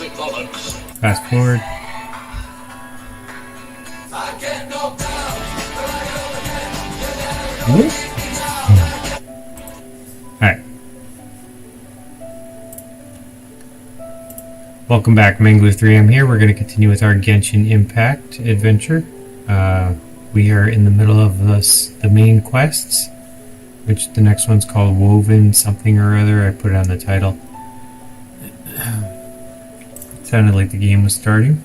Fast forward. Alright. Welcome back, Mangler3M here. We're going to continue with our Genshin Impact adventure. We are in the middle of the main quests, which the next one's called Woven something or other. I put it on the title. It sounded like the game was starting.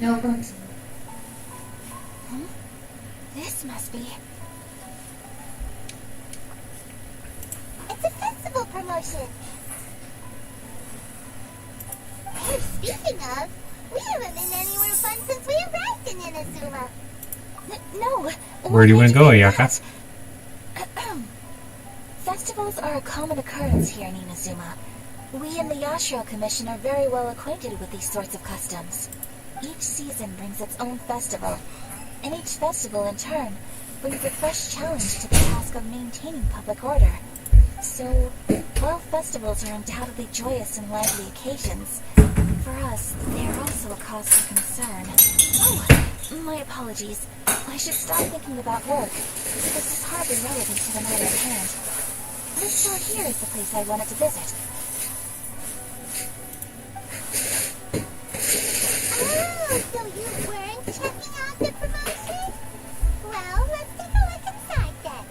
No, but... This must be... It's a festival promotion! Hey, speaking of, we haven't been anywhere fun since we arrived in Inazuma. No! Where do you want to go, Ayaka? Festivals are a common occurrence here in Inazuma. We in the Yashiro Commission are very well acquainted with these sorts of customs. Each season brings its own festival, and each festival, in turn, brings a fresh challenge to the task of maintaining public order. So, while festivals are undoubtedly joyous and lively occasions, for us, they are also a cause for concern. Oh, my apologies. I should stop thinking about work. This is hardly relevant to the matter at hand. This door here is the place I wanted to visit. So you weren't checking out the promotion? Well, let's take a look inside then.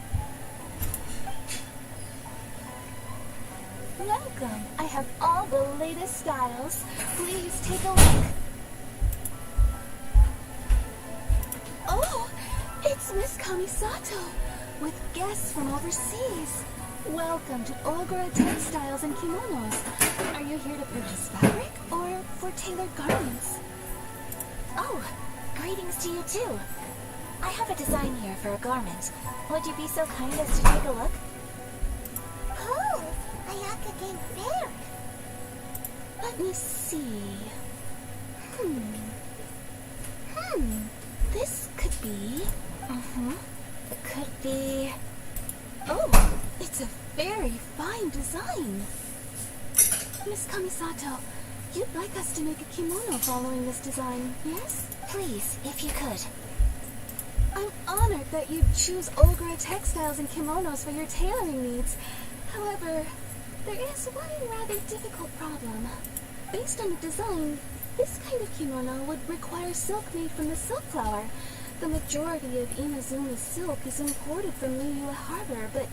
Welcome. I have all the latest styles. Please take a look. Oh, it's Miss Kamisato with guests from overseas. Welcome to Ogura Textiles and Kimonos. Are you here to purchase fabric or for tailored garments? Oh, greetings to you too. I have a design here for a garment. Would you be so kind as to take a look? Oh, Ayaka came there. Let me see. This could be... It could be... Oh, it's a very fine design. Miss Kamisato, you'd like us to make a kimono following this design, yes? Please, if you could. I'm honored that you'd choose Ogura Textiles and Kimonos for your tailoring needs. However, there is one rather difficult problem. Based on the design, this kind of kimono would require silk made from the silk flower. The majority of Inazuma's silk is imported from Liyue Harbor, but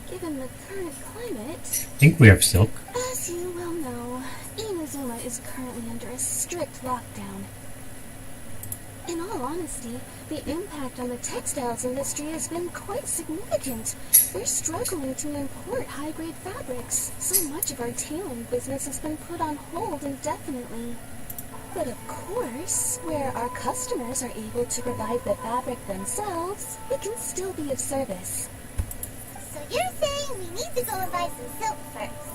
given the current climate... I think we have silk. As you well know, Inazuma is currently under a strict lockdown. In all honesty, the impact on the textiles industry has been quite significant. We're struggling to import high-grade fabrics. So much of our tailoring business has been put on hold indefinitely. But of course, where our customers are able to provide the fabric themselves, we can still be of service. So you're saying we need to go and buy some silk first?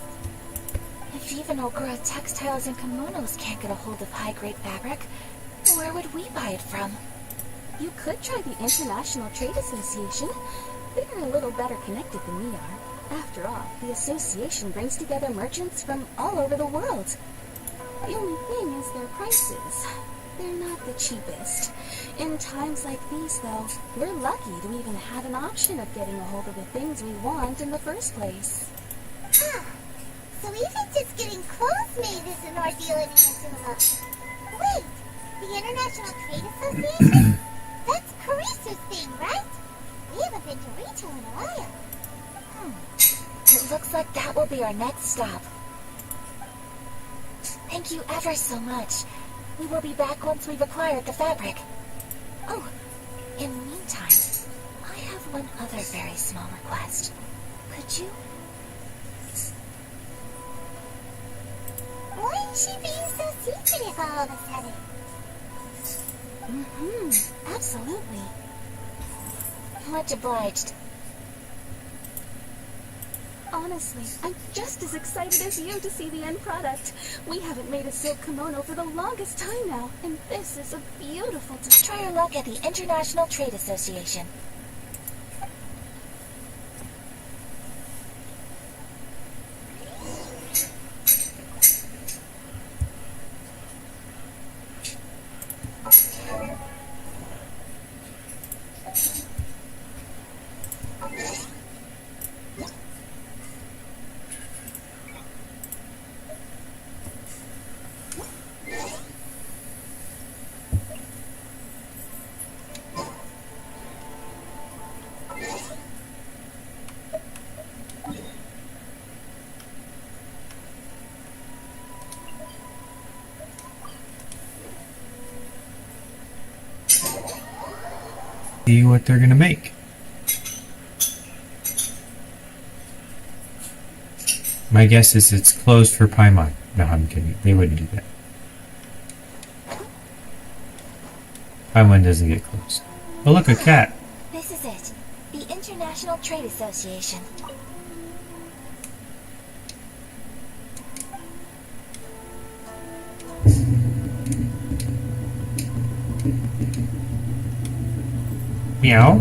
If even Ogura Textiles and Kimonos can't get a hold of high-grade fabric, where would we buy it from? You could try the International Trade Association. They're a little better connected than we are. After all, the association brings together merchants from all over the world. The only thing is their prices. They're not the cheapest. In times like these, though, we're lucky to even have an option of getting a hold of the things we want in the first place. So even just getting clothes made is an ordeal in Inazuma. Wait, the International Trade Association? That's Karisu's thing, right? We haven't been to retail in a while. It looks like that will be our next stop. Thank you ever so much. We will be back once we've acquired the fabric. Oh, in the meantime, I have one other very small request. Could you... Why she being so secretive all of a sudden? Absolutely. Much obliged. Honestly, I'm just as excited as you to see the end product. We haven't made a silk kimono for the longest time now, and this is a beautiful Try your luck at the International Trade Association. See what they're gonna make. My guess is it's closed for Paimon. No, I'm kidding. They wouldn't do that. Paimon doesn't get closed. Oh, look, a cat. This is it. The International Trade Association. Meow.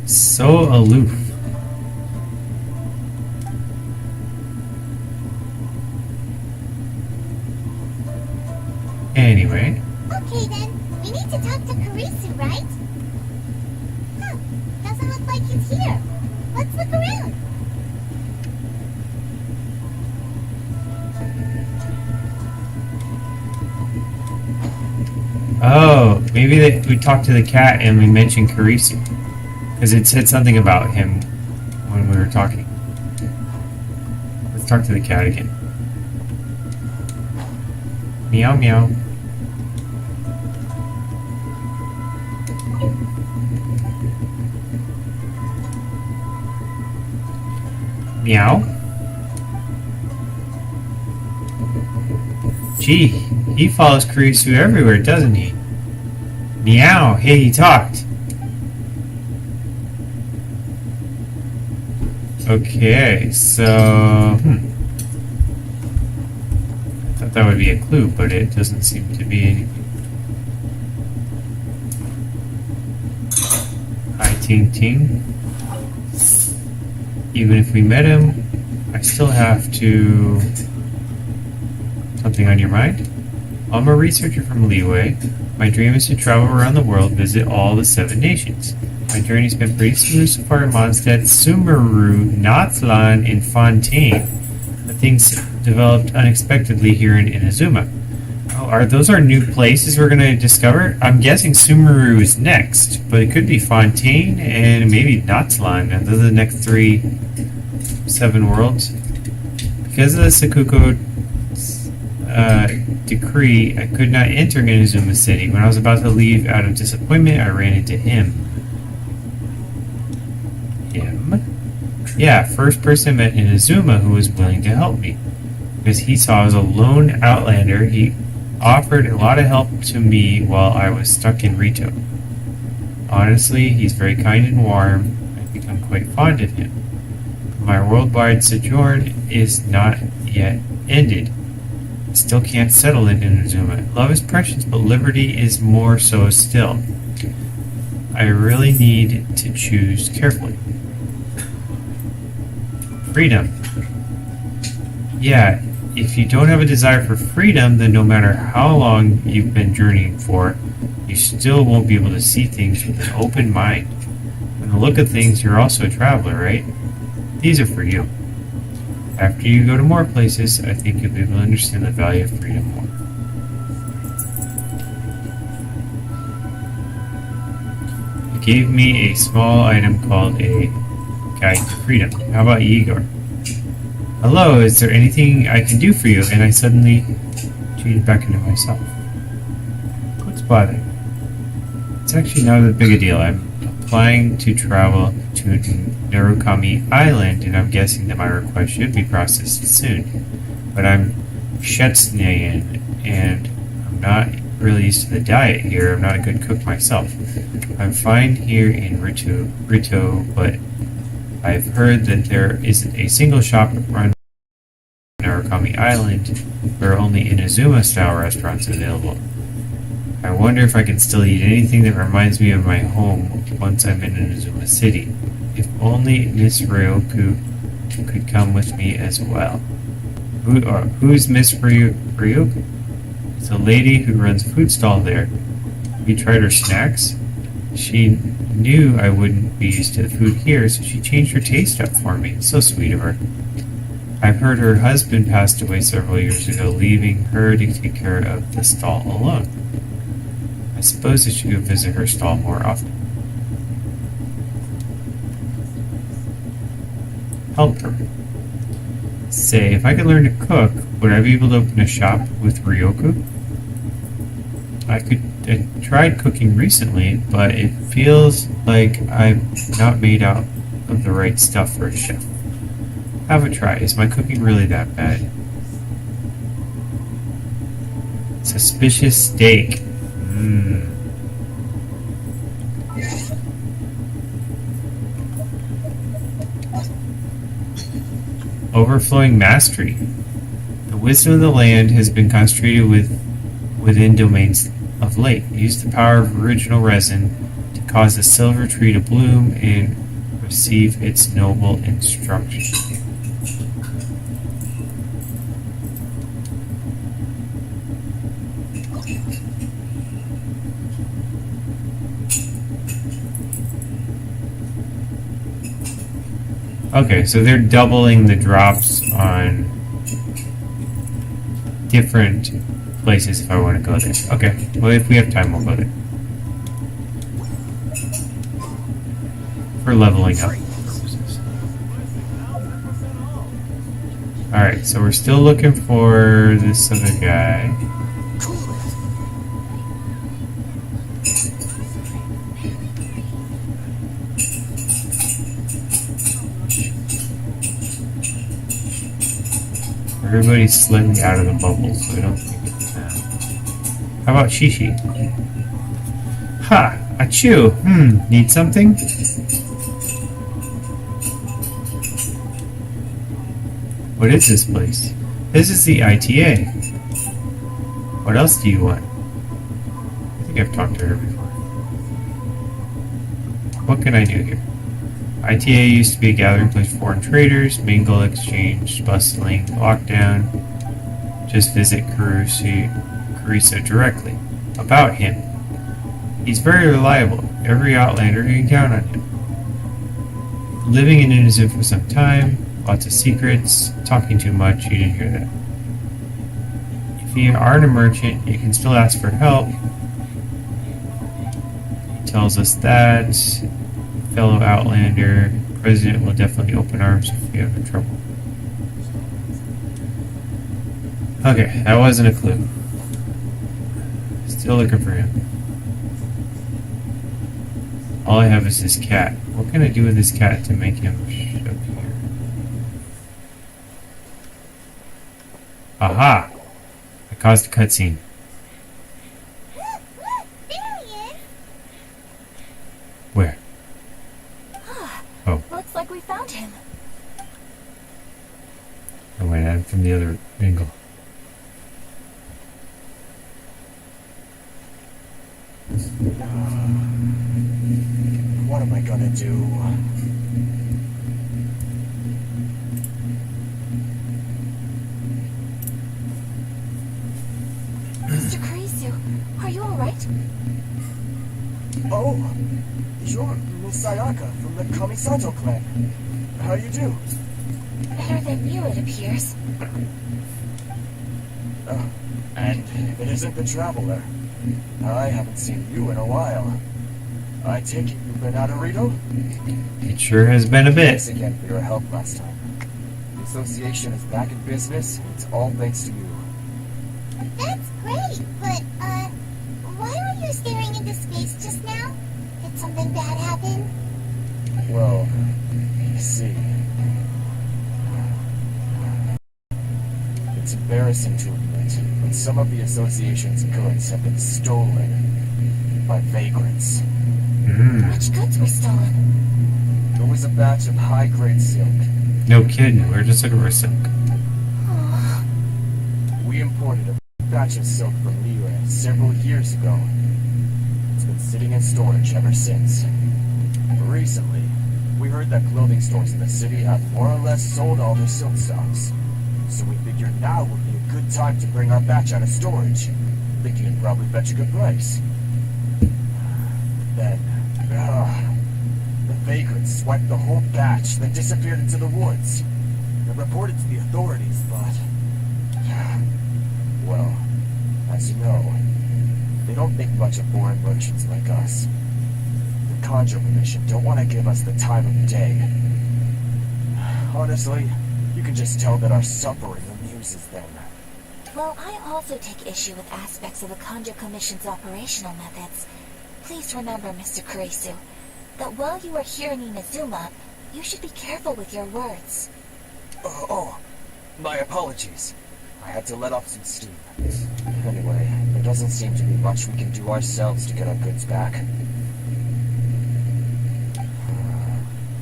So aloof. Anyway. Okay then, we need to talk to Kurisu, right? Huh, doesn't look like he's here. Let's look around. Oh, maybe we talked to the cat and we mentioned Kurisu. Because it said something about him when we were talking. Let's talk to the cat again. Meow meow. Meow. Gee, he follows Kurisu everywhere, doesn't he? Meow. Hey, he talked. Okay, so... I thought that would be a clue, but it doesn't seem to be anything. Hi, Ting Ting. Even if we met him, I still have to... Something on your mind? I'm a researcher from Leeway. My dream is to travel around the world, visit all the 7 nations. My journey's been pretty smooth so far in Mondstadt, Sumeru, Natslan, and Fontaine. But things developed unexpectedly here in Inazuma. Oh, those are new places we're going to discover? I'm guessing Sumeru is next, but it could be Fontaine and maybe Natslan. And those are the next 7 worlds. Because of the Sakuko decree, I could not enter Inazuma City. When I was about to leave out of disappointment, I ran into him. Yeah, first person I met in Inazuma who was willing to help me. Because he saw I was a lone outlander, he offered a lot of help to me while I was stuck in Rito. Honestly, he's very kind and warm. I've become quite fond of him. My worldwide sojourn is not yet ended. I still can't settle in Inazuma. Love is precious, but liberty is more so still. I really need to choose carefully. Freedom. Yeah, if you don't have a desire for freedom, then no matter how long you've been journeying for, you still won't be able to see things with an open mind. From the look of things, you're also a traveler, right? These are for you. After you go to more places, I think you'll be able to understand the value of freedom more. He gave me a small item called a Guide to Freedom. How about you, Igor? Hello, is there anything I can do for you? And I suddenly changed back into myself. What's bothering? It's actually not that big a deal. I'm applying to travel to Narukami Island, and I'm guessing that my request should be processed soon. But I'm Shetsnayan, and I'm not really used to the diet here. I'm not a good cook myself. I'm fine here in Rito, but I've heard that there isn't a single shop run on Araumi Island. There are only Inazuma-style restaurants available. I wonder if I can still eat anything that reminds me of my home once I'm in Inazuma City. If only Miss Ryoku could come with me as well. Who's Miss Ryoku? It's a lady who runs a food stall there. Have you tried her snacks? She knew I wouldn't be used to the food here, so she changed her taste up for me. It's so sweet of her. I've heard her husband passed away several years ago, leaving her to take care of the stall alone. I suppose I should go visit her stall more often. Help her. Say, if I could learn to cook, would I be able to open a shop with Ryoku? I tried cooking recently, but it feels like I'm not made out of the right stuff for a chef. Have a try. Is my cooking really that bad? Suspicious steak. Overflowing mastery. The wisdom of the land has been concentrated within domains of late. Use the power of original resin to cause the silver tree to bloom and receive its noble instruction. Okay, so they're doubling the drops on different places if I want to go there. Okay, well, if we have time, we'll go there. For leveling up purposes. Alright, so we're still looking for this other guy. Everybody's slightly out of the bubble, so I don't think it's How about Shishi? Ha! Achoo! Need something? What is this place? This is the ITA. What else do you want? I think I've talked to her before. What can I do here? ITA used to be a gathering place for foreign traders, mingle, exchange, bustling, lockdown. Just visit Carissa directly. About him. He's very reliable. Every Outlander can count on him. Living in Inazuma for some time, lots of secrets, talking too much, you didn't hear that. If you aren't a merchant, you can still ask for help. He tells us that. Fellow Outlander, President will definitely open arms if we have trouble. Okay, that wasn't a clue. Still looking for him. All I have is this cat. What can I do with this cat to make him show up here? Aha! I caused a cutscene. There he is! Where? Oh. Looks like we found him. Oh wait, I'm from the other angle. What am I gonna do? Mr. Kurisu, are you alright? Oh, you're Miss Ayaka from the Kamisato clan. How you do? Better than you, it appears. And if it isn't the Traveler, I haven't seen you in a while. I take it you've been out of Rito? It sure has been a bit. Thanks again for your help last time. The association is back in business, and it's all thanks to you. That's great, but, why were you staring into space just now? something bad happen? Well, you see, it's embarrassing to admit, but some of the association's goods have been stolen by vagrants. Which goods were stolen? There was a batch of high-grade silk. No kidding, where does Sakura silk? Oh, We imported a batch of silk from Liyue several years ago. It's been sitting in storage ever since. Recently, we heard that clothing stores in the city have more or less sold all their silk stocks. So we figured now would be a good time to bring our batch out of storage, thinking it'd probably fetch a good price. Then, the vagrants swiped the whole batch, then disappeared into the woods. They reported to the authorities, but... well, as you know, they don't think much of foreign merchants like us. The Conjo Commission don't want to give us the time of day. Honestly, you can just tell that our suffering amuses them. well, I also take issue with aspects of the Conjo Commission's operational methods. Please remember, Mr. Kurisu, that while you are here in Inazuma, you should be careful with your words. My apologies. I had to let off some steam. Anyway, there doesn't seem to be much we can do ourselves to get our goods back.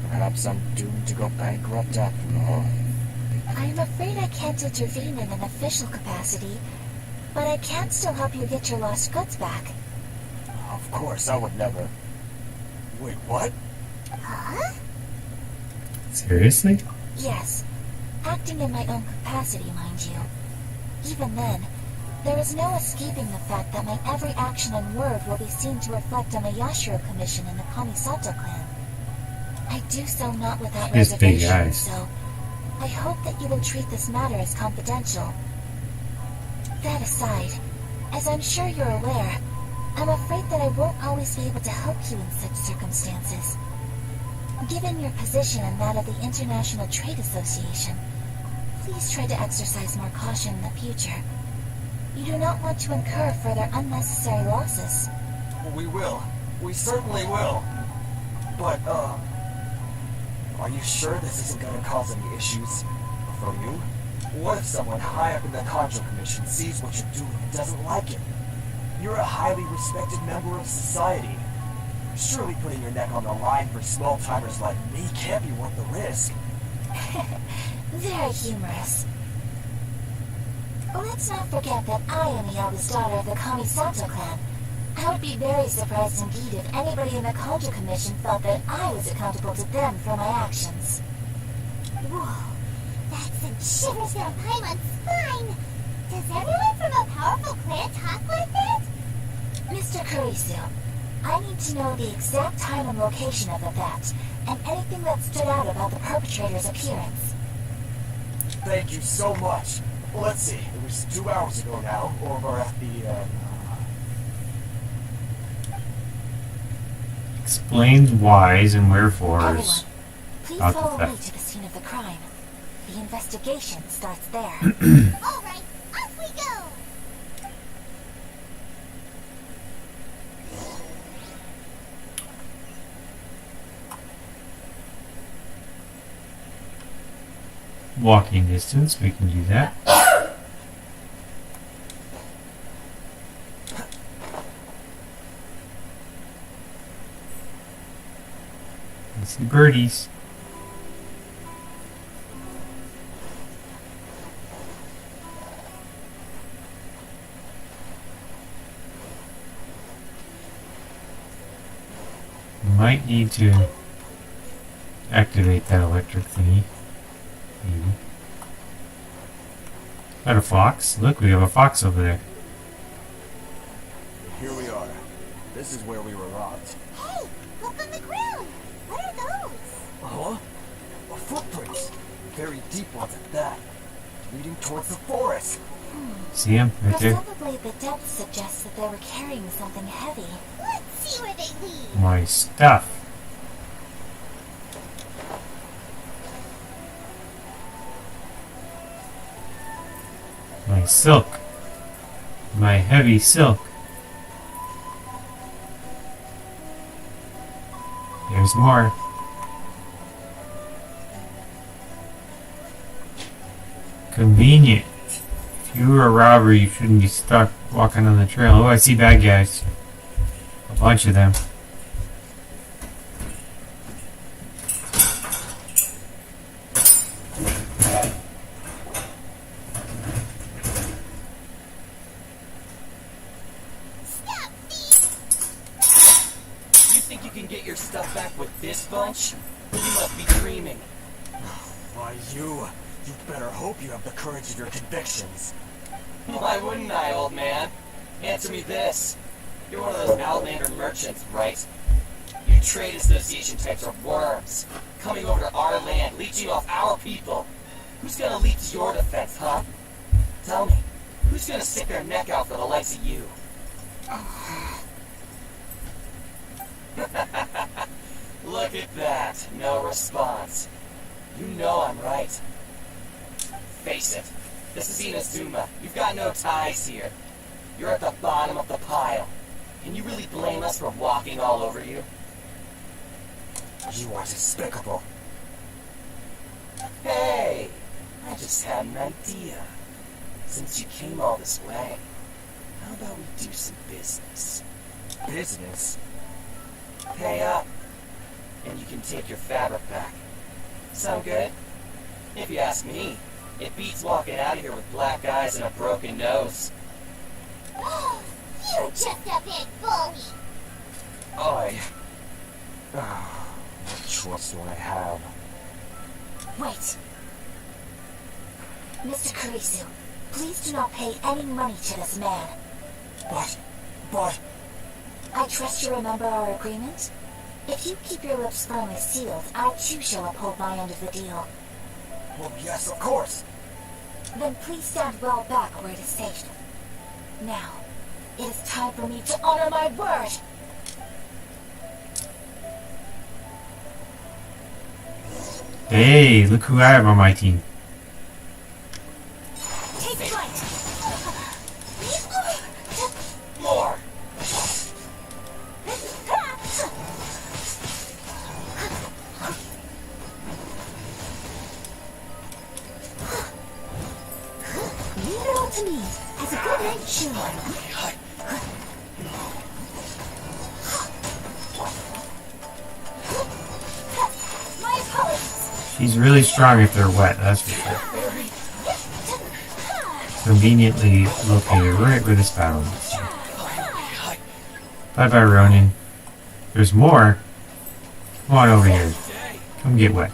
Perhaps I'm doomed to go bankrupt after all. I am afraid I can't intervene in an official capacity, but I can still help you get your lost goods back. Of course, I would never... Wait, what? Huh? Seriously? Yes, acting in my own capacity, mind you. Even then, there is no escaping the fact that my every action and word will be seen to reflect on the Yashiro Commission and the Kamisato clan. I do so not without His big reservation, eyes. so I hope that you will treat this matter as confidential. That aside, as I'm sure you're aware, I'm afraid that I won't always be able to help you in such circumstances. Given your position and that of the International Trade Association, please try to exercise more caution in the future. You do not want to incur further unnecessary losses. We will. We certainly will. But, are you sure this isn't going to cause any issues for you? What if someone high up in the Conjo Commission sees what you're doing and doesn't like it? You're a highly respected member of society. Surely putting your neck on the line for small-timers like me can't be worth the risk. Very humorous. Let's not forget that I am the eldest daughter of the Kamisato clan. I would be very surprised indeed if anybody in the Conjo Commission felt that I was accountable to them for my actions. Whoa, that sent shivers down Paimon's spine. Does everyone from a powerful clan talk like that? Mr. Kurisu, I need to know the exact time and location of the theft, and anything that stood out about the perpetrator's appearance. Thank you so much. Well, let's see. It was 2 hours ago now, over at the, Explains whys and wherefores. Everyone, please About the follow me theft. to the scene of the crime. The investigation starts there. All right, off we go. Walking distance, we can do that. I see birdies. We might need to activate that electric thingy. Maybe. Got a fox? Look, we have a fox over there. here we are. This is where we were robbed. Hey, look on the ground. What are those? Huh? Footprints. Very deep ones at that. Leading towards the forest. See him right there? Presumably the depth suggests that they were carrying something heavy. Let's see where they lead. My stuff. My silk. My heavy silk. There's more. Convenient. If you were a robber, you shouldn't be stuck walking on the trail. Oh, I see bad guys. A bunch of them. You think you can get your stuff back with this bunch? You must be dreaming. Why, you better hope you have the courage of your convictions. Why wouldn't I, old man? Answer me this. You're one of those Outlander merchants, right? You trade association types are worms, coming over to our land, leeching off our people. Who's gonna leap to your defense, huh? Tell me, who's gonna stick their neck out for the likes of you? Look at that, no response. You know I'm right. Face it, this is Inazuma. You've got no ties here. You're at the bottom of the pile. Can you really blame us for walking all over you? You are despicable. Hey, I just had an idea. Since you came all this way, how about we do some business? Business? Pay up, and you can take your fabric back. Sound good? If you ask me, it beats walking out of here with black eyes and a broken nose. You're just a big bully. What choice do I have? Wait. Mr. Kurisu, please do not pay any money to this man. But... I trust you remember our agreement? If you keep your lips firmly sealed, I too shall uphold my end of the deal. Well, yes, of course. Then please stand well back where it is safe. Now, it is time for me to honor my word! Hey, look who I have on my team. Take flight! More! Leave it all to me, as a good end should. My apologies. She's really strong if they're wet, that's for sure. Conveniently located right where this battle is. Bye bye, Ronin. There's more. Come on over here. Come get wet.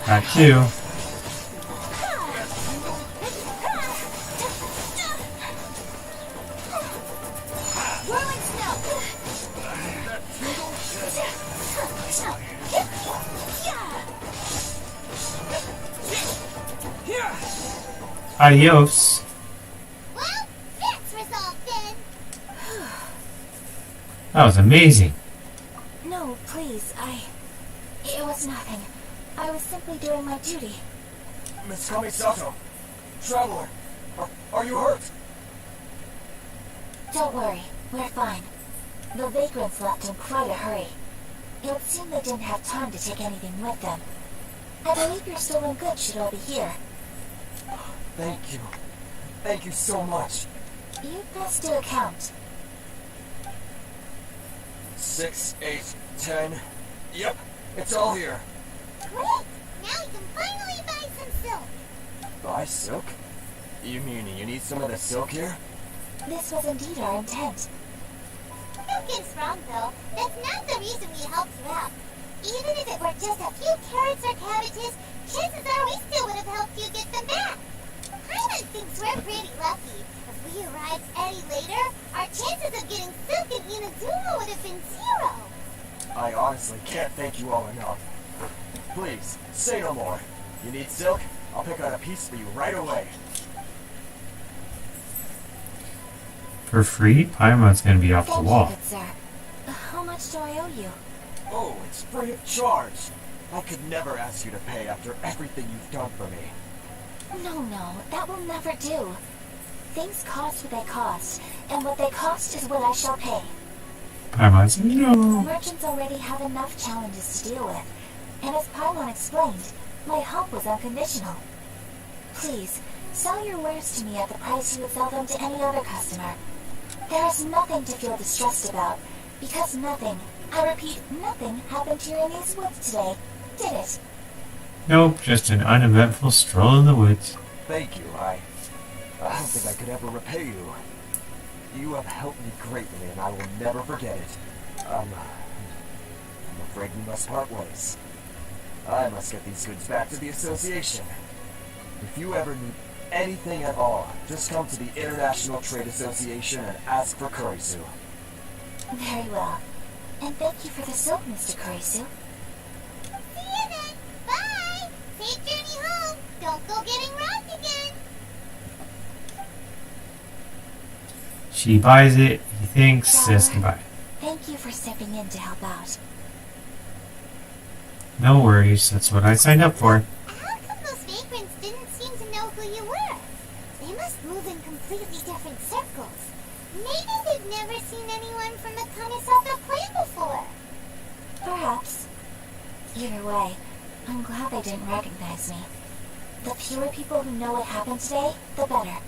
That too. Adios. Well, that's resolved then. That was amazing. No, please, it was nothing. I was simply doing my duty. Miss Kamisato, Traveler, are you hurt? Don't worry, we're fine. The vagrants left in quite a hurry. It would seem they didn't have time to take anything with them. I believe your stolen goods should all be here. Thank you. Thank you so much. You best do a count. 6, 8, 10. Yep, it's all here. Great! Now we can finally buy some silk. Buy silk? You mean you need some of the silk here? This was indeed our intent. Don't get us wrong, though. That's not the reason we helped you out. Even if it were just a few carrots or cabbages, chances are we still would have helped you get them back. Paimon thinks we're pretty lucky. If we arrived any later, our chances of getting silk in Inazuma would have been 0. I honestly can't thank you all enough. Please, say no more. You need silk? I'll pick out a piece for you right away. For free? Paimon's gonna be off the Thank wall. you, good sir. How much do I owe you? Oh, it's free of charge. I could never ask you to pay after everything you've done for me. No, that will never do. Things cost what they cost, and what they cost is what I shall pay. Paimon said, no. Merchants already have enough challenges to deal with, and as Paimon explained, my help was unconditional. Please, sell your wares to me at the price you would sell them to any other customer. There is nothing to feel distressed about, because nothing, I repeat, nothing happened here in these woods today, did it? Nope, just an uneventful stroll in the woods. Thank you, I don't think I could ever repay you. You have helped me greatly, and I will never forget it. I'm afraid we must part ways. I must get these goods back to the association. If you ever need anything at all, just come to the International Trade Association and ask for Kurisu. Very well. And thank you for the soap, Mr. Kurisu. See you then. Bye. Safe journey home. Don't go getting robbed again. She buys it, he thinks, says goodbye. Thank you for stepping in to help out. No worries, that's what I signed up for. How come those vagrants didn't seem to know who you were? They must move in completely different circles. Maybe they've never seen anyone from the Kamisaka clan before. Perhaps. Either way, I'm glad they didn't recognize me. The fewer people who know what happened today, the better.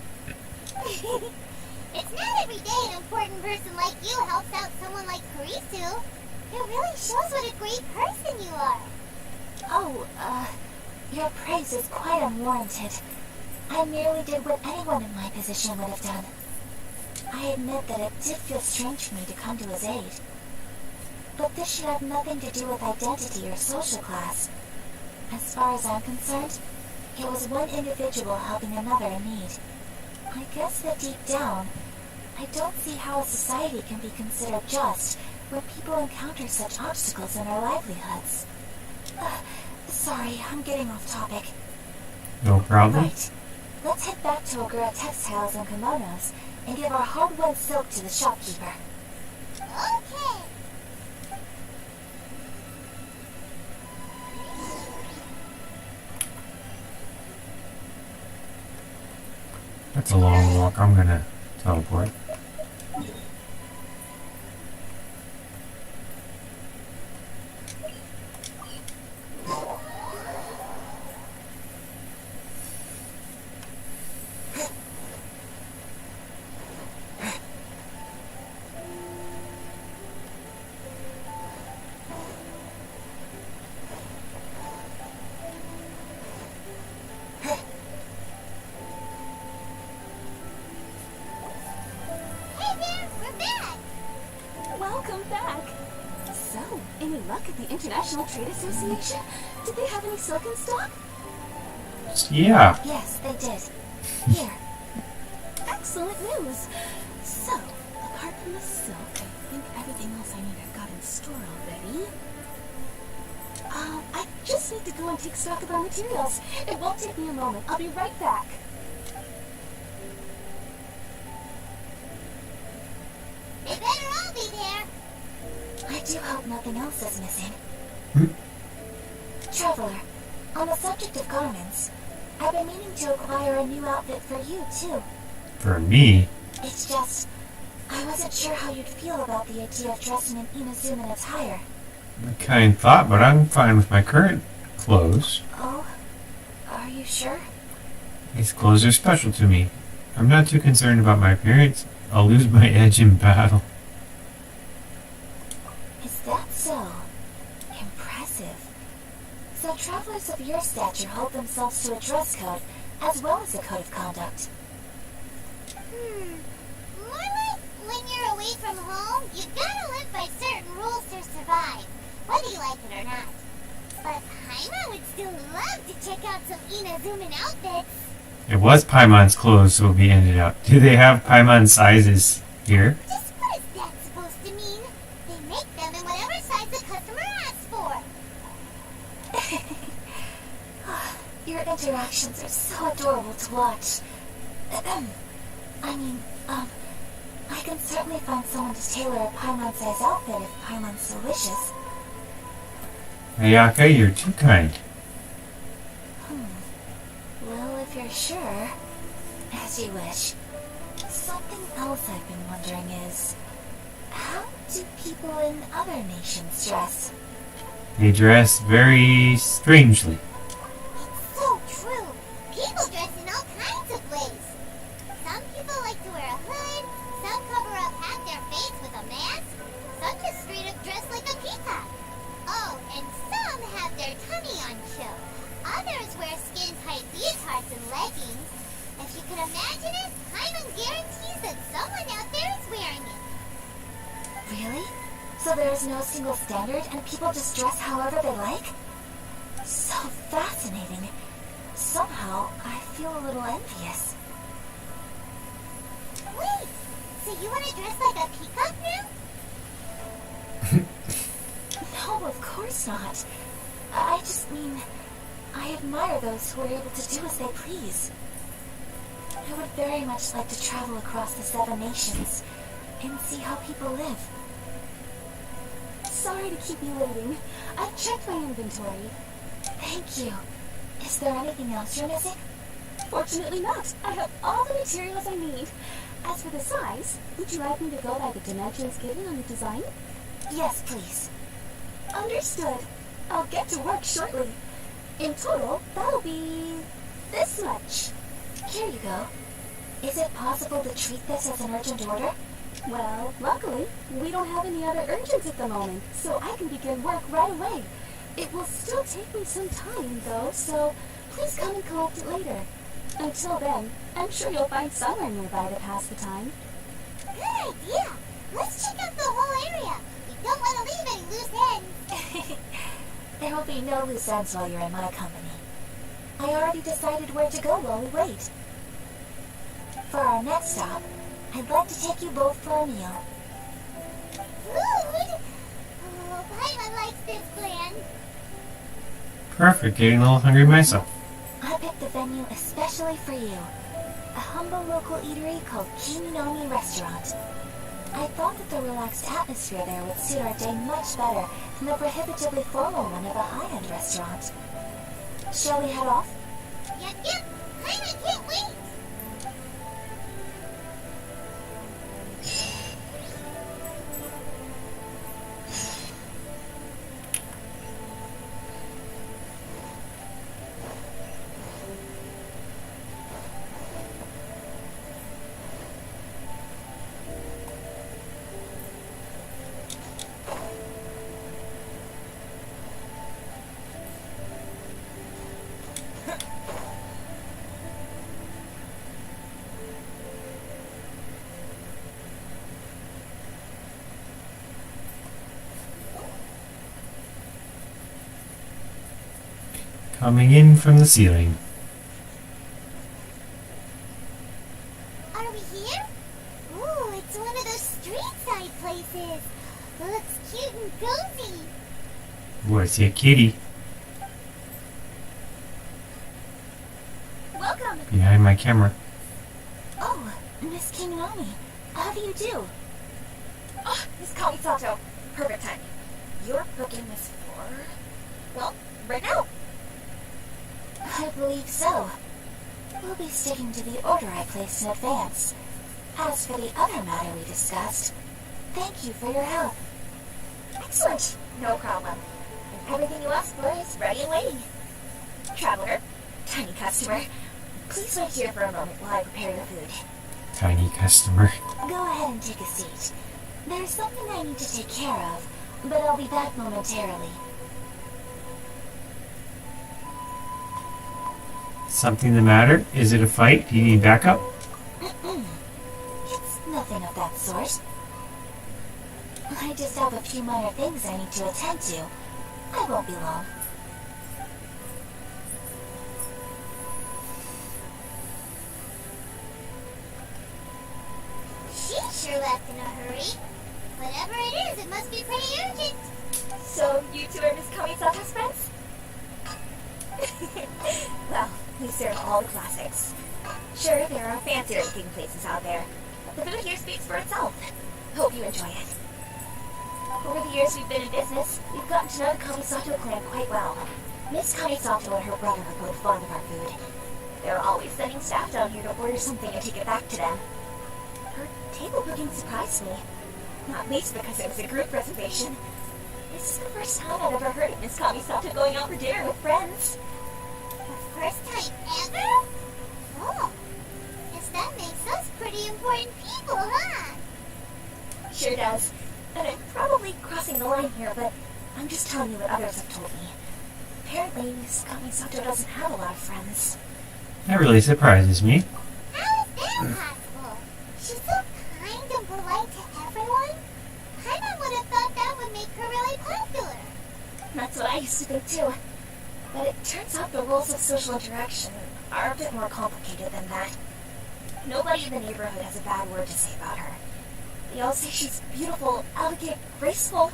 It's not every day an important person like you helps out someone like Kurisu. It really shows what a great person you are. Oh, your praise is quite unwarranted. I merely did what anyone in my position would have done. I admit that it did feel strange for me to come to his aid. But this should have nothing to do with identity or social class. As far as I'm concerned, it was one individual helping another in need. I guess that deep down, I don't see how a society can be considered just when people encounter such obstacles in their livelihoods. Sorry, I'm getting off topic. No problem. Right. Let's head back to Ogura Textiles and Kimonos and give our hard-won silk to the shopkeeper. Okay. That's a long walk, I'm gonna teleport. Hey there, we're back. Welcome back. So, any luck at the International Trade Association? Did they have any silk in stock? Yeah. Yes, they did. Here. Excellent news. So, apart from the silk, I think everything else I need I've got in store already. I just need to go and take stock of our materials. It won't take me a moment. I'll be right back. They better all be there. I do hope nothing else is missing. Hmm? Traveler, on the subject of garments, I've been meaning to acquire a new outfit for you, too. For me, It's just, I wasn't sure how you'd feel about the idea of dressing in Inazuman attire. kind thought, but I'm fine with my current clothes. Oh? Are you sure? These clothes are special to me. I'm not too concerned about my appearance. I'll lose my edge in battle. Is that so? Impressive. So travelers of your stature hold themselves to a dress code, as well as a code of conduct. More like when you're away from home, you gotta live by certain rules to survive, whether you like it or not. But Paimon would still love to check out some Inazuman outfits. It was Paimon's clothes, so we ended up. Do they have Paimon sizes here? Just what is that supposed to mean? They make them in whatever size the customer asks for. Your interactions are so adorable to watch. I can certainly find someone to tailor a Paimon-size outfit if Paimon's so wishes. Ayaka, you're too kind. Well, if you're sure, as you wish. Something else I've been wondering is, how do people in other nations dress? They dress very strangely. It's so true. People dress in all kinds of ways. Some people like to wear a hood, some cover up half their face with a mask, some just straight up dress like a peacock. Oh, and some have their tummy on show. Others wear skin-tight leotards and leggings. If you could imagine it, Hyman guarantees that someone out there is wearing it. Really? So there's no single standard and people just dress however they like? So fascinating. Somehow, I feel a little envious. Wait, so you want to dress like a peacock now? No, of course not. I just mean, I admire those who are able to do as they please. I would very much like to travel across the 7 nations and see how people live. Sorry to keep you waiting. I've checked my inventory. Thank you. Is there anything else you're missing? Fortunately not. I have all the materials I need. As for the size, would you like me to go by the dimensions given on the design? Yes, please. Understood. I'll get to work shortly. In total, that'll be this much. Here you go. Is it possible to treat this as an urgent order? Well, luckily, we don't have any other urgents at the moment, so I can begin work right away. It will still take me some time, though, so please come and collect it later. Until then, I'm sure you'll find somewhere nearby to pass the time. Good idea. Let's check out the whole area. We don't want to leave any loose ends. There will be no loose ends while you're in my company. I already decided where to go while we wait. For our next stop, I'd like to take you both for a meal. Food? Oh, Paimon likes this plan. Perfect, getting a little hungry myself. I picked the venue especially for you. A humble local eatery called Kininomi Restaurant. I thought that the relaxed atmosphere there would suit our day much better than the prohibitively formal one of a high-end restaurant. Shall we head off? Yep. Paimon can't wait. Coming in from the ceiling. Are we here? Ooh, it's one of those street-side places. Looks cute and cozy. What's a kitty? Welcome! Behind my camera. Oh, Miss Kininomi, how do you do? Oh, Miss Kamisato, perfect timing. You're booking this for... well, right now. I believe so. We'll be sticking to the order I placed in advance. As for the other matter we discussed, thank you for your help. Excellent. No problem. And everything you asked for is ready and waiting. Traveler, tiny customer, please wait here for a moment while I prepare your food. Tiny customer. Go ahead and take a seat. There's something I need to take care of, but I'll be back momentarily. Something the matter? Is it a fight? Do you need backup? It's nothing of that sort. I just have a few minor things I need to attend to. I won't be long. She sure left in a hurry. Whatever it is, it must be pretty urgent. So, you two are Miss Kamisato's friends? Well, we serve all the classics. Sure, there are fancier looking places out there, but the food here speaks for itself. Hope you enjoy it. Over the the years we've been in business, we've gotten to know the Kamisato clan quite well. Miss Kamisato and her brother are both fond of our food. They're always sending staff down here to order something and take it back to them. Her table booking surprised me. Not least because it was a group reservation. This is the first time I've ever heard of Miss Kamisato going out for dinner with friends. The first time ever? Oh, guess that makes us pretty important people, huh? Sure does. And I'm probably crossing the line here, but I'm just telling you what others have told me. Apparently, Miss Kamisato doesn't have a lot of friends. That really surprises me. How is that possible? She's so kind and polite to everyone. Paimon would have thought that would make her really popular. That's what I used to think too. But it turns out the rules of social interaction are a bit more complicated than that. Nobody in the neighborhood has a bad word to say about her. They all say she's beautiful, elegant, graceful,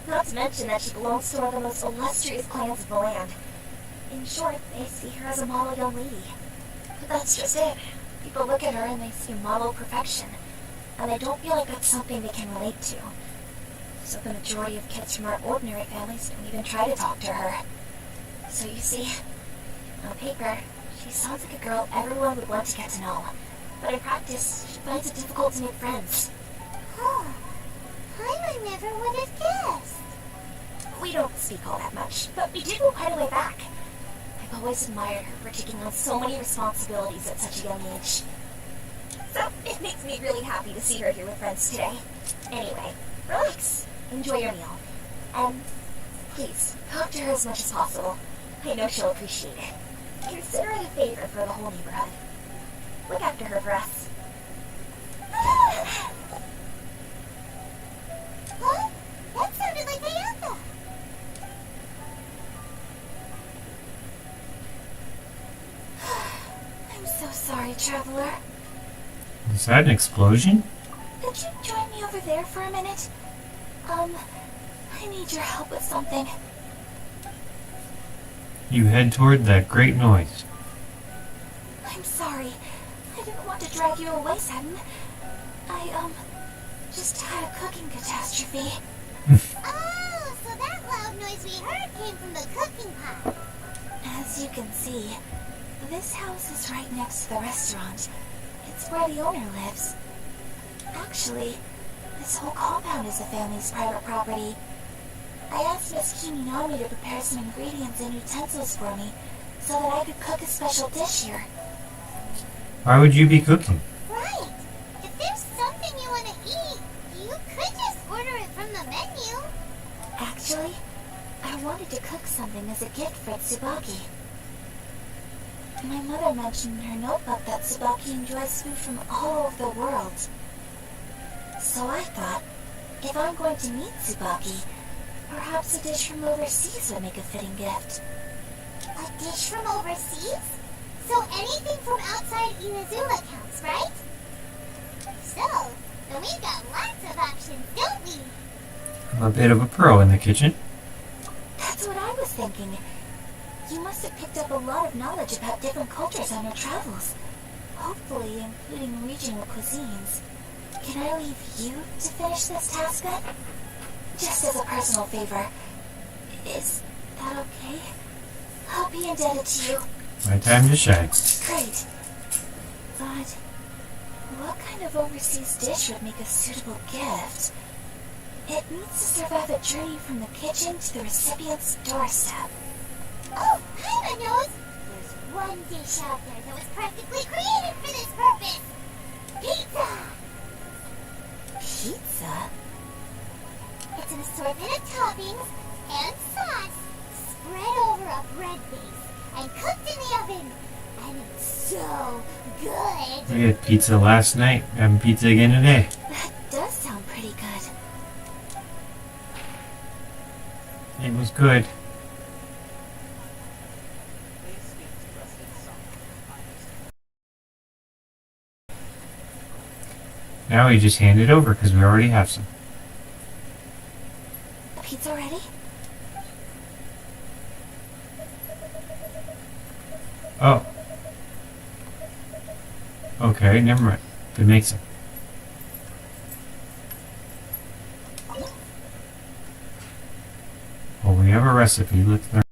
not to mention that she belongs to one of the most illustrious clans of the land. In short, they see her as a model young lady. But that's just it. People look at her and they see model perfection, and they don't feel like that's something they can relate to. So the majority of kids from our ordinary families don't even try to talk to her. So you see, on paper, she sounds like a girl everyone would want to get to know. But in practice, she finds it difficult to make friends. Huh. Paimon never would have guessed. We don't speak all that much, but we do go quite a way back. I've always admired her for taking on so many responsibilities at such a young age. So it makes me really happy to see her here with friends today. Anyway, relax, enjoy your meal, and please, talk to her as much as possible. I know she'll appreciate it. Consider it a favor for the whole neighborhood. Look after her for us. What? That sounded like Ayaka. I'm so sorry, traveler. Is that an explosion? Could you join me over there for a minute? I need your help with something. You head toward that great noise. I'm sorry. I didn't want to drag you away, Sudden. I, just had a cooking catastrophe. Oh, so that loud noise we heard came from the cooking pot. As you can see, this house is right next to the restaurant. It's where the owner lives. Actually, this whole compound is the family's private property. I asked Miss Kiminami to prepare some ingredients and utensils for me so that I could cook a special dish here. Why would you be cooking? Right. If there's something you want to eat, you could just order it from the menu. Actually, I wanted to cook something as a gift for Tsubaki. My mother mentioned in her notebook that Tsubaki enjoys food from all over the world. So I thought, if I'm going to meet Tsubaki, perhaps a dish from overseas would make a fitting gift. A dish from overseas? So anything from outside Inazuma counts, right? So, then we've got lots of options, don't we? I'm a bit of a pro in the kitchen. That's what I was thinking. You must have picked up a lot of knowledge about different cultures on your travels. Hopefully including regional cuisines. Can I leave you to finish this task then? Just as a personal favor. Is that okay? I'll be indebted to you. My time to shine. Great. But what kind of overseas dish would make a suitable gift? It needs to survive a journey from the kitchen to the recipient's doorstep. Oh, Paimon knows! There's one dish out there that was practically created for this purpose! Pizza! Pizza? It's an assortment of toppings and sauce spread over a bread base and cooked in the oven. And it's so good! We had pizza last night. We're having pizza again today. That does sound pretty good. It was good. Now we just hand it over because we already have some. The pizza ready? Oh. Okay, never mind. Then make some. Well, we have a recipe. Let's learn.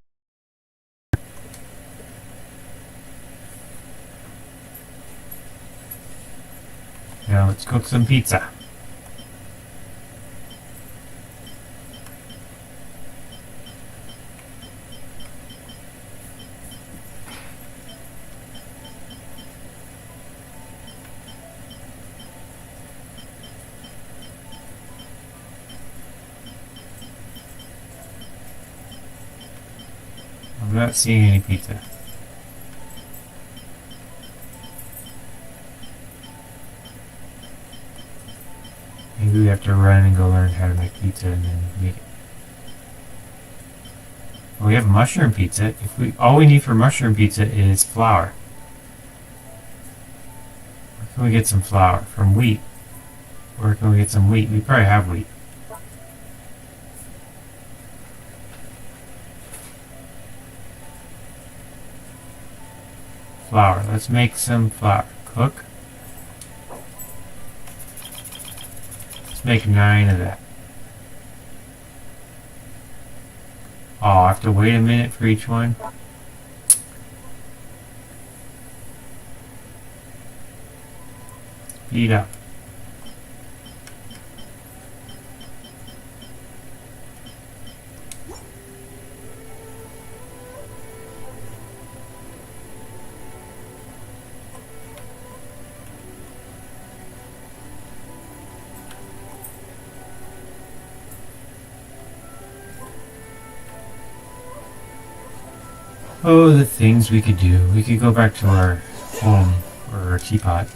Now let's cook some pizza. I'm not seeing any pizza. Maybe we have to run and go learn how to make pizza and then make it. Well, we have mushroom pizza. All we need for mushroom pizza is flour. Where can we get some flour? From wheat. Where can we get some wheat? We probably have wheat. Flour. Let's make some flour. Cook. Let's make 9 of that. Oh, I have to wait a minute for each one. Speed up. Oh, the things we could do. We could go back to our home, or our teapot.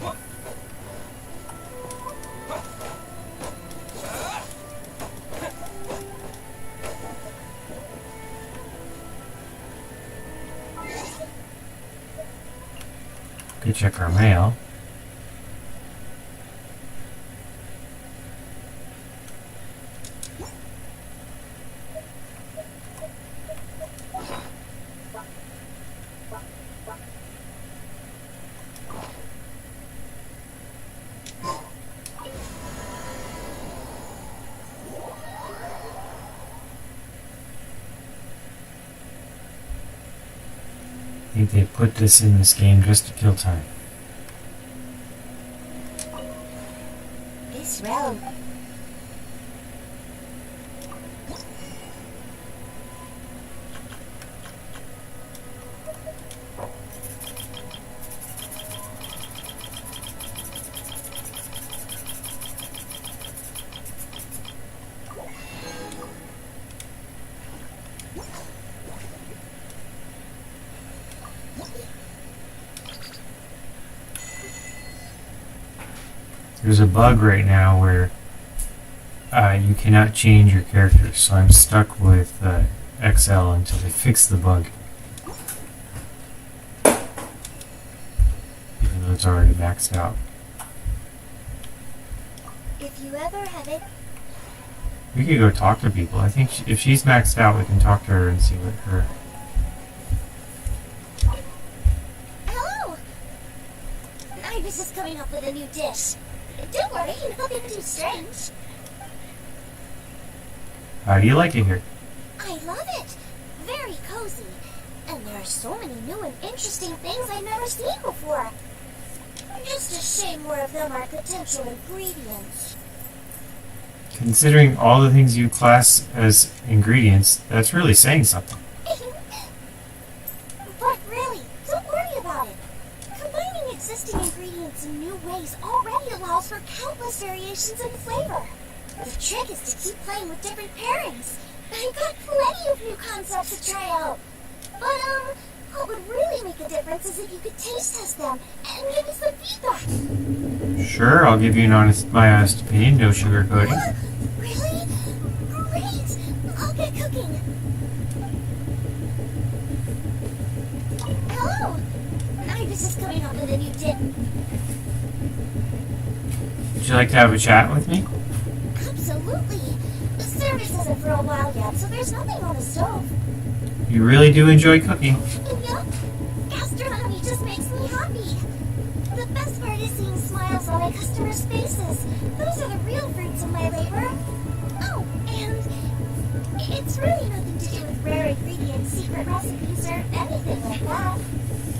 Could check our mail. I think they put this in this game just to kill time. This road. There's a bug right now where you cannot change your characters, so I'm stuck with XL until they fix the bug. Even though it's already maxed out. If you ever have it, We could go talk to people. I think if she's maxed out, we can talk to her and see what her... Hello! Ibis is coming up with a new dish. Don't worry, nothing too strange. How do you like it here? I love it. Very cozy. And there are so many new and interesting things I've never seen before. Just a shame more of them are potential ingredients. Considering all the things you class as ingredients, that's really saying something. But really, don't worry about it. Combining existing ingredients in new ways already allows for countless variations in flavor. The trick is to keep playing with different pairings. I've got plenty of new concepts to try out. But, what would really make a difference is if you could taste test them and give me some feedback. Sure, I'll give you my honest opinion, no sugarcoating. Really? Great! I'll get cooking. Hello! Ibis is coming up with a new dip. Would you like to have a chat with me? Absolutely. The service isn't for a while yet, so there's nothing on the stove. You really do enjoy cooking. Yup. Gastronomy just makes me happy. The best part is seeing smiles on my customers' faces. Those are the real fruits of my labor. Oh, and it's really nothing to secret recipes or anything like that.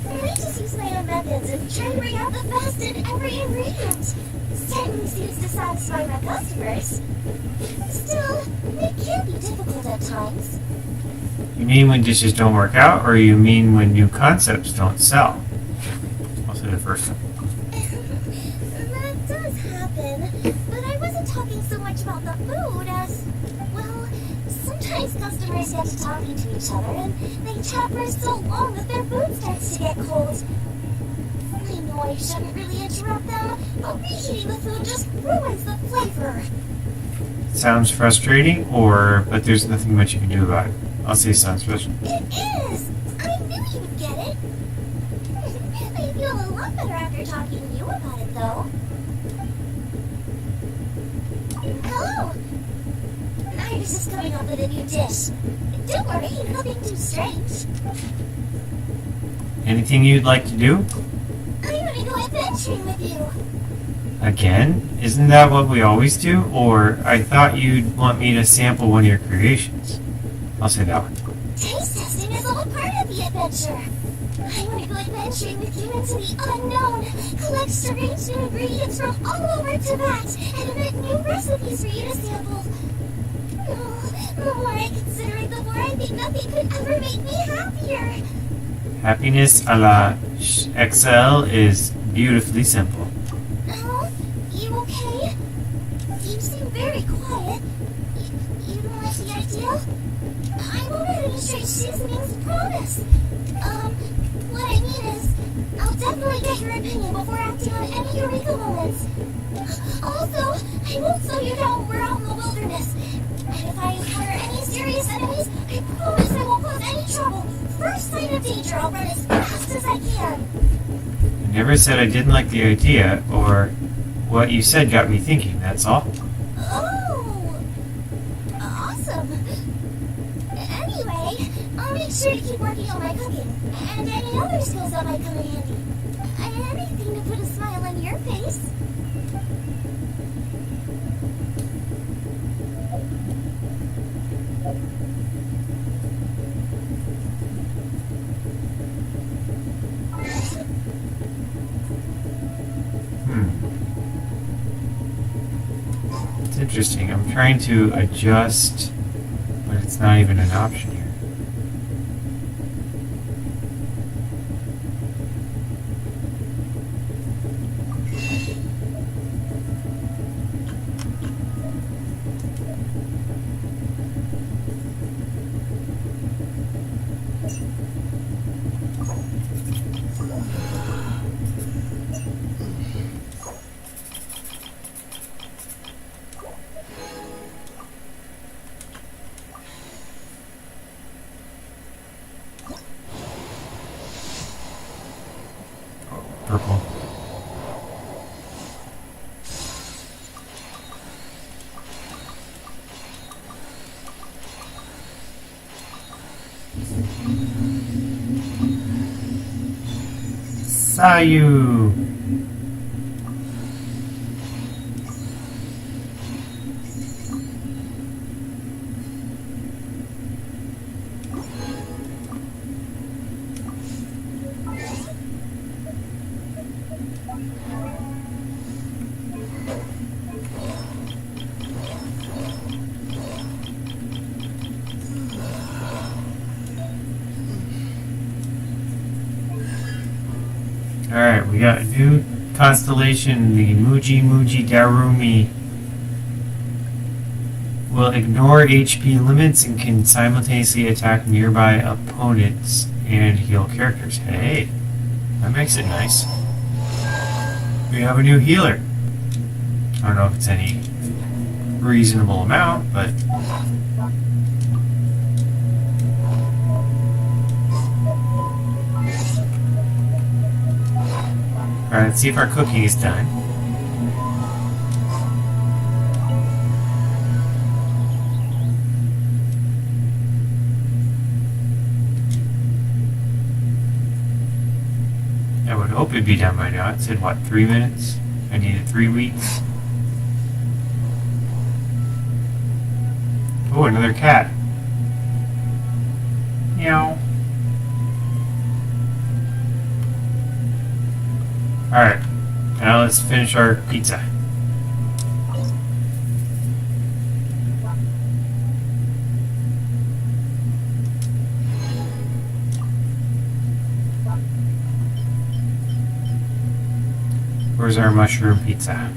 I just use my own methods and try to bring out the best in every ingredient. Certainly seems to satisfy my customers. Still, it can be difficult at times. You mean when dishes don't work out, or you mean when new concepts don't sell? I'll say the first one. That does happen, but I wasn't talking so much about the food as, well, sometimes customers get to talking to each other and they chat for so long that their food starts to get cold. I know I shouldn't really interrupt them, but reheating the food just ruins the flavor. Sounds frustrating, but there's nothing much you can do about it. I'll say sounds frustrating. It is! I knew you would get it! I feel a lot better after talking to you about it, though. Hello! I was just coming up with a new dish. Don't worry, nothing too strange. Anything you'd like to do? I want to go adventuring with you. Again? Isn't that what we always do? Or I thought you'd want me to sample one of your creations. I'll say that one. Taste testing is all part of the adventure. I want to go adventuring with you into the unknown, collect strange new ingredients from all over Tibet, and invent new recipes for you to sample. Oh, the more I consider it, the more I think nothing could ever make me happier. Happiness a la XL is beautifully simple. Oh, you okay? You seem very quiet. You don't like the idea? I won't add any strange seasonings, promise. What I mean is, I'll definitely get your opinion before acting on any eureka moments. Also, I won't slow you down when we're out in the wilderness. And if I encounter any serious enemies, I promise I won't cause any trouble. First sign of danger, I'll run as fast as I can. I never said I didn't like the idea, or what you said got me thinking, that's all. Oh, awesome. Anyway, I'll make sure to keep working on my cooking, and any other skills that might come in handy. Anything to put a smile on your face. It's interesting. I'm trying to adjust, but it's not even an option here. Purple. Sayu! Alright, we got a new constellation, the Muji Darumi. Will ignore HP limits and can simultaneously attack nearby opponents and heal characters. Hey, that makes it nice. We have a new healer. I don't know if it's any reasonable amount, but... Alright, let's see if our cooking is done. I would hope it'd be done by now. It said, what, 3 minutes? I needed 3 weeks. Oh, another cat. Meow. Alright, now let's finish our pizza. Where's our mushroom pizza?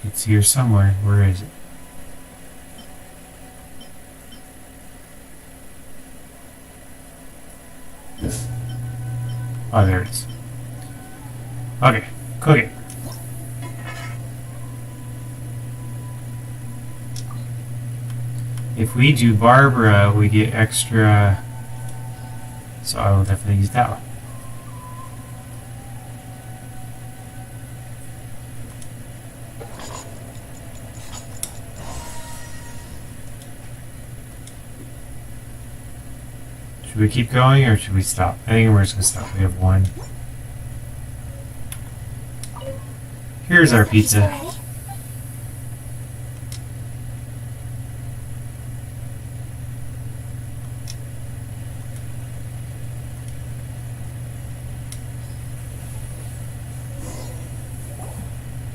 It's here somewhere. Where is it? Oh, there it is. Okay, cook it. If we do Barbara, we get extra, so I will definitely use that one. Should we keep going or should we stop? I think we're just going to stop. We have one. Here's our pizza.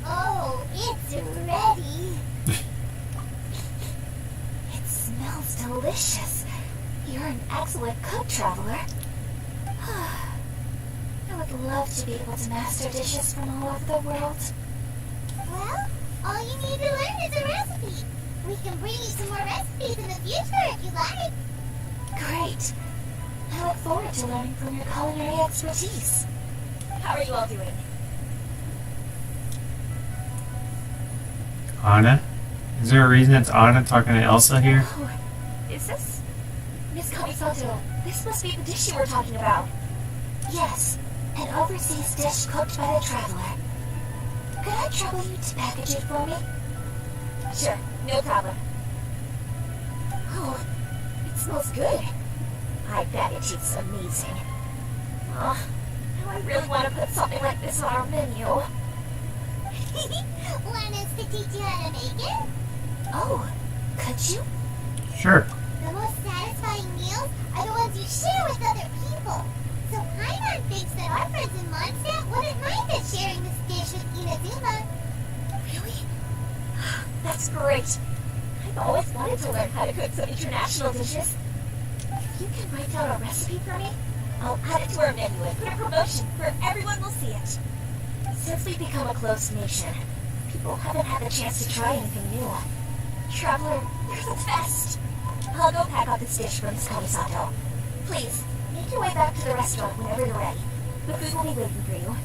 Oh, it's ready. It smells delicious. You're an excellent cook, Traveler. I would love to be able to master dishes from all over the world. Well, all you need to learn is a recipe. We can bring you some more recipes in the future if you like. Great. I look forward to learning from your culinary expertise. How are you all doing? Anna? Is there a reason it's Anna talking to Elsa here? Oh, is this... Miss Kamisato, this must be the dish you were talking about. Yes, an overseas dish cooked by the Traveler. Could I trouble you to package it for me? Sure, no problem. Oh, it smells good. I bet it tastes amazing. Oh, now I really want to put something like this on our menu. Want us to teach you how to make it? Oh, could you? Sure. The most satisfying meals are the ones you share with other people. So Paimon thinks that our friends in Mondstadt wouldn't mind us sharing this dish with Inazuma. Really? That's great. I've always wanted to learn how to cook some international dishes. If you can write down a recipe for me, I'll add it to our menu and put a promotion where everyone will see it. Since we've become a close nation, people haven't had the chance to try anything new. Traveler, you're the best. I'll go pack up this dish for Miss Kamisato. Please, make your way back to the restaurant whenever you're ready. The food will be waiting for you.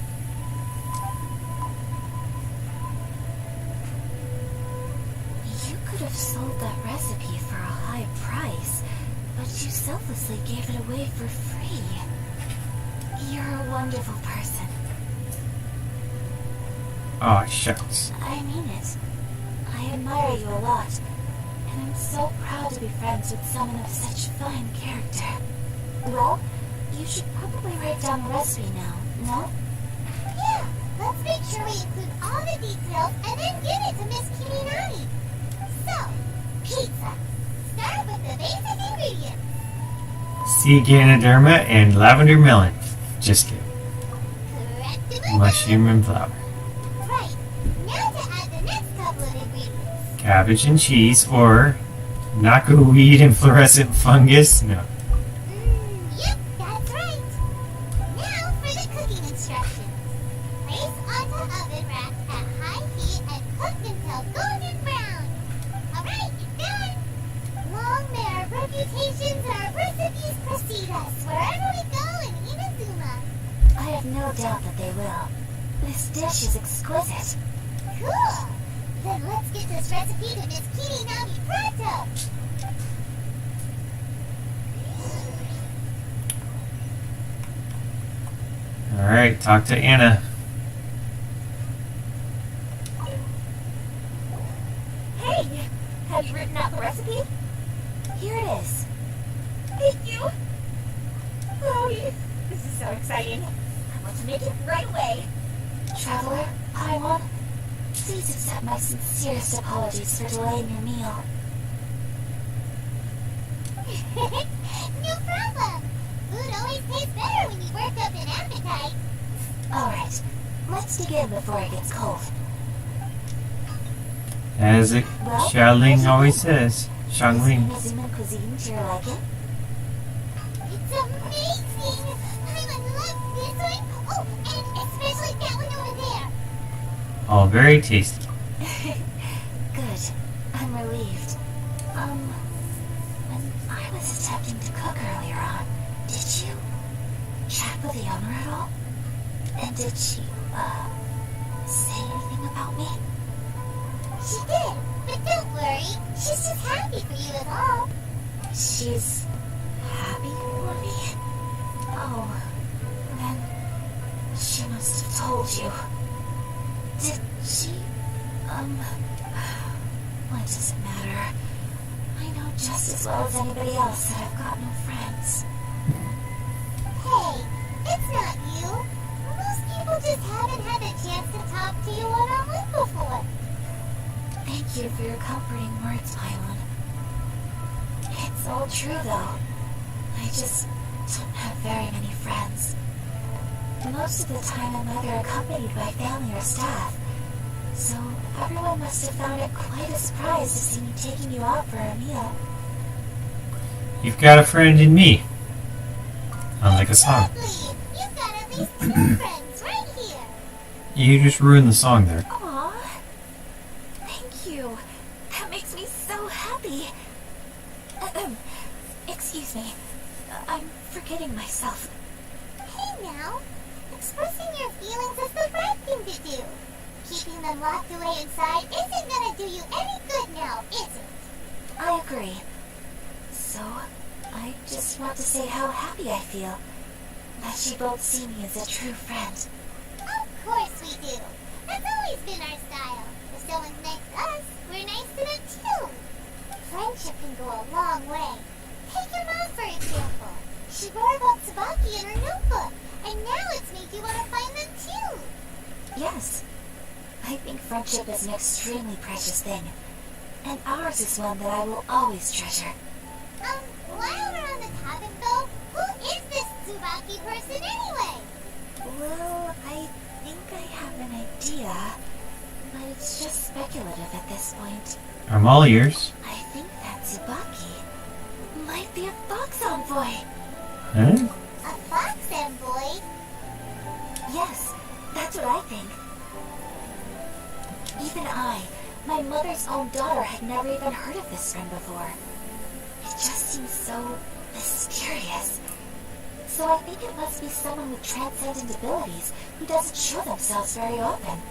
You could have sold that recipe for a high price, but you selflessly gave it away for free. You're a wonderful person. Oh, shucks. I mean it. I admire you a lot, and I'm so proud to be friends with someone of such fine character. Well, you should probably write down the recipe now, no? Yeah, let's make sure we include all the details and then give it to Miss Kiminami. So, pizza. Start with the basic ingredients. Sea Ganoderma and lavender melon. Just kidding. Correct. Mushroom and flour. Right. Now to add the next couple of ingredients. Cabbage and cheese, or knockerweed and fluorescent fungus. No. Yep, that's right. Now for the cooking instructions. Place onto oven rack at high heat and cook until golden brown. Alright, you're done. Long may our reputations and our recipes precede us wherever we go in Inazuma. I have no doubt that they will. This dish is exquisite. Cool. Then let's get this recipe to Miss Kiminami pronto. Alright, talk to Anna. Hey, have you written out the recipe? Here it is. Thank you. Oh, Woohoo! This is so exciting. I want to make it right away. Traveler, Paimon, please accept my sincerest apologies for delaying your meal. No problem. Food always tastes better when you work up an appetite. Alright, let's begin before it gets cold. As Xiaoling always says, Is Xiangling. Inazuma cuisine to your liking? It's amazing. Paimon loves this one. Oh, and especially that one over there. All very tasty. Good. I'm relieved. When I was attempting to cook earlier on, did you chat with the owner at all? And did she, say anything about me? She did, but don't worry. She's just happy for you is all. She's happy for me? Oh, then she must have told you. Did she, what does it matter? I know just as well as anybody else that I've got no friends. Hey, it's not you. Most people just haven't had a chance to talk to you one-on-one before. Thank you for your comforting words, Paimon. It's all true, though. I just don't have very many friends. Most of the time I'm either accompanied by family or staff, so everyone must have found it quite a surprise to see me taking you out for a meal. You've got a friend in me. Unlike a song. Exactly. You've got at least 2 friends right here. You just ruined the song there. Aw, thank you. That makes me so happy. Excuse me. I'm forgetting myself. Hey now, expressing your feelings is the right thing to do. Keeping them locked away inside isn't gonna do you any good now, is it? I agree. So, I just want to say how happy I feel that you both see me as a true friend. Of course we do. That's always been our style. If someone's nice to us, we're nice to them too. Friendship can go a long way. Take your mom, for example. She wrote about Tsubaki in her notebook, and now it's made you want to find them too. Yes, I think friendship is an extremely precious thing, and ours is one that I will always treasure. While we're on the topic though, who is this Tsubaki person anyway? Well, I think I have an idea, but it's just speculative at this point. I'm all ears. I think that Tsubaki might be a fox envoy. Huh? A fox envoy? Yes, that's what I think. Even I, my mother's own daughter, had never even heard of this friend before. It just seems so mysterious. So I think it must be someone with transcendent abilities who doesn't show themselves very often.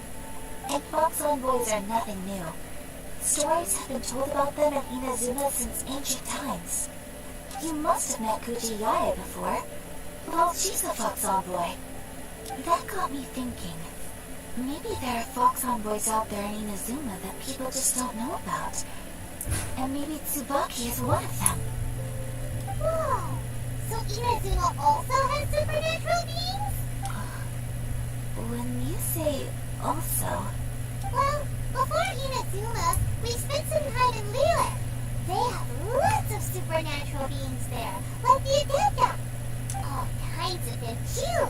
And fox envoys are nothing new. Stories have been told about them in Inazuma since ancient times. You must have met Kuji Yae before. Well, she's a fox envoy. That got me thinking. Maybe there are fox envoys out there in Inazuma that people just don't know about. And maybe Tsubaki is one of them. Whoa! So Inazuma also has supernatural beings? When you say also... Well, before Inazuma, we spent some time in Lila. They have lots of supernatural beings there, like the Ayaka. All kinds of them too.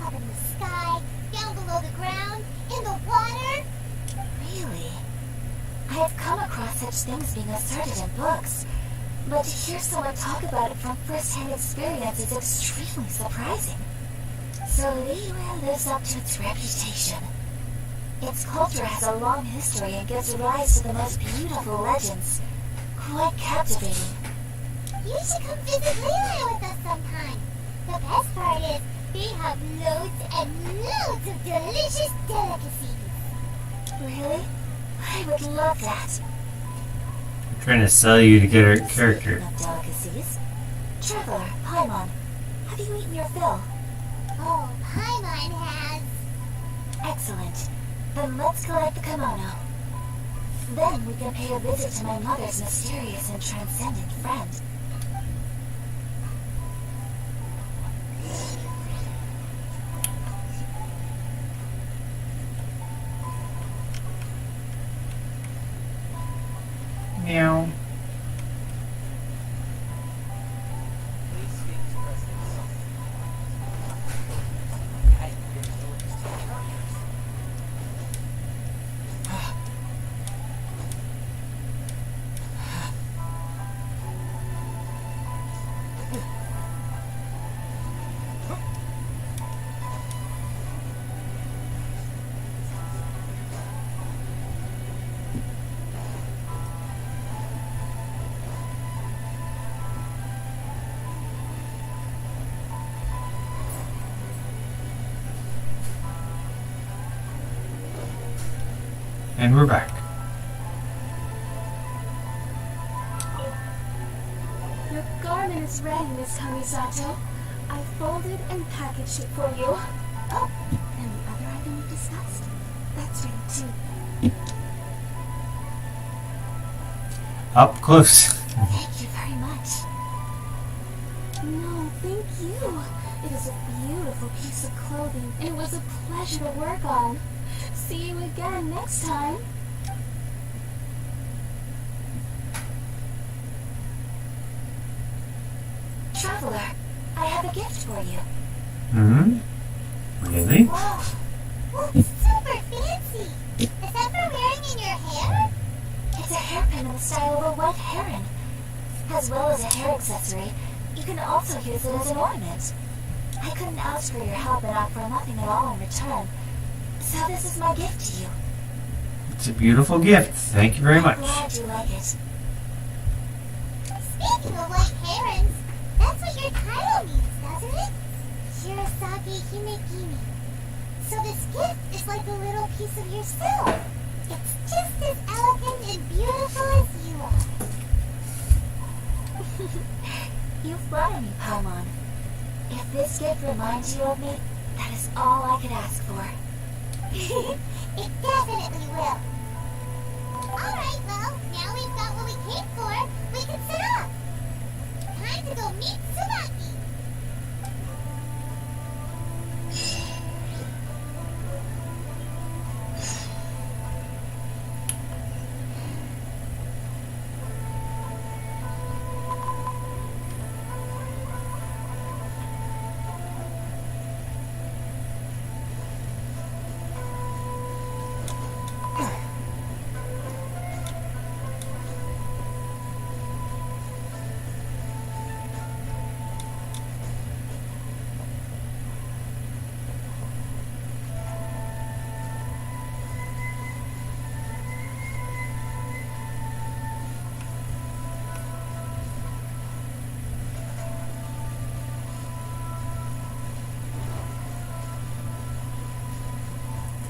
Up in the sky, down below the ground, in the water. Really? I have come across such things being asserted in books, but to hear someone talk about it from first-hand experience is extremely surprising. So Liyue lives up to its reputation. Its culture has a long history and gives rise to the most beautiful legends. Quite captivating. You should come visit Lila with us sometime. The best part is, they have loads and loads of delicious delicacies. Really? I would love that. I'm trying to sell you to get her character. Speaking of delicacies, Traveler, Paimon, have you eaten your fill? Oh, Paimon has. Excellent. Then let's collect the kimono. Then we can pay a visit to my mother's mysterious and transcendent friend. Meow. Please speak to President Salt. I hear villages to couriers. And we're back. Your garment is ready, Miss Kamisato. I folded and packaged it for you. Oh, and the other item we discussed? That's ready too. Up close. Thank you very much. No, thank you. It is a beautiful piece of clothing, and it was a pleasure to work on. See you again next time. Traveler, I have a gift for you. Hmm? Really? Wow. Looks super fancy. Is that for wearing in your hair? It's a hairpin in the style of a white heron. As well as a hair accessory, you can also use it as an ornament. I couldn't ask for your help and offer nothing at all in return. So this is my gift to you. It's a beautiful gift. Thank you very I'm much. glad you like it. Speaking of white herons, that's what your title means, doesn't it? Shirasagi Himekimi. So this gift is like a little piece of yourself. It's just as elegant and beautiful as you are. You flatter me, Paimon. If this gift reminds you of me, that is all I could ask for. It definitely will. Alright, well, now we've got what we came for, we can set up. Time to go meet Tsubaki.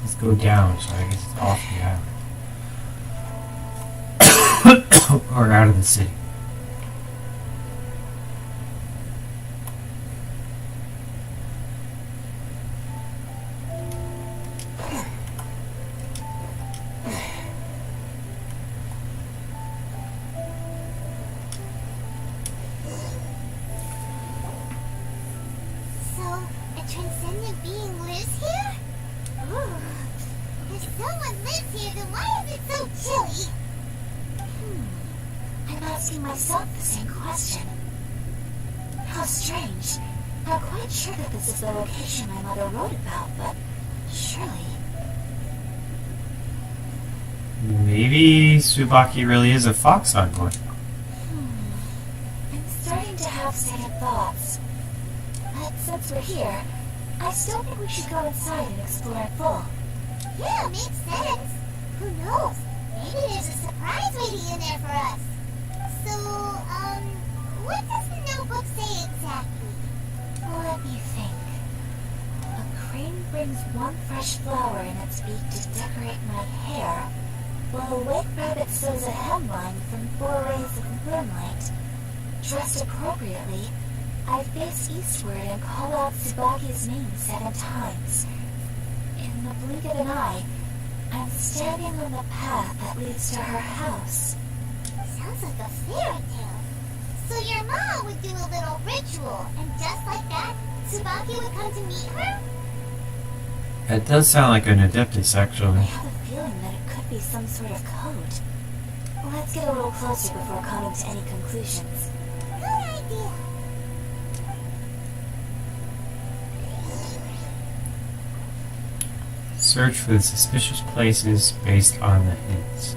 Let's go down, so I guess it's off the island. Or out of the city. So, a transcendent being lives here? Ooh. If someone lives here, then why is it so chilly? I'm asking myself the same question. How strange. I'm quite sure that this is the location my mother wrote about, but surely... Maybe Tsubaki really is a fox envoy. I'm starting to have second thoughts. But since we're here, I still think we should go inside and explore in full. Yeah, makes sense. Who knows? Maybe there's a surprise waiting in there for us. So, what does the notebook say exactly? Let me think. A crane brings one fresh flower in its beak to decorate my hair, while a white rabbit sews a hemline from 4 rays of moonlight. Dressed appropriately, I face eastward and call out Tsubaki's name 7 times. In the blink of an eye, I'm standing on the path that leads to her house. Sounds like a fairy tale. So your mom would do a little ritual, and just like that, Tsubaki would come to meet her? That does sound like an Adeptus, I actually. have a feeling that it could be some sort of code. Let's get a little closer before coming to any conclusions. Good idea. Search for the suspicious places based on the hints.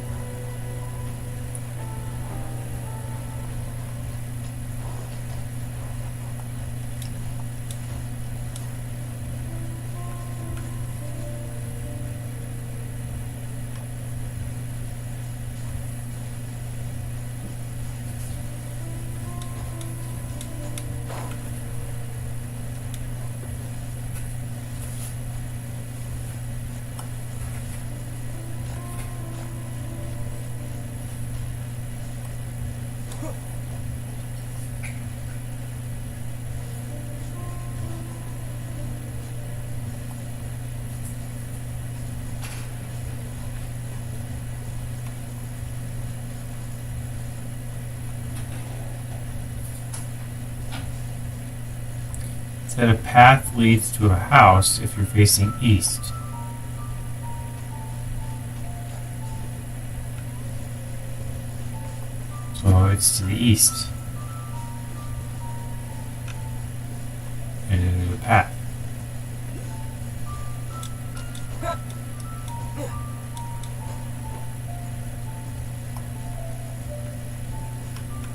That a path leads to a house if you're facing east. So it's to the east. And it is a path.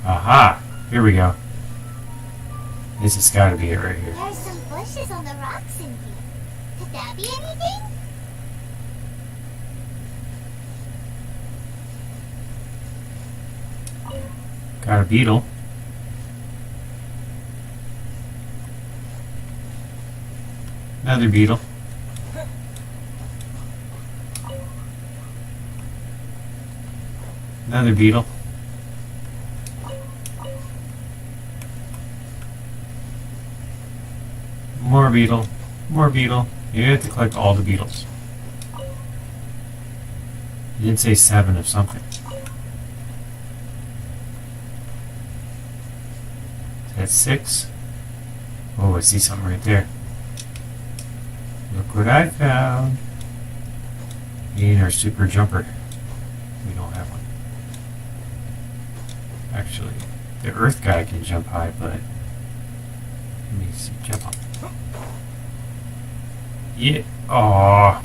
Aha! Here we go. This has got to be it right here. There's some bushes on the rocks in here. Could that be anything? Got a beetle. Another beetle. Another beetle. More beetle. More beetle. You have to collect all the beetles. You didn't say 7 of something. That's 6. Oh, I see something right there. Look what I found. We need our super jumper. We don't have one. Actually, the earth guy can jump high, but let me see. Jump up. Yeah. Aww.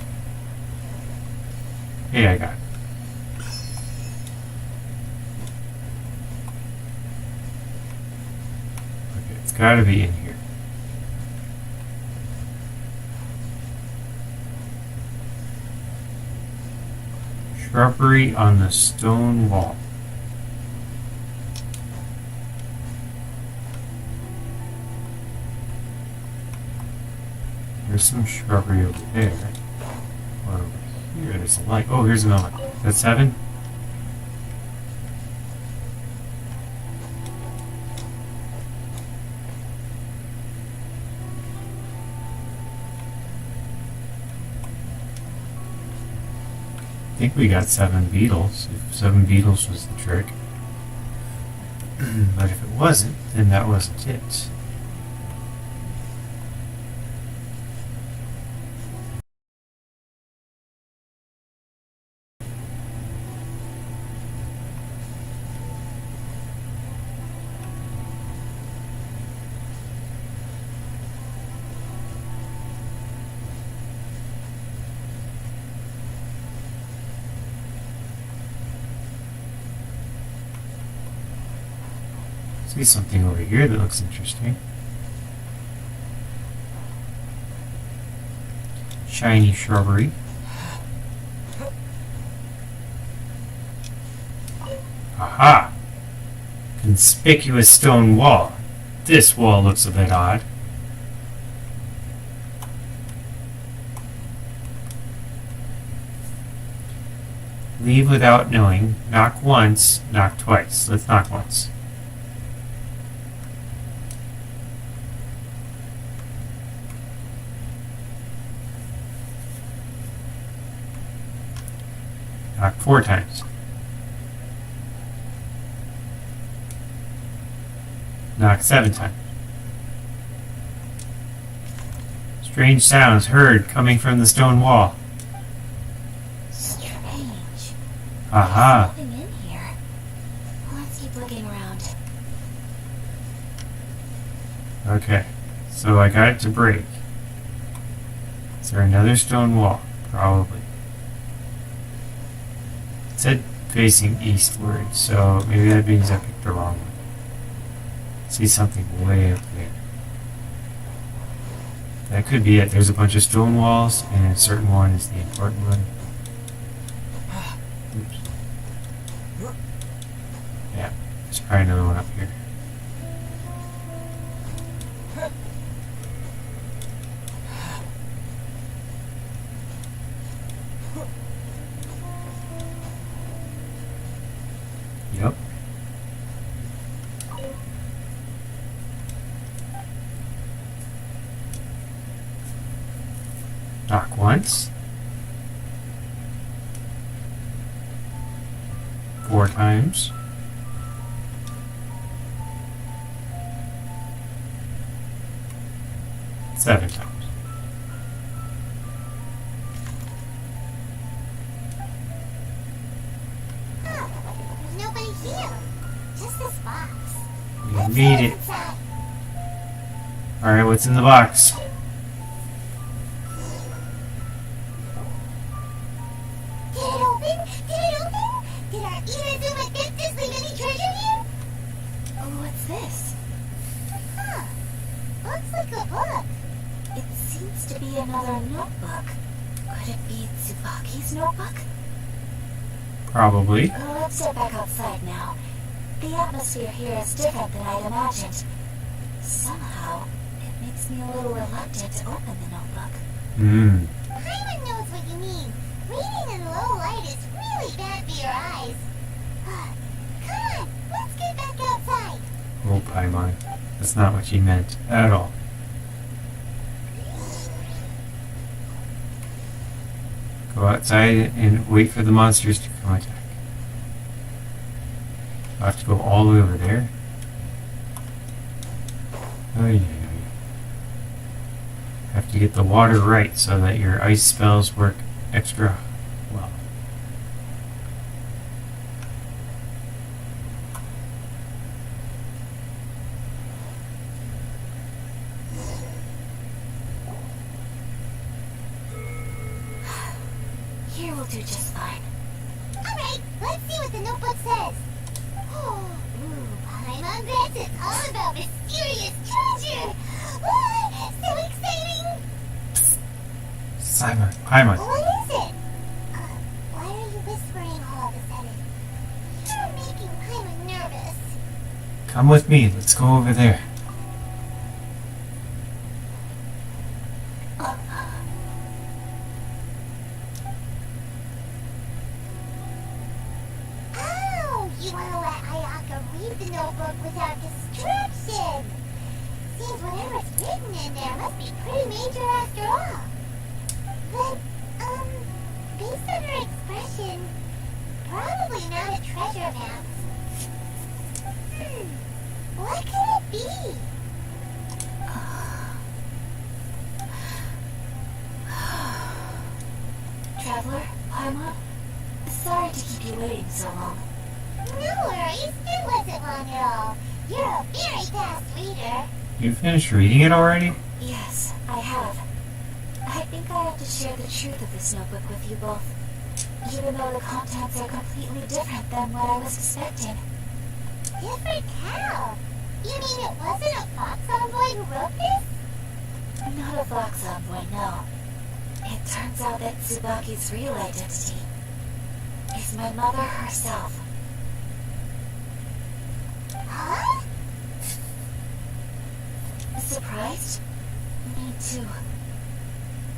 Hey, I got it. Okay, it's gotta be in here. Shrubbery on the stone wall. There's some shrubbery over there. Or over here, there's a light. Oh, here's another one. Is that 7? I think we got 7 beetles, if 7 beetles was the trick. But if it wasn't, then that wasn't it. See something over here that looks interesting. Shiny shrubbery. Aha! Conspicuous stone wall. This wall looks a bit odd. Leave without knowing. Knock once, knock twice. Let's knock once. Knock 4 times. Knock 7 times. Strange sounds heard coming from the stone wall. Strange. Aha! There's nothing in here. Okay, so I got it to break. Is there another stone wall? Probably. It said facing eastward, so maybe that means I picked the wrong one. See something way up there. That could be it. There's a bunch of stone walls, and a certain one is the important one. Oops. Yeah, there's probably another one up here. Yep. Knock once. 4 times. 7 times. Oh, there's nobody here. Just this box. You Let's see need what's it. inside. Alright, what's in the box? Did it open? Did it open? Did our Inazuma dentist leave any treasure here? Oh, what's this? Huh. Looks like a book. It seems to be another notebook. Could it be Tsubaki's notebook? Probably. Oh, let's get back outside now. The atmosphere here is different than I'd imagined. Somehow, it makes me a little reluctant to open the notebook. Paimon knows what you mean. Reading in low light is really bad for your eyes. Come on, let's get back outside. Oh, Paimon. That's not what she meant at all. Go outside and wait for the monsters to come attack. I'll have to go all the way over there. Oh yeah. Have to get the water right so that your ice spells work extra well. Here will do just fine. Alright, let's see what the notebook says. Oh, Paimon bets it's all about mysterious treasure. Oh, so exciting. Simon, Paimon. What is it? Why are you whispering all of a sudden? You're making Paimon nervous. Come with me. Let's go over there. Oh, you want to let Ayaka read the notebook without distraction. Seems whatever's written in there must be pretty major after all. But, based on her expression, probably not a treasure map. What could it be? Traveler, Paimon, sorry to keep you waiting so long. No worries, it wasn't long at all. You're a very fast reader. You finished reading it already? Yes, I have. I think I have to share the truth of this notebook with you both, even though the contents are completely different than what I was expecting. Different how? You mean it wasn't a Fox Envoy who wrote this? Not a Fox Envoy, no. It turns out that Tsubaki's real identity is my mother herself. Huh? Surprised? Me too.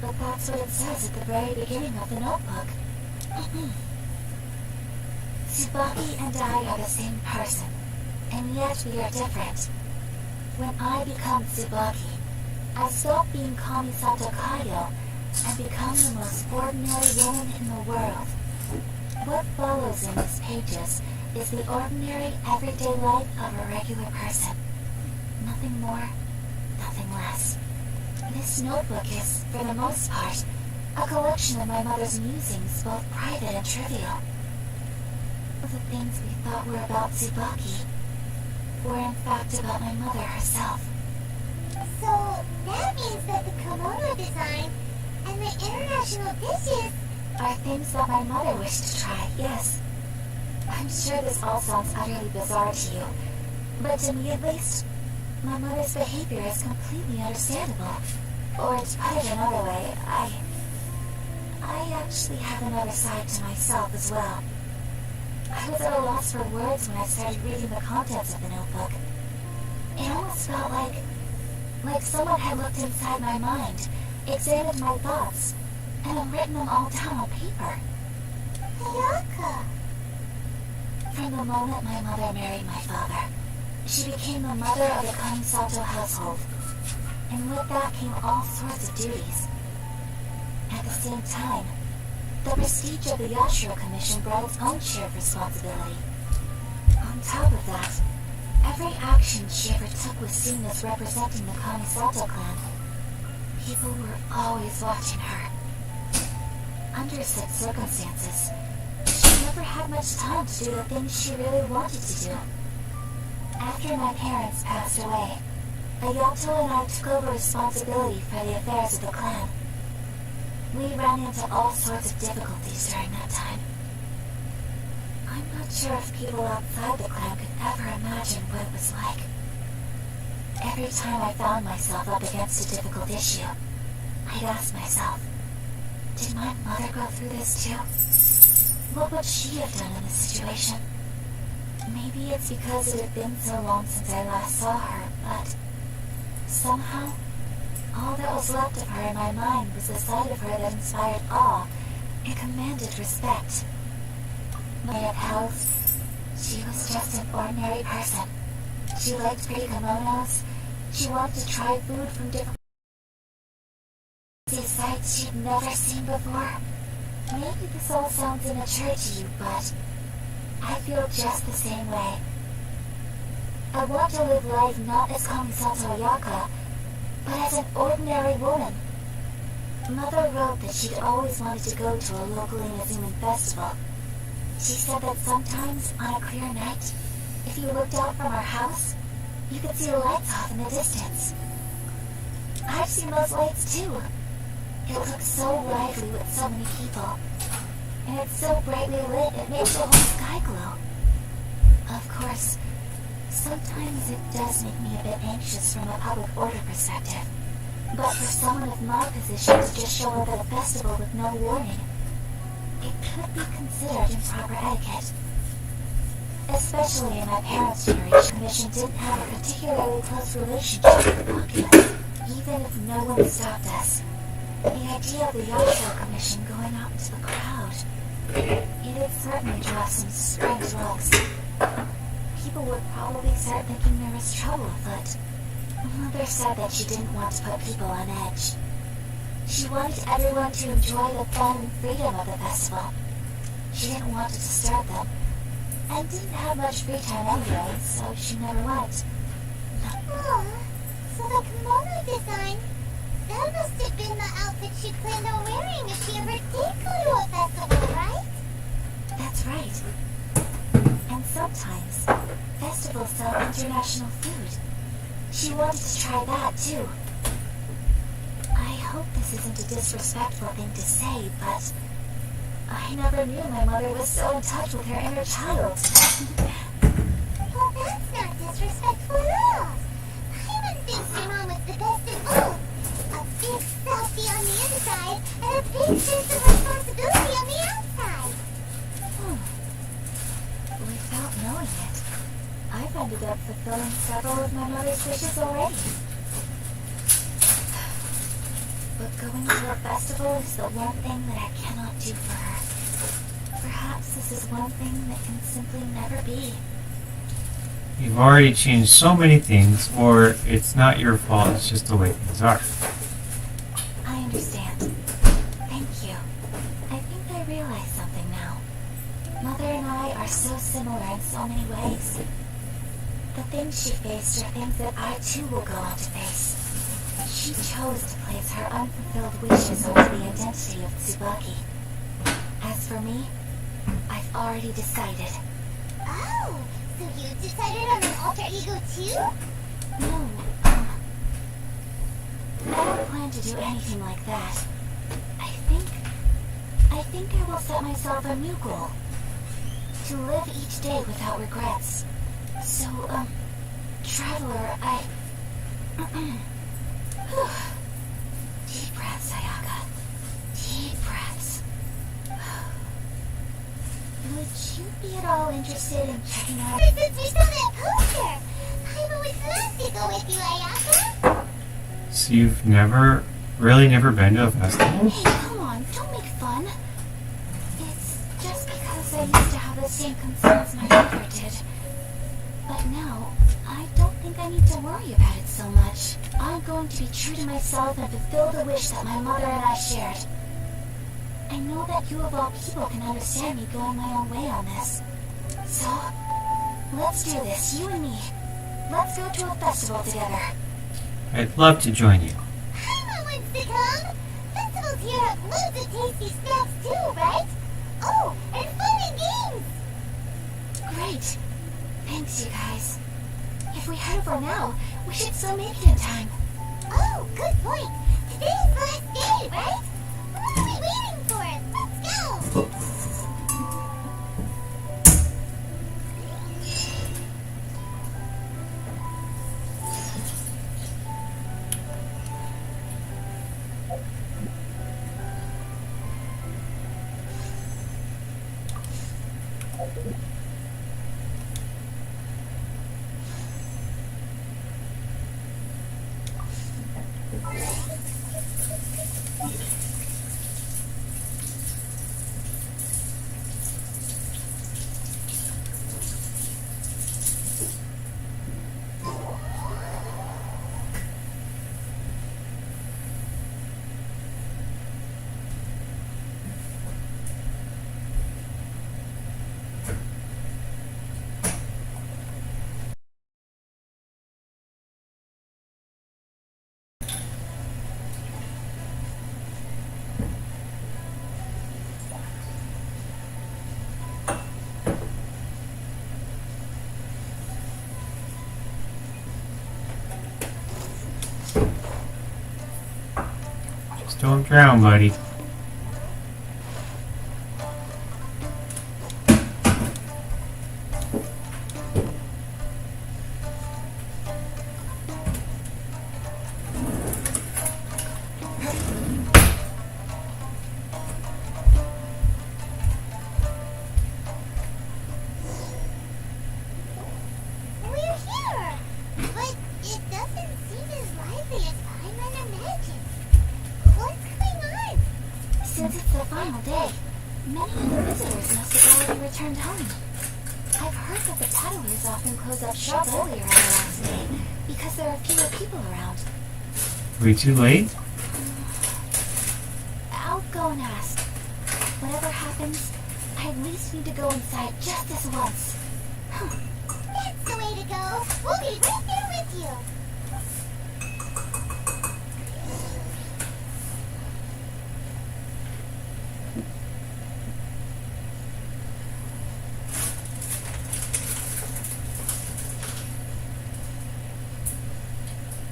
But that's what it says at the very beginning of the notebook. Tsubaki and I are the same person, and yet we are different. When I become Tsubaki, I stop being Kamisato Kaido and become the most ordinary woman in the world. What follows in these pages is the ordinary, everyday life of a regular person. Nothing more, nothing less. This notebook is, for the most part, a collection of my mother's musings, both private and trivial. The things we thought were about Tsubaki were in fact about my mother herself. design and the international dishes are things that my mother wished to try, yes. I'm sure this all sounds utterly bizarre to you, but to me at least, my mother's behavior is completely understandable. Or to put it another way, I actually have another side to myself as well. I was at a loss for words when I started reading the contents of the notebook. It almost felt like someone had looked inside my mind, examined my thoughts, and had written them all down on paper. Ayaka. From the moment my mother married my father, she became the mother of the Kamisato household, and with that came all sorts of duties. At the same time, the prestige of the Yashiro Commission brought its own share of responsibility. On top of that, every action she ever took was seen as representing the Kamisato clan. People were always watching her. Under such circumstances, she never had much time to do the things she really wanted to do. After my parents passed away, Ayato and I took over responsibility for the affairs of the clan. We ran into all sorts of difficulties during that time. I'm not sure if people outside the clan could ever imagine what it was like. Every time I found myself up against a difficult issue, I'd ask myself, did my mother go through this too? What would she have done in this situation? Maybe it's because it had been so long since I last saw her, but somehow, all that was left of her in my mind was the sight of her that inspired awe and commanded respect. Made of health, she was just an ordinary person. She liked pretty kimonos. She wanted to try food from different sights she'd never seen before. Maybe this all sounds immature to you, but I feel just the same way. I want to live life not as Kamisato Ayaka, but as an ordinary woman. Mother wrote that she'd always wanted to go to a local Inazuman festival. She said that sometimes, on a clear night, if you looked out from our house, you could see the lights off in the distance. I've seen those lights too. It looks so lively with so many people, and it's so brightly lit it makes the whole sky glow. Of course, sometimes it does make me a bit anxious from a public order perspective, but for someone of my position to just show up at a festival with no warning, it could be considered improper etiquette. Especially in my parents' generation, the Commission didn't have a particularly close relationship with the populace, even if no one stopped us. The idea of the Yashiro Commission going out into the crowd, it'd certainly draw some strange looks. People would probably start thinking there was trouble afoot. Mother said that she didn't want to put people on edge. She wanted everyone to enjoy the fun and freedom of the festival. She didn't want to disturb them, and didn't have much free time anyway, so she never went. Oh, so the kimono design, that must have been the outfit she planned on wearing if she ever did go to a festival, right? That's right. And sometimes, festivals sell international food. She wanted to try that too. I hope this isn't a disrespectful thing to say, but I never knew my mother was so in touch with her inner child. Well, that's not disrespectful at all. I would think your mom was the best of both. A big selfie on the inside and a big sense of responsibility on the outside. Without knowing it, I've ended up fulfilling several of my mother's wishes already. But going to a festival is the one thing that I cannot do for her. Perhaps this is one thing that can simply never be. You've already changed so many things, or it's not your fault, it's just the way things are. I understand. Thank you. I think I realize something now. Mother and I are so similar in so many ways. The things she faced are things that I too will go on to face. She chose to place her unfulfilled wishes onto the identity of Tsubaki. As for me, I've already decided. Oh, so you decided on an alter ego too? No, I don't plan to to do anything like that. I think I will set myself a new goal. To live each day without regrets. So, Traveler, Deep breaths, Ayaka. Deep breaths. Would you be at all interested in checking out... Since we saw that poster, I always loved to go with you, Ayaka. So you've really never been to a festival? Hey, come on, don't make fun. It's just because I used to have the same concerns my mother did. But now, I don't think I need to worry about it so much. I'm going to be true to myself and fulfill the wish that my mother and I shared. I know that you of all people can understand me going my own way on this. So, let's do this, you and me. Let's go to a festival together. I'd love to join you. Paimon wants to come. Festivals here have loads of tasty snacks too, right? Oh, and fun and games. Great. Thanks, you guys. If we head over now, we should still make it in time. Oh, good point. Today's last day, right? What are we waiting for? Let's go. Just don't drown, buddy. Since it's the final day, many of the visitors must have already returned home. I've heard that the tattlers often close up shop earlier on the last day because there are fewer people around. Are we too late? I'll go and ask. Whatever happens, I at least need to go inside just this once. That's the way to go. We'll be right there with you.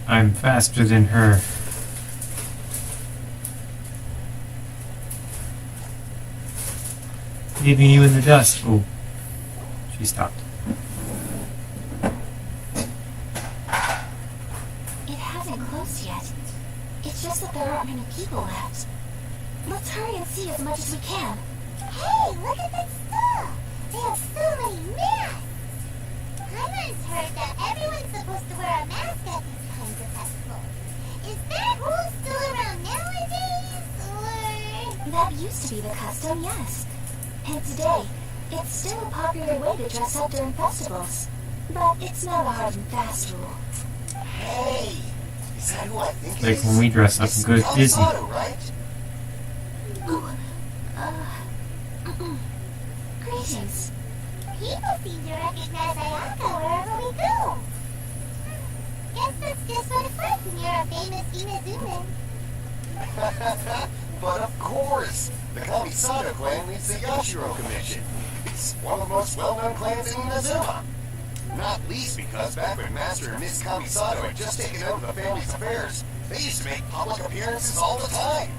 I'm faster than her. Leaving you in the dust. Oh, she stopped. It hasn't closed yet. It's just that there aren't many people left. Let's hurry and see as much as we can. Hey, look at that stuff! They have so many masks! Paimon's heard that everyone's supposed to wear a mask at these kinds of festivals. Is that rule still around nowadays, or...? That used to be the custom, yes. And today, it's still a popular way to dress up during festivals. But it's not a hard and fast rule. Hey! Is that who I think Like it is? when we dress up It's and go to Disney. Colorado, right? Greetings. People seem to recognize Ayaka wherever we go. Guess that's just what it's like when you're a famous Inazuman. But of course! The Kamisato clan leads the Yashiro Commission. It's one of the most well-known clans in Inazuma. Not least because back when Master and Miss Kamisato had just taken over the family's affairs, They used to make public appearances all the time.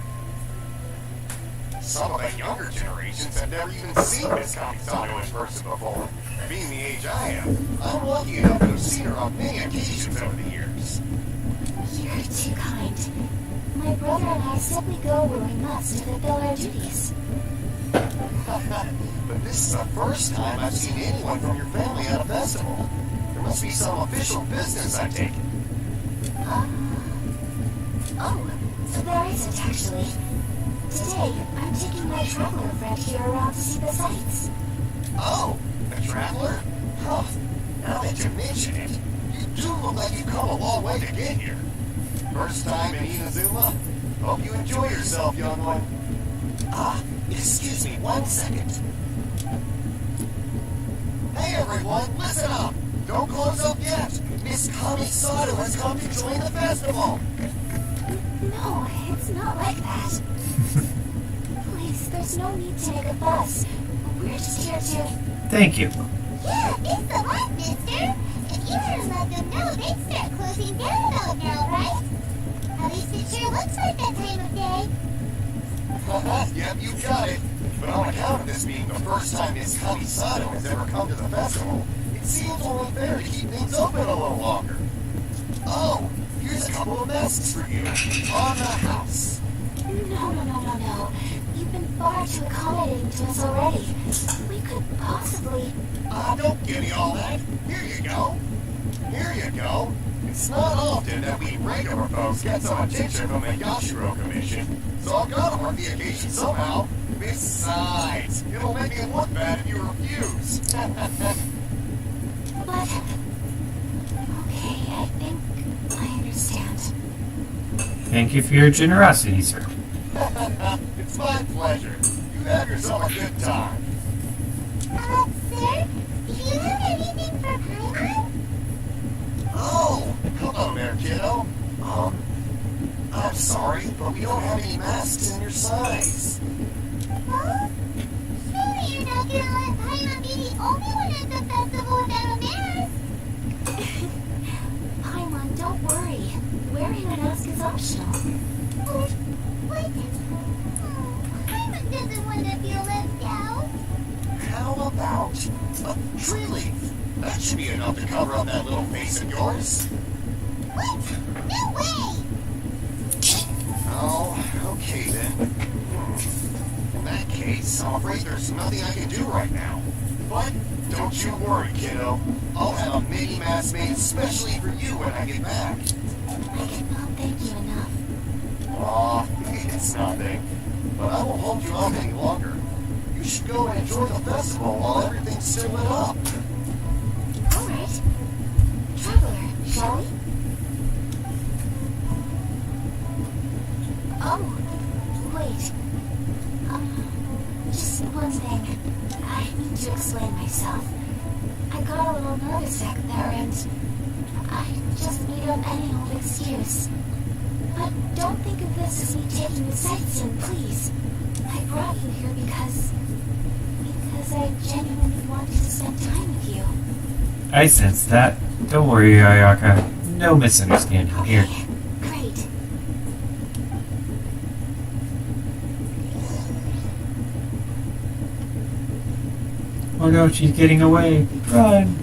Some of the younger generations have never even seen Miss Kamisano in person before. Being the age I am, I'm lucky enough to have seen her on many occasions over the years. You're too kind. My brother and I simply go where we must to fulfill our duties. But this is the first time I've seen anyone from your family at a festival. There must be some official business, I take it. Oh, there isn't actually. Today, I'm taking my traveler friend here around to see the sights. Oh, a traveler? Huh. Now that you mention it, you do look like you've come a long way to get here. First time in Inazuma? Hope you enjoy yourself, young one. Excuse me 1 second. Hey everyone, listen up! Don't close up yet! Miss Kamisano has come to join the festival! No, it's not like that. Please, there's no need to make a fuss. We're just here to... Thank you. Yeah, thanks a lot, mister. If you were to let them know, they'd start closing down about now, right? At least it sure looks like that time of day. Yep, you got it. But on account of this being the first time Miss Kamisano has ever come to the festival, it seems only fair to keep things open a little longer. Oh, here's a couple of masks for you. On the house. No. You've been far too accommodating to us already. We could possibly... Don't give me all that. Here you go. Here you go. It's not often that we regular folks get some attention from the Yashiro Commission, so I've got to mark the occasion somehow. Besides, it'll make it look bad if you refuse. But... Okay, I think I understand. Thank you for your generosity, sir. It's my pleasure. You have yourself a good time. Sir, do you have anything for Paimon? Oh, hello there, kiddo. I'm sorry, but we don't have any masks in your size. Huh? Surely you're not gonna let Paimon be the only one at the festival without a mask? Paimon, don't worry. Wearing a mask is optional. What? Oh, Paimon doesn't want to feel left out. How about a tree leaf? That should be enough to cover up that little face of yours. What? No way! Oh, okay then. In that case, I'm afraid there's nothing I can do right now. But don't you worry, kiddo. I'll have a mini mask made especially for you when I get back. I cannot thank you enough. Aw, it's nothing. But I won't hold you up any longer. You should go and enjoy the festival while everything's still lit up. Alright. Traveler, shall we? Oh, wait. Just one thing. I need to explain myself. I got a little nervous back there and I just made up any old excuse. But don't think of this as me taking you sightseeing, please. I brought you here because I genuinely wanted to spend time with you. I sense that. Don't worry, Ayaka. No misunderstanding here. Okay, great. Oh no, she's getting away. Run!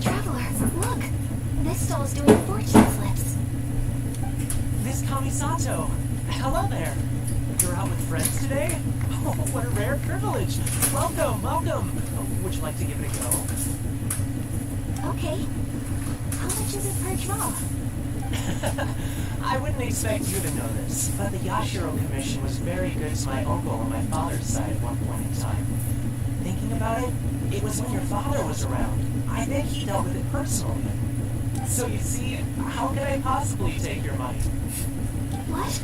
Traveler, look! This doll's doing fortune flips. Miss Kamisato! Hello there! You're out with friends today? Oh, what a rare privilege! Welcome! Would you like to give it a go? Okay. How much is it per draw? I wouldn't expect you to know this, but the Yashiro Commission was very good to my uncle on my father's side at one point in time. Thinking about it, it was when your father was around. I think he dealt with it personally. So you see, how could I possibly take your money? What?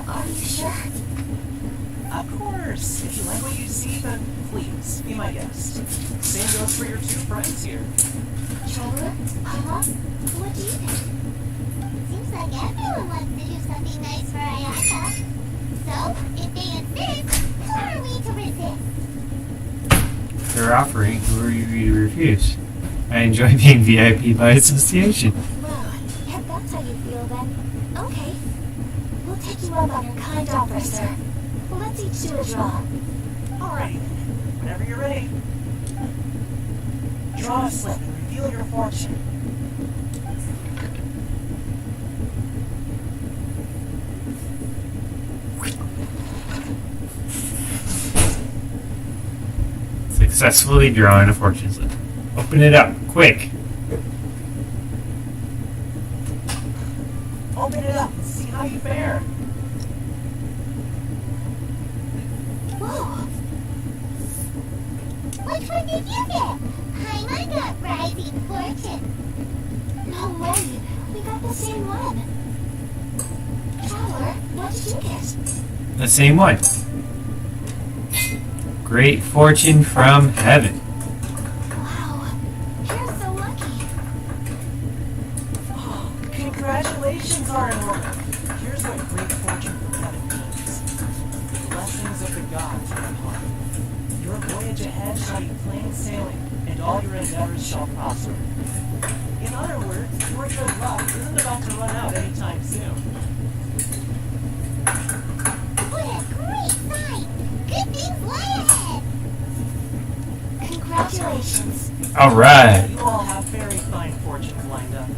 Are you sure? Of course. If you like what you see, then please, be my guest. Same goes for your two friends here. Traveler? Paimon? What do you think? Seems like everyone wants something nice for Ayaka. So, if they insist, who are we to resist? They're offering. Who are you to refuse? I enjoy being VIP by association. Well, if that's how you feel, then okay. We'll take you up on your kind offer, sir. Let's each do a draw. Alrighty, whenever you're ready. Draw a slip and reveal your fortune. Successfully drawing a fortune slip. Open it up, quick. Open it up and see how you fare. Whoa! Which one did you get? I got Rising Fortune. No way. We got the same one. Traveler, what did you get? The same one. Great fortune from heaven. Wow. You're so lucky. Congratulations, Araumi. Here's what great fortune from heaven means. The blessings of the gods are upon you. Your voyage ahead shall be plain sailing, and all your endeavors shall prosper. In other words, your good luck isn't about to run out anytime soon. What a great sign! Good things lie ahead! Congratulations. Alright. You all have very fine fortunes lined up.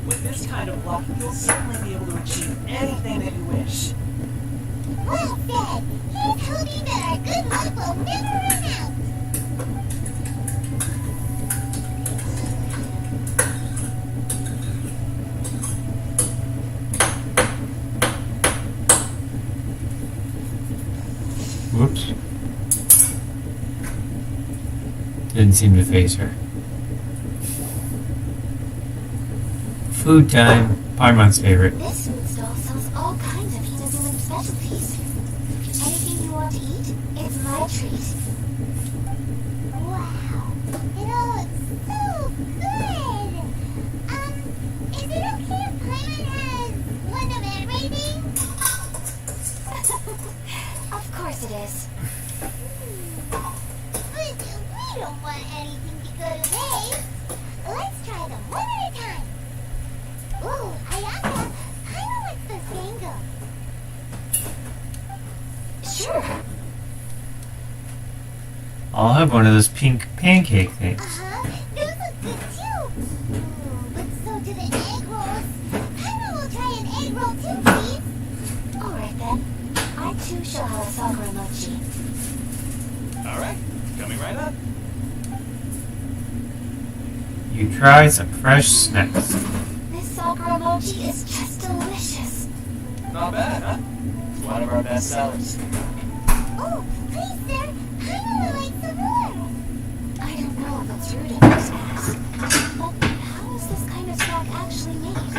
With this kind of luck, you'll certainly be able to achieve anything that you wish. Well said! Here's hoping that our good luck will never run out! Whoops. Didn't seem to phase her. Food time. Paimon's favorite. This food stall sells all kinds of Inazuman specialties. Anything you want to eat, it's my treat. Wow! It all looks so good! Is it okay if Paimon has one of everything? Of course it is. But we don't want anything to go to waste. Let's try them one at a time. Ooh, Ayaka, Paimon wants the Zango. Sure. I'll have one of those pink pancake things. Those look good too. But so do the egg rolls. Paimon will try an egg roll too, please. Alright then. I too shall have a Sakura mochi. Alright, coming right up. You try some fresh snacks. This Sakura mochi is just delicious. Not bad, huh? It's one of our best sellers. Oh, please, sir. Paimon would like some more. I don't know if it's rude enough to ask, but how is this kind of snack actually made?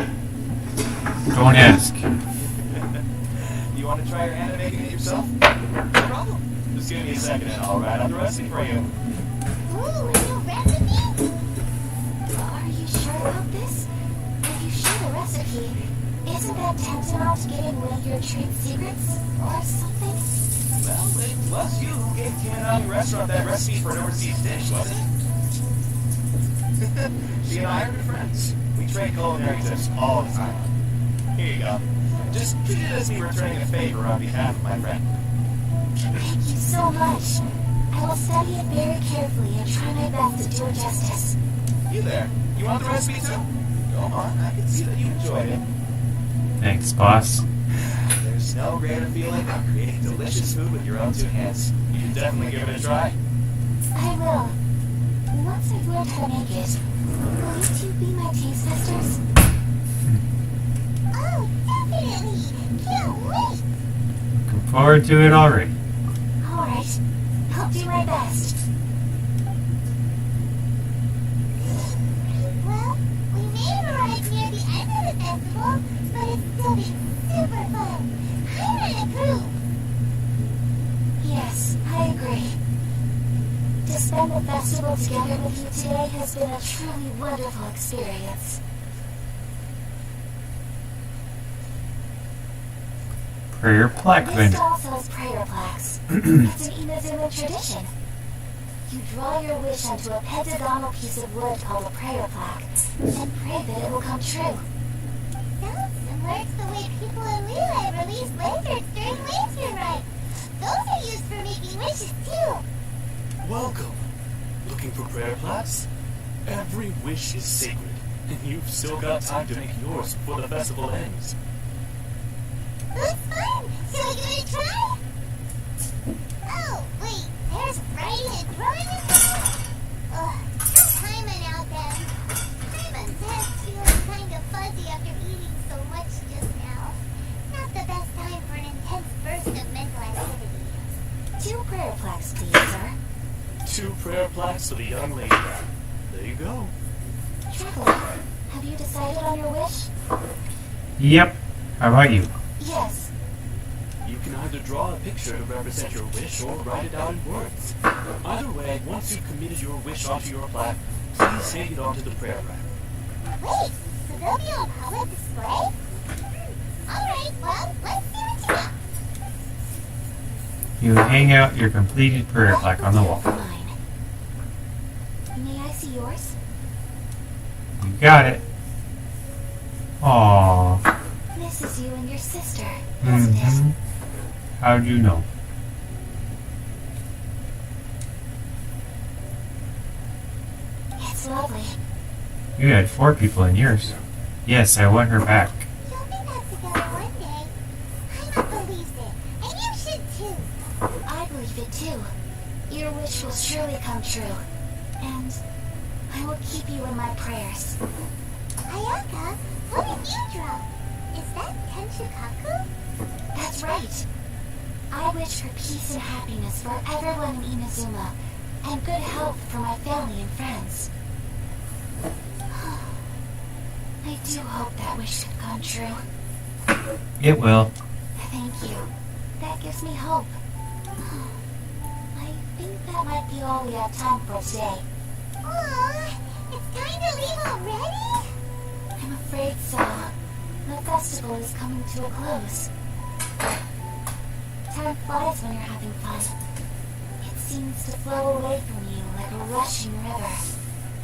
Don't ask. You want to try your hand at making it yourself? No problem. Just give me a second and I'll write out the recipe for you. Ooh, a new recipe? Are you sure about this? If you share the recipe, isn't that tantamount to giving away your trade secrets or something? Well, it was you who gave Tianami Restaurant that recipe for an overseas dish, wasn't it? She and I are good friends. We trade culinary tips all the time. Here you go. Just treat it as me returning a favor on behalf of my friend. Thank you so much. I will study it very carefully and try my best to do it justice. You there. You want the recipe too? Go on, I can see that you enjoyed it. Thanks, boss. There's no greater feeling than creating delicious food with your own two hands. You should definitely give it a try. I will. Once I've learned how to make it, will you two be my taste testers? Oh, definitely. Can't wait. Looking forward to it already. Alright, I'll do my best. Well, we may have arrived near the end of the festival, but it's still been super fun. Paimon approves. Yes, I agree. To spend the festival together with you today has been a truly wonderful experience. prayer plaque This vendor. doll sells prayer plaques. It's an Inazuma tradition. You draw your wish onto a pentagonal piece of wood called a prayer plaque, and pray that it will come true. Sounds similar to the way people in Liyue release lanterns during lantern rite. Those are used for making wishes too. Welcome. Looking for prayer plaques? Every wish is sacred, and you've still got time to make yours before the festival ends. Looks fun. Shall we give it a try? Oh, wait. There's writing and drawing. Ugh, some time and out then. I'm intense, feeling kind of fuzzy after eating so much just now. Not the best time for an intense burst of mental activity. 2 prayer plaques, please, sir. 2 prayer plaques for the young lady. There you go. Traveler, have you decided on your wish? Yep. How about you? Yes. You can either draw a picture to represent your wish or write it out in words. Either way, once you've committed your wish onto your plaque, please hang it onto the prayer rack. Wait, so they'll be on public display? Alright, well, let's see what you got. You hang out your completed prayer plaque on the wall. Mine. May I see yours? You got it. Aww. This is you and your sister, isn't it? Mm-hmm. How'd you know? It's lovely. You had 4 people in yours. Yes, I want her back. You'll be back together one day. Paimon believes it, and you should too. I believe it too. Your wish will surely come true. And I will keep you in my prayers. Ayaka, what did you draw? Is that Tenchukaku? That's right. I wish for peace and happiness for everyone in Inazuma, and good health for my family and friends. I do hope that wish could come true. It will. Thank you. That gives me hope. I think that might be all we have time for today. Aw, it's time to leave already? I'm afraid so. The festival is coming to a close. Time flies when you're having fun. It seems to flow away from you like a rushing river,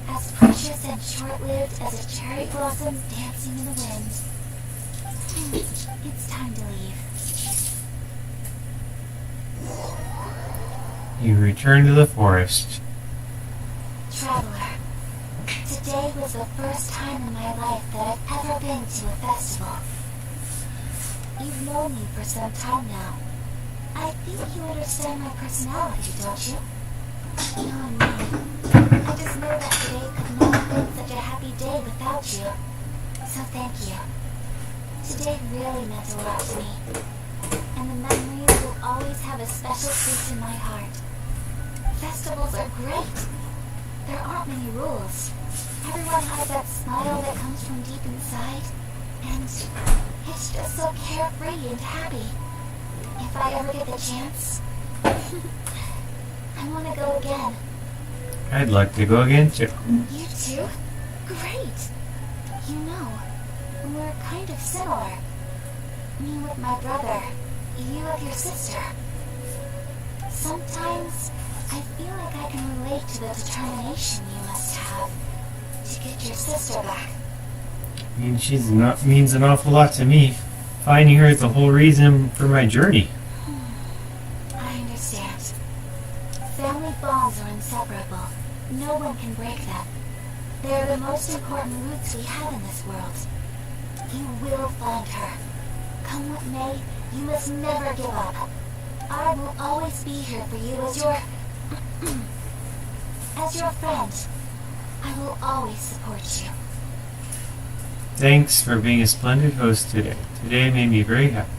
as precious and short-lived as a cherry blossom dancing in the wind. It's time to leave. You return to the forest. Traveler, today was the first time in my life that I've ever been to a festival. You've known me for some time now. I think you understand my personality, don't you? Knowing me, I just know that today could not have been such a happy day without you. So thank you. Today really meant a lot to me. And the memories will always have a special place in my heart. Festivals are great. There aren't many rules. Everyone has that smile that comes from deep inside. And it's just so carefree and happy. If I ever get the chance, I want to go again. I'd like to go again too. You too? Great! You know, we're kind of similar. Me with my brother, you with your sister. Sometimes I feel like I can relate to the determination you must have to get your sister back. Means an awful lot to me. Finding her is the whole reason for my journey. I understand. Family bonds are inseparable. No one can break them. They're the most important roots we have in this world. You will find her. Come what may, you must never give up. I will always be here for you as your... as your friend. I will always support you. Thanks for being a splendid host today. Today made me very happy.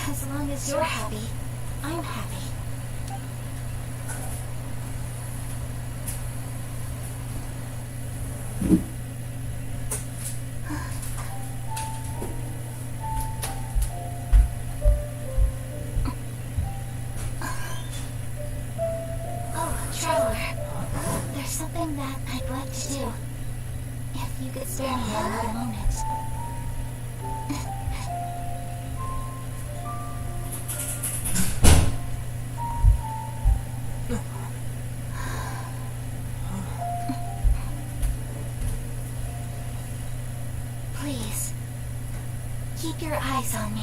As long as you're happy, I'm happy. Oh, Traveler, there's something that I'd like to do. If you could spare me another moment. Keep your eyes on me.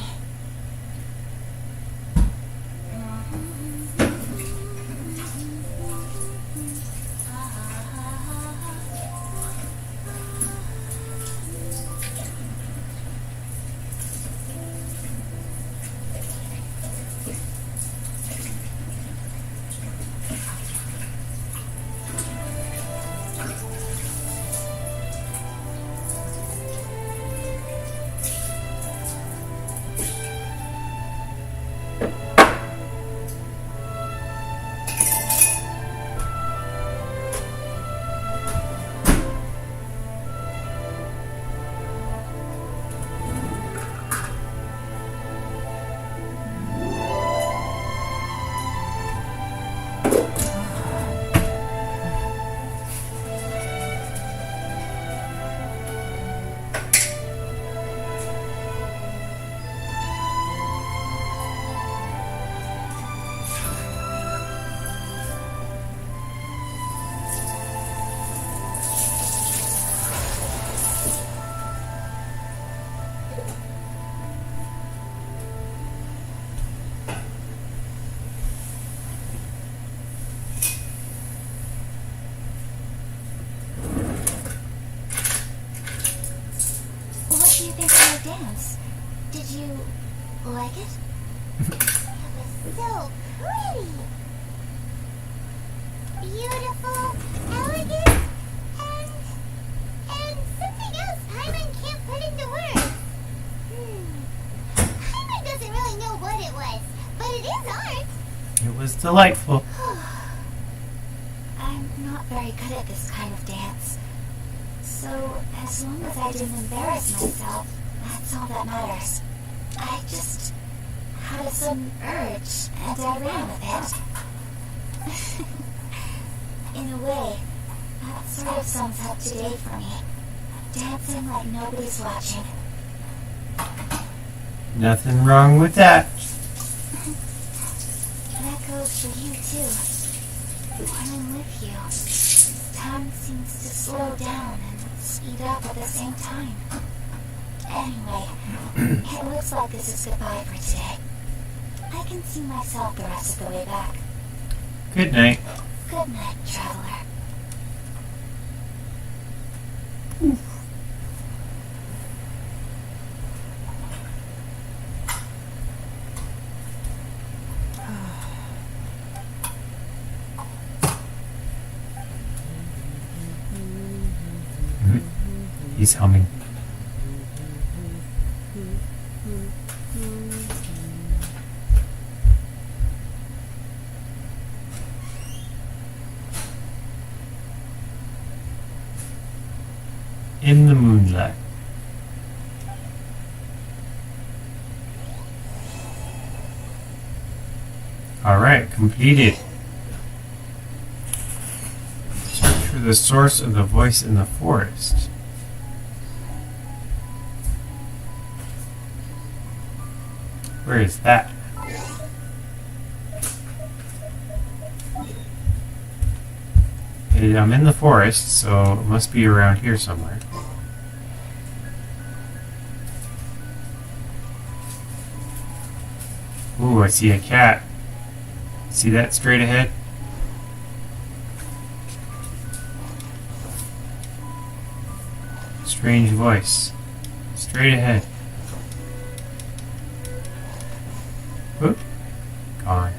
What do you think of my dance? Did you like it? It was so pretty. Beautiful, elegant, and something else Hyman can't put into words. Hyman doesn't really know what it was, but it is art. It was delightful. I'm not very good at this kind of dance. So, as long as I didn't embarrass myself, that's all that matters. I just had a sudden urge, and I ran with it. In a way, that sort of sums up today for me. Dancing like nobody's watching. Nothing wrong with that. That goes for you, too. When I'm with you, time seems to slow down and speed up at the same time. Anyway, it looks like this is goodbye for today. I can see myself the rest of the way back. Good night. Good night, traveler. He's humming. In the moonlight. Alright, completed. Search for the source of the voice in the forest. Where is that? I'm in the forest, so it must be around here somewhere. Ooh, I see a cat. See that straight ahead? Strange voice. Straight ahead. Oop. Gone.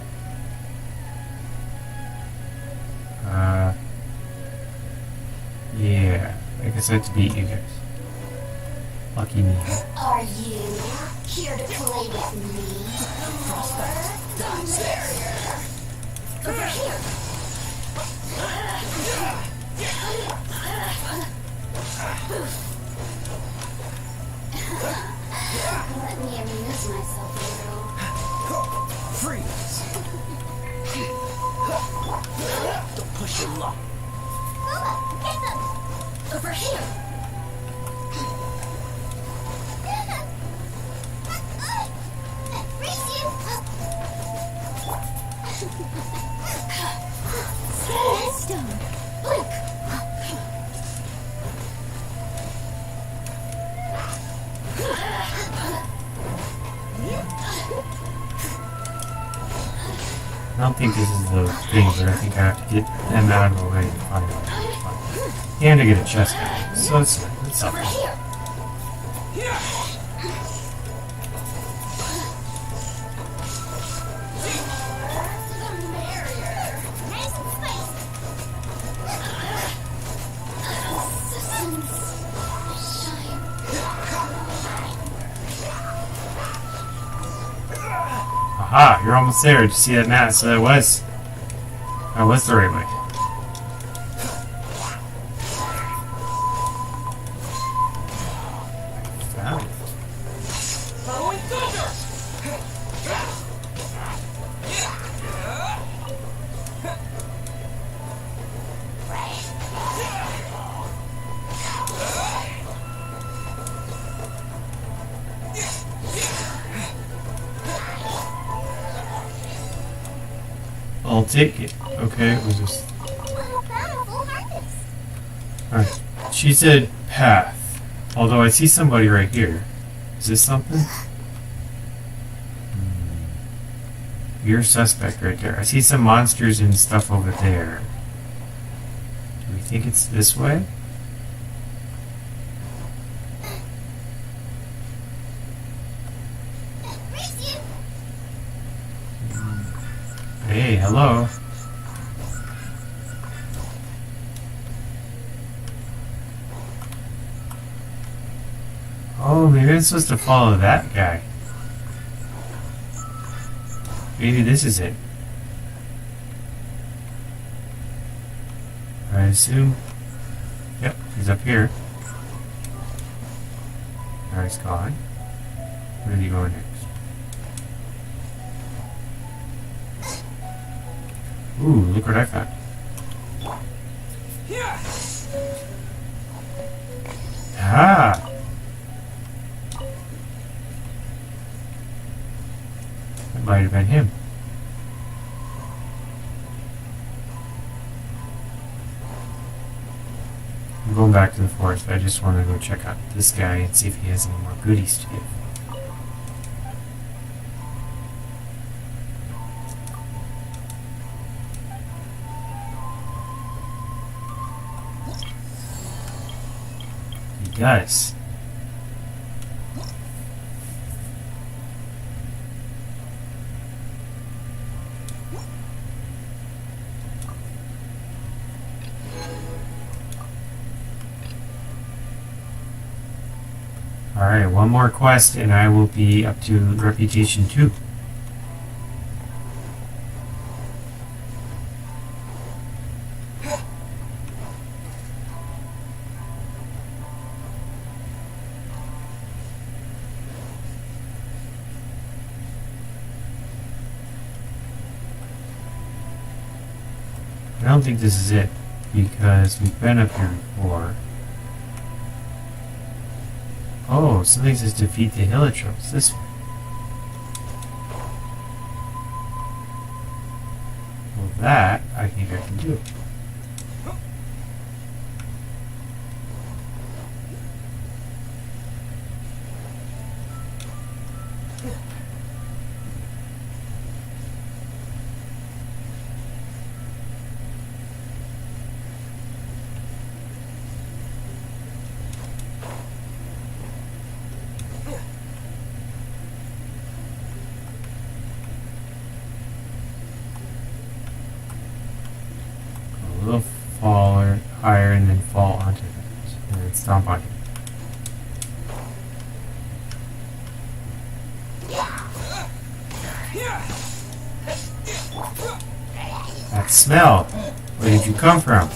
Yeah. I guess I have to beat you guys. Lucky me. Are you here to play with me? That's there. Over here. Let me amuse myself a little. Freeze! Don't push your luck. Mama, get them! Over here. Freeze you! Stone. Look. I don't think this is the thing, but I think I have to get them out of the way to find out. And to get a chest out. So it's something. Nice and spicy. Aha, you're almost there. Did you see that, Matt? So that was the right way. Found it. I'll take it. Okay, it was just... Alright. She said path. Although I see somebody right here. Is this something? You're a suspect right there. I see some monsters and stuff over there. Do we think it's this way? Hey, hello. Oh, maybe I'm supposed to follow that guy. Maybe this is it. I assume. Yep, he's up here. Now he's gone. Where did he go next? Ooh, look what I found. Ah! That might have been him. I'm going back to the forest. I just want to go check out this guy and see if he has any more goodies to give. He does. Alright, one more quest and I will be up to Reputation 2. I don't think this is it, because we've been up here before. Oh, something says defeat the Hilichurls. This way. Well, that, I think I can do. A little fall higher and then fall onto it. And then stomp on it. That smell! Where did you come from?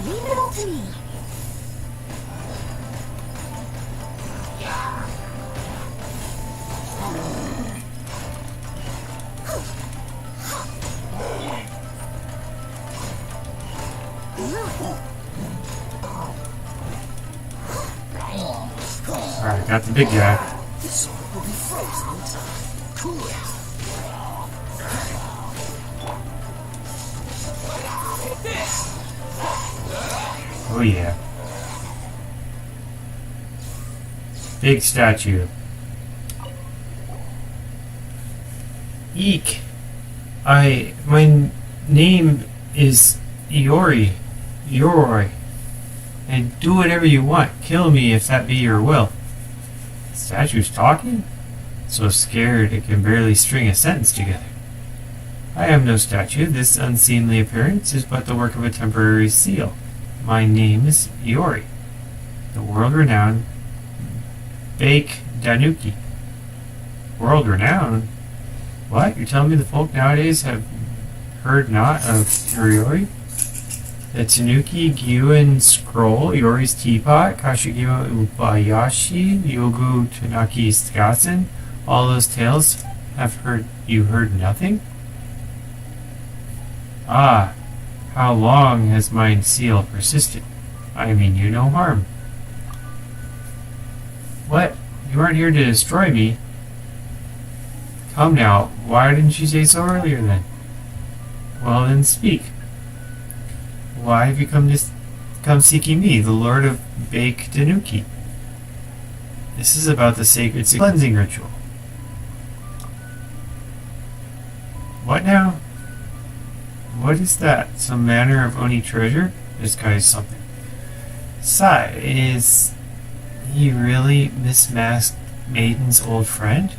Leave it all to me. Alright, got the big guy. This sword will be frozen in time. Cool it. Oh yeah. Big statue. Eek. My name is Iori. Iori. And do whatever you want. Kill me if that be your will. The statue's talking? So scared it can barely string a sentence together. I am no statue. This unseemly appearance is but the work of a temporary seal. My name is Iori, the world-renowned Bake Danuki. World-renowned? What? You're telling me the folk nowadays have heard not of Iori? The Tanuki Gyuin Scroll, Iori's Teapot, Kashigima Ubayashi, Yogu Tanaki Skatsen, all those tales you heard nothing? Ah, how long has my seal persisted? I mean you no harm. What? You aren't here to destroy me. Come now, why didn't you say so earlier then? Well then speak. Why have you come seeking me, the Lord of Bake Danuki? This is about the sacred cleansing ritual. What now? What is that? Some manner of Oni treasure? This guy is something. Sai, is he really Miss Masked Maiden's old friend?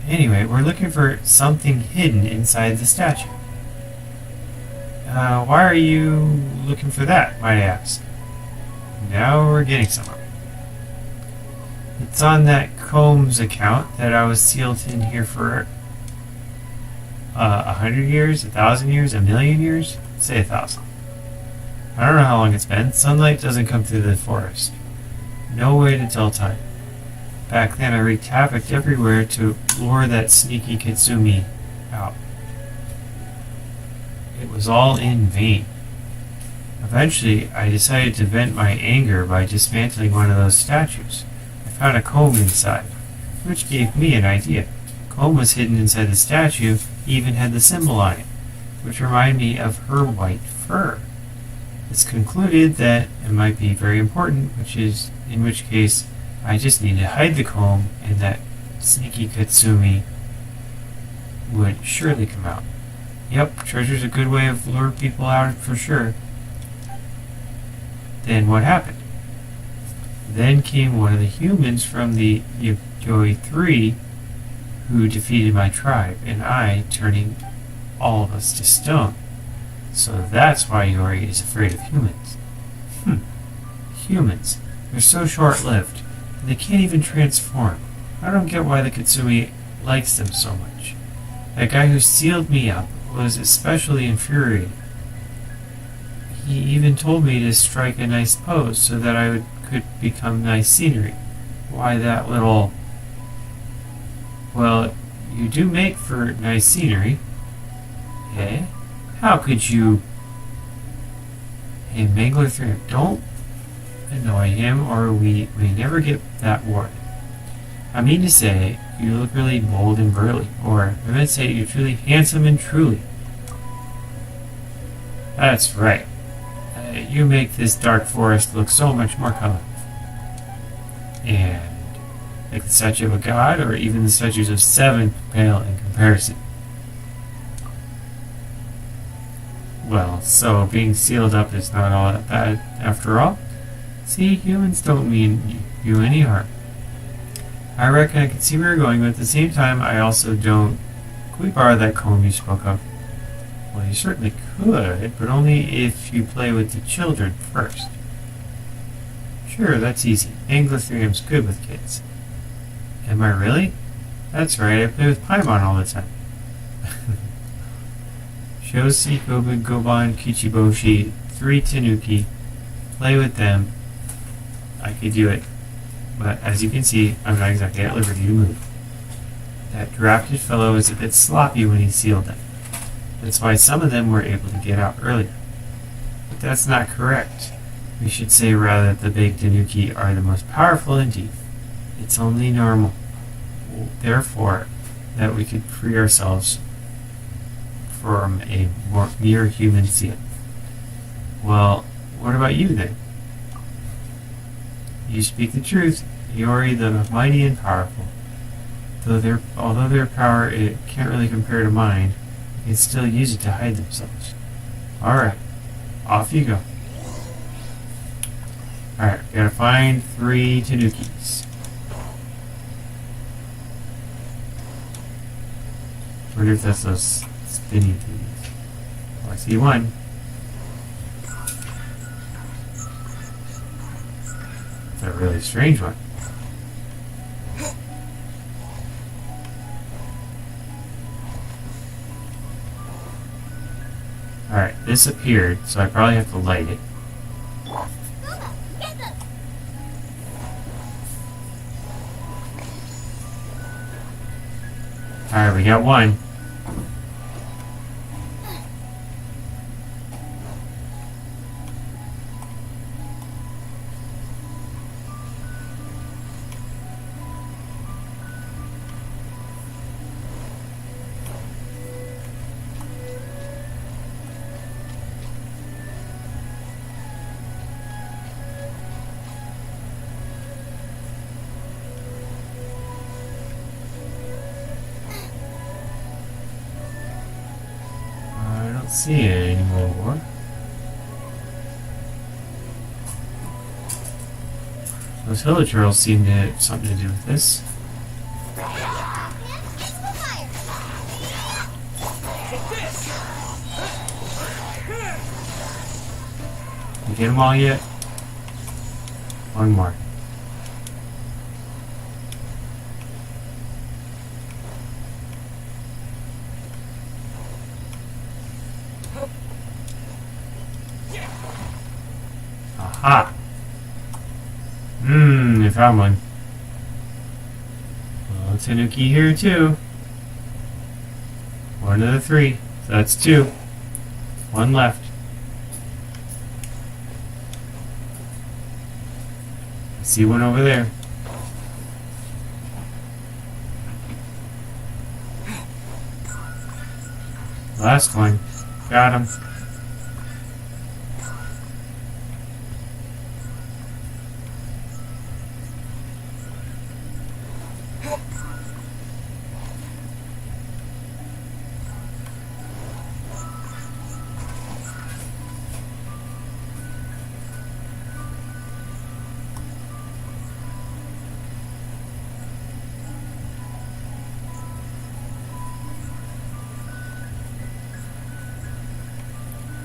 Anyway, we're looking for something hidden inside the statue. Why are you looking for that, might I ask? Now we're getting somewhere. It's on that Combs account that I was sealed in here for 100 years, 1,000 years, 1,000,000 years? Say 1,000. I don't know how long it's been. Sunlight doesn't come through the forest. No way to tell time. Back then I wreaked havoc everywhere to lure that sneaky Kitsumi out. It was all in vain. Eventually, I decided to vent my anger by dismantling one of those statues. I found a comb inside, which gave me an idea. The comb was hidden inside the statue, even had the symbol on it, which reminded me of her white fur. It's concluded that it might be very important, in which case I just need to hide the comb and that sneaky Katsumi would surely come out. Yep, treasure's a good way of luring people out for sure. Then what happened? Then came one of the humans from the Yoi 3 who defeated my tribe, and I turning all of us to stone. So that's why Yori is afraid of humans. Humans. They're so short-lived, and they can't even transform. I don't get why the Katsumi likes them so much. That guy who sealed me up was especially infuriating. He even told me to strike a nice pose so that I could become nice scenery. Why that little... Well, you do make for nice scenery. Eh? How could you... Hey, Mangler 3, don't annoy him or we may never get that word. I mean to say, you look really bold and burly, or I meant to say you're truly handsome and truly. That's right. You make this dark forest look so much more colorful. And like the statue of a god, or even the statues of 7 pale in comparison. Well, so being sealed up is not all that bad after all. See, humans don't mean you any harm. I reckon I can see where you're going, but at the same time, I also don't... Can we borrow that comb you spoke of? Well, you certainly could, but only if you play with the children first. Sure, that's easy. Anglithrium's good with kids. Am I really? That's right, I play with Paimon all the time. Shoshi, Goban, Goban, Kichiboshi, 3 Tanuki. Play with them. I could do it. But as you can see, I'm not exactly at liberty to move. That drafted fellow is a bit sloppy when he sealed them. That's why some of them were able to get out earlier. But that's not correct. We should say rather that the big Tanuki are the most powerful indeed. It's only normal, therefore, that we could free ourselves from a mere human seal. Well, what about you then? You speak the truth, Iori the mighty and powerful. Although their power it can't really compare to mine, they can still use it to hide themselves. Alright, off you go. Alright, we gotta find 3 Tanukis. Wonder if that's those spinny things. Oh, I see one. It's a really strange one. Alright, this appeared, so I probably have to light it. Alright, we got one. See it anymore. Those hilichurls seem to have something to do with this. You get them all yet? One more. Aha! I found one. Well, Tanuki here too. One of the 3. So that's 2. 1 left. I see one over there. Last one. Got him.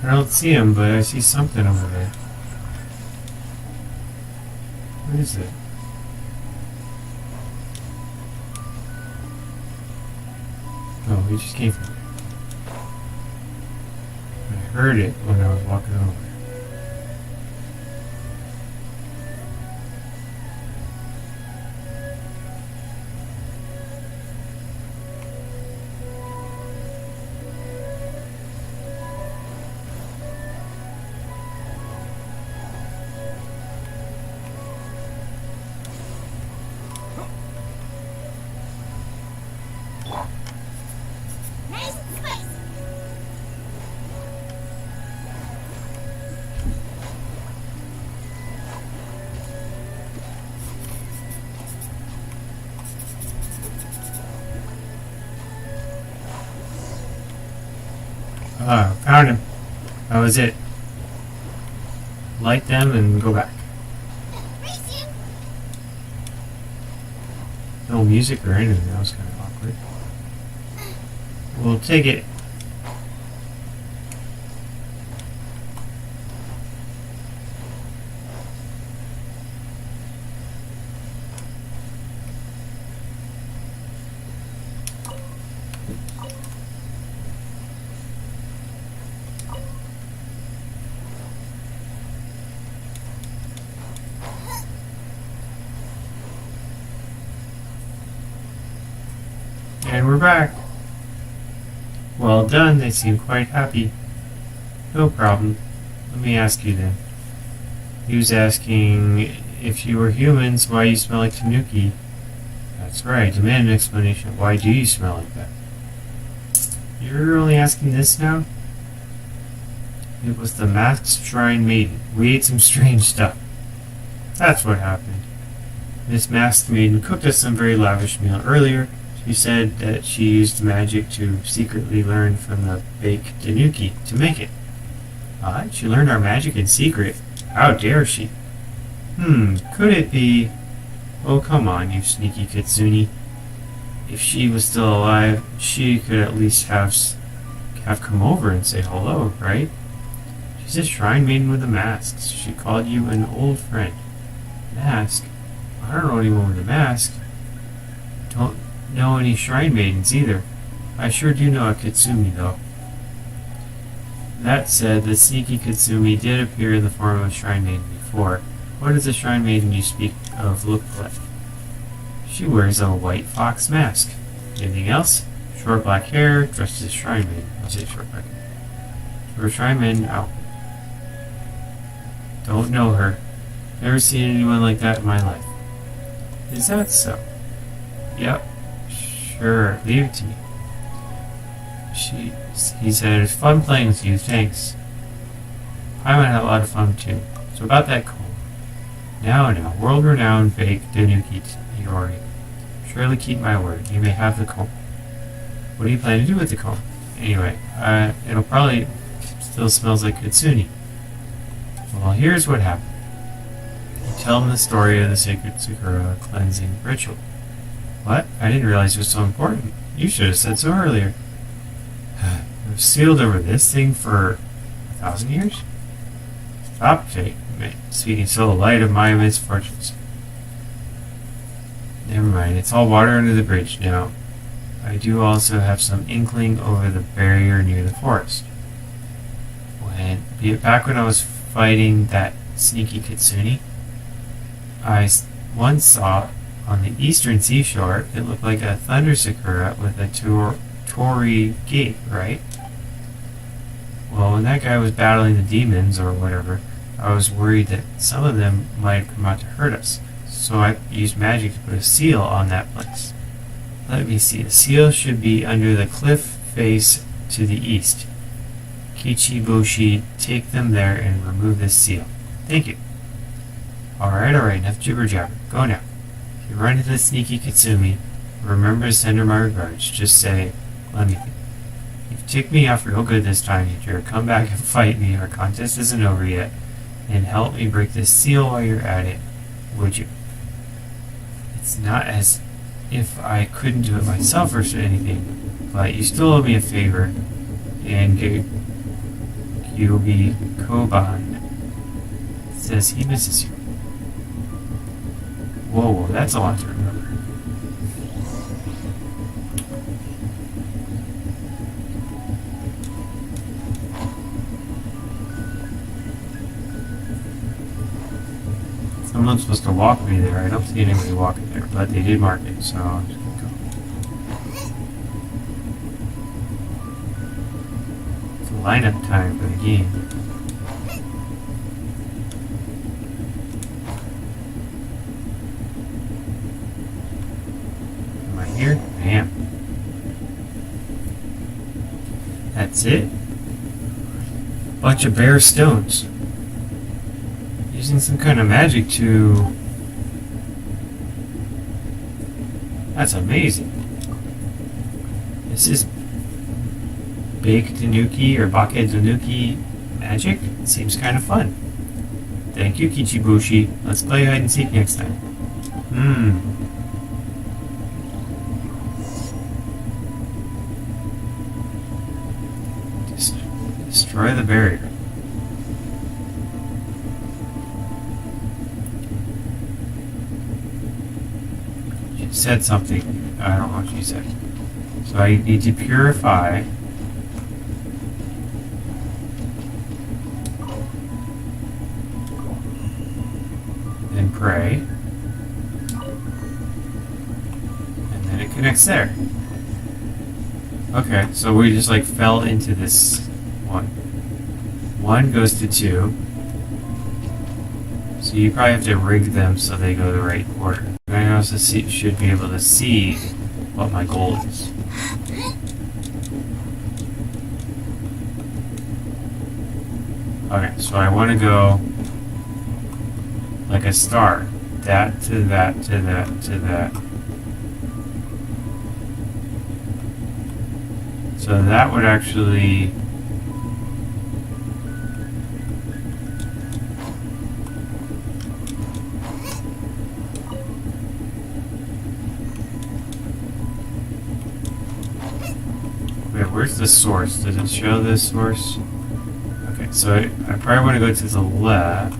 I don't see him, but I see something over there. What is it? Oh, he just came from there. I heard it when I was walking over. Ah, found him. That was it. Light them and go back. No music or anything. That was kind of awkward. We'll take it. And we're back. Well done, they seem quite happy. No problem. Let me ask you then. He was asking if you were humans, why you smell like Tanuki. That's right, demand an explanation. Why do you smell like that? You're only asking this now? It was the masked shrine maiden. We ate some strange stuff. That's what happened. This masked maiden cooked us some very lavish meal earlier. She said that she used magic to secretly learn from the baked tanuki to make it. She learned our magic in secret. How dare she? Could it be... Oh, come on, you sneaky kitsune. If she was still alive, she could at least have come over and say hello, right? She's a shrine maiden with a mask. She called you an old friend. Mask? I don't know anyone with a mask. Don't know any shrine maidens either. I sure do know a kitsune, though. That said, the sneaky kitsune did appear in the form of a shrine maiden before. What does the shrine maiden you speak of look like? She wears a white fox mask. Anything else? Short black hair, dressed as a shrine maiden. I'll say short black hair. For a shrine maiden outfit. Don't know her. Never seen anyone like that in my life. Is that so? Yep. Sure, leave it to me. He said, it's fun playing with you, thanks. I might have a lot of fun too. So about that comb. Now, world-renowned baked tanuki Iori. Surely keep my word. You may have the comb. What do you plan to do with the comb? Anyway, it'll probably still smells like kitsune. Well, here's what happened. Tell him the story of the sacred Sakura cleansing ritual. What? I didn't realize it was so important. You should have said so earlier. I've sealed over this thing for 1,000 years? Stop, fate, speaking so light of my misfortunes. Never mind, it's all water under the bridge now. I do also have some inkling over the barrier near the forest. Back when I was fighting that sneaky kitsune, I once saw on the eastern seashore, it looked like a thunder sakura with a torii gate, right? Well, when that guy was battling the demons or whatever, I was worried that some of them might have come out to hurt us. So I used magic to put a seal on that place. Let me see. The seal should be under the cliff face to the east. Kichiboshi, take them there and remove this seal. Thank you. Alright, enough jibber jabber. Go now. If you run into the sneaky kitsune, remember to send her my regards. Just say, let me think. You've ticked me off real good this time, Teacher. Come back and fight me. Our contest isn't over yet. And help me break this seal while you're at it, would you? It's not as if I couldn't do it myself or anything, but you still owe me a favor. And Kyubi Koban says he misses you. Whoa, that's a lot to remember. Someone's supposed to walk me there. I don't see anybody walking there, but they did mark it, so I'm just gonna go. It's lineup time for the game. Am I here? I am. That's it. Bunch of bare stones. Using some kind of magic to... That's amazing. This is baked tanuki or bake tanuki magic. It seems kind of fun. Thank you, Kichibushi. Let's play hide and seek next time. Destroy the barrier. Said something. I don't know what she said. So I need to purify. Then pray. And then it connects there. Okay, so we just like fell into this one. One goes to two. So you probably have to rig them so they go the right order. I also should be able to see what my goal is. Okay, so I want to go like a star. That to that to that to that. So that would actually... Wait, where's the source? Does it show this source? Okay, so I probably want to go to the left.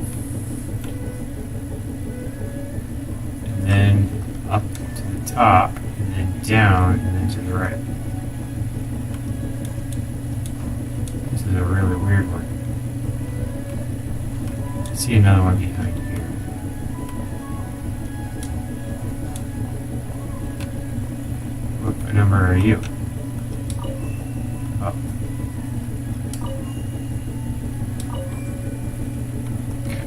And then up to the top. And then down. And then to the right. This is a really weird one. I see another one behind here. What number are you? Oh. Okay.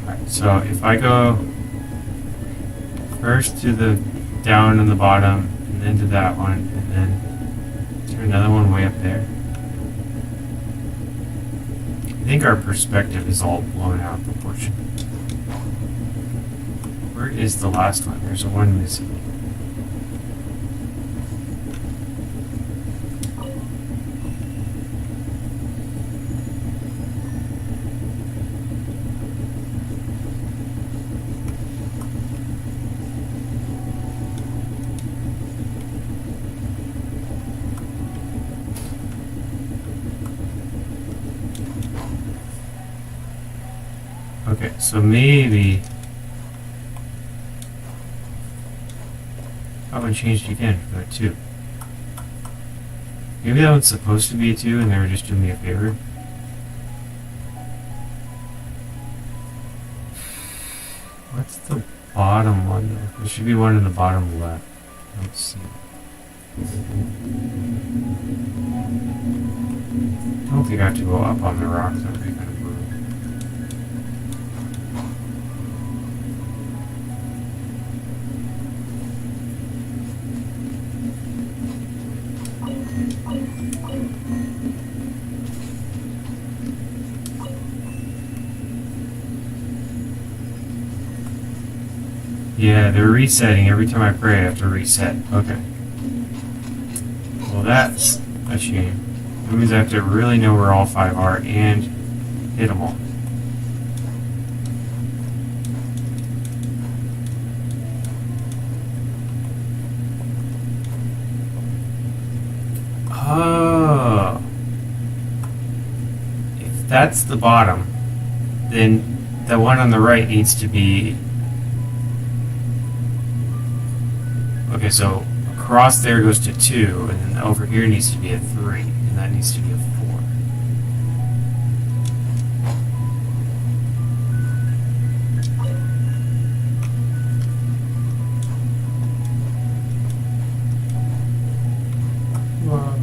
Alright, so if I go first to the down on the bottom, and then to that one, and then is there another one way up there? I think our perspective is all blown out of proportion. Where is the last one? There's one missing. Okay, so maybe... That one changed again for a 2. Maybe that one's supposed to be a 2 and they were just doing me a favor. What's the bottom one though? There should be one in the bottom left. Let's see. I don't think I have to go up on the rocks. That would be kind of brutal. Yeah, they're resetting. Every time I pray, I have to reset. Okay. Well, that's a shame. That means I have to really know where all 5 are and hit them all. Oh. If that's the bottom, then the one on the right needs to be... Okay, so across there goes to 2, and then over here needs to be a 3, and that needs to be a 4. Wow.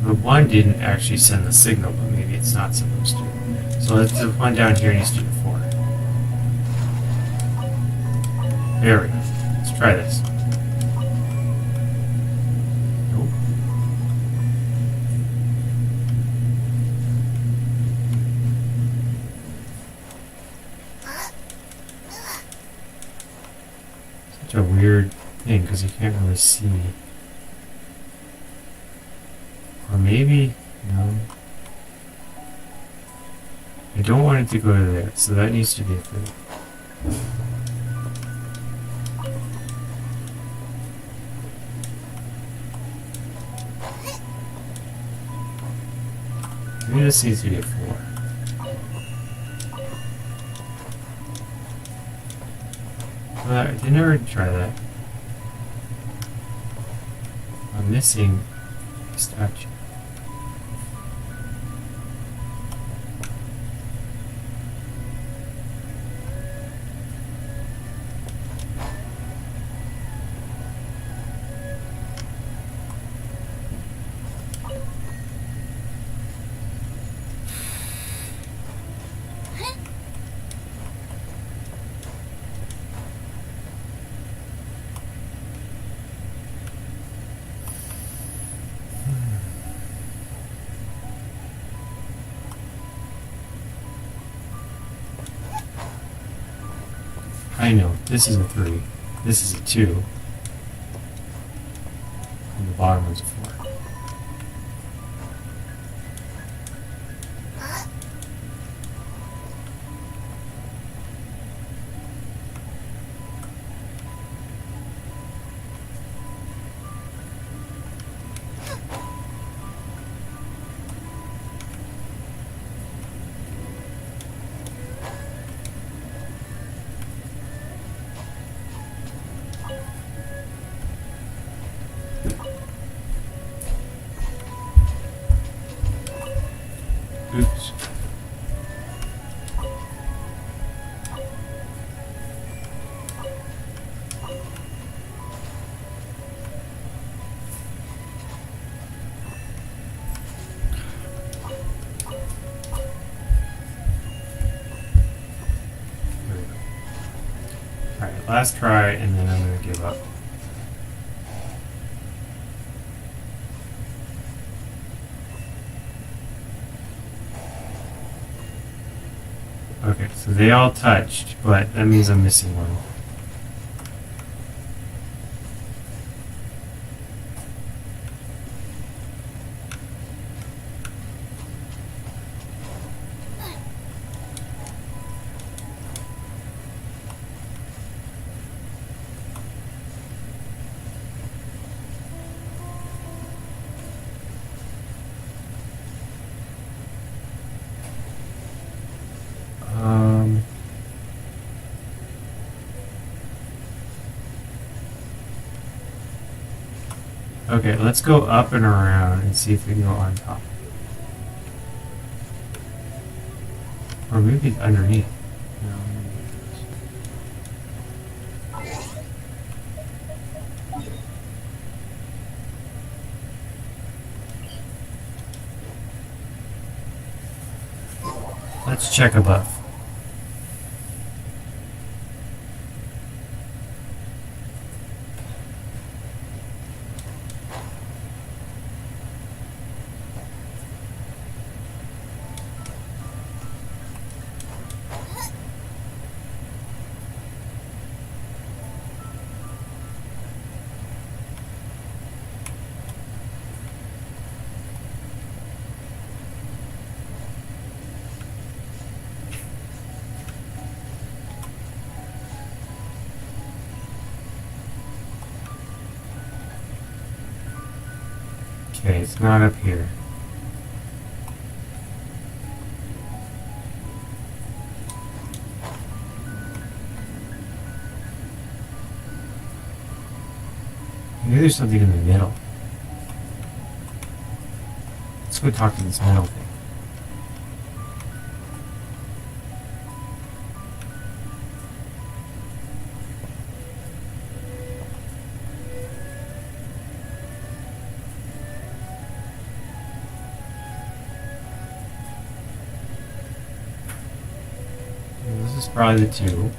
The one didn't actually send the signal, but maybe it's not supposed to. So let's the one down here needs to do 4. There we go. Let's try this. Nope. Such a weird thing because you can't really see. Or maybe, no. I don't want it to go to there, so that needs to be a 3. Maybe this needs to be a 4. I didn't already try that. I'm missing a statue. I know. This is a 3. This is a 2. And the bottom one's a 4. Oops. Alright, last try, and then I'm going to give up. Okay, so they all touched, but that means I'm missing one. Okay, let's go up and around and see if we can go on top. Or maybe underneath. No, let's check above. Okay, it's not up here. Maybe there's something in the middle. Let's go talk to this middle thing. This is probably the 2.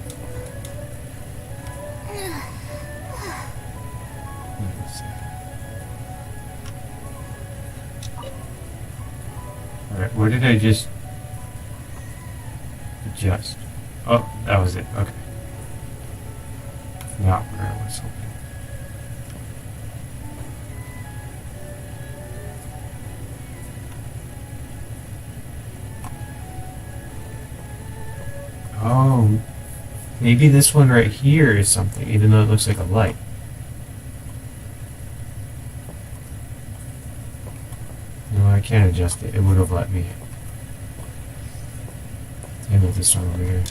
Alright, what did I just adjust? Oh, that was it. Okay. Not where I was hoping. Oh, maybe this one right here is something, even though it looks like a light. No, I can't adjust it. It would have let me. Damn it, this one over here.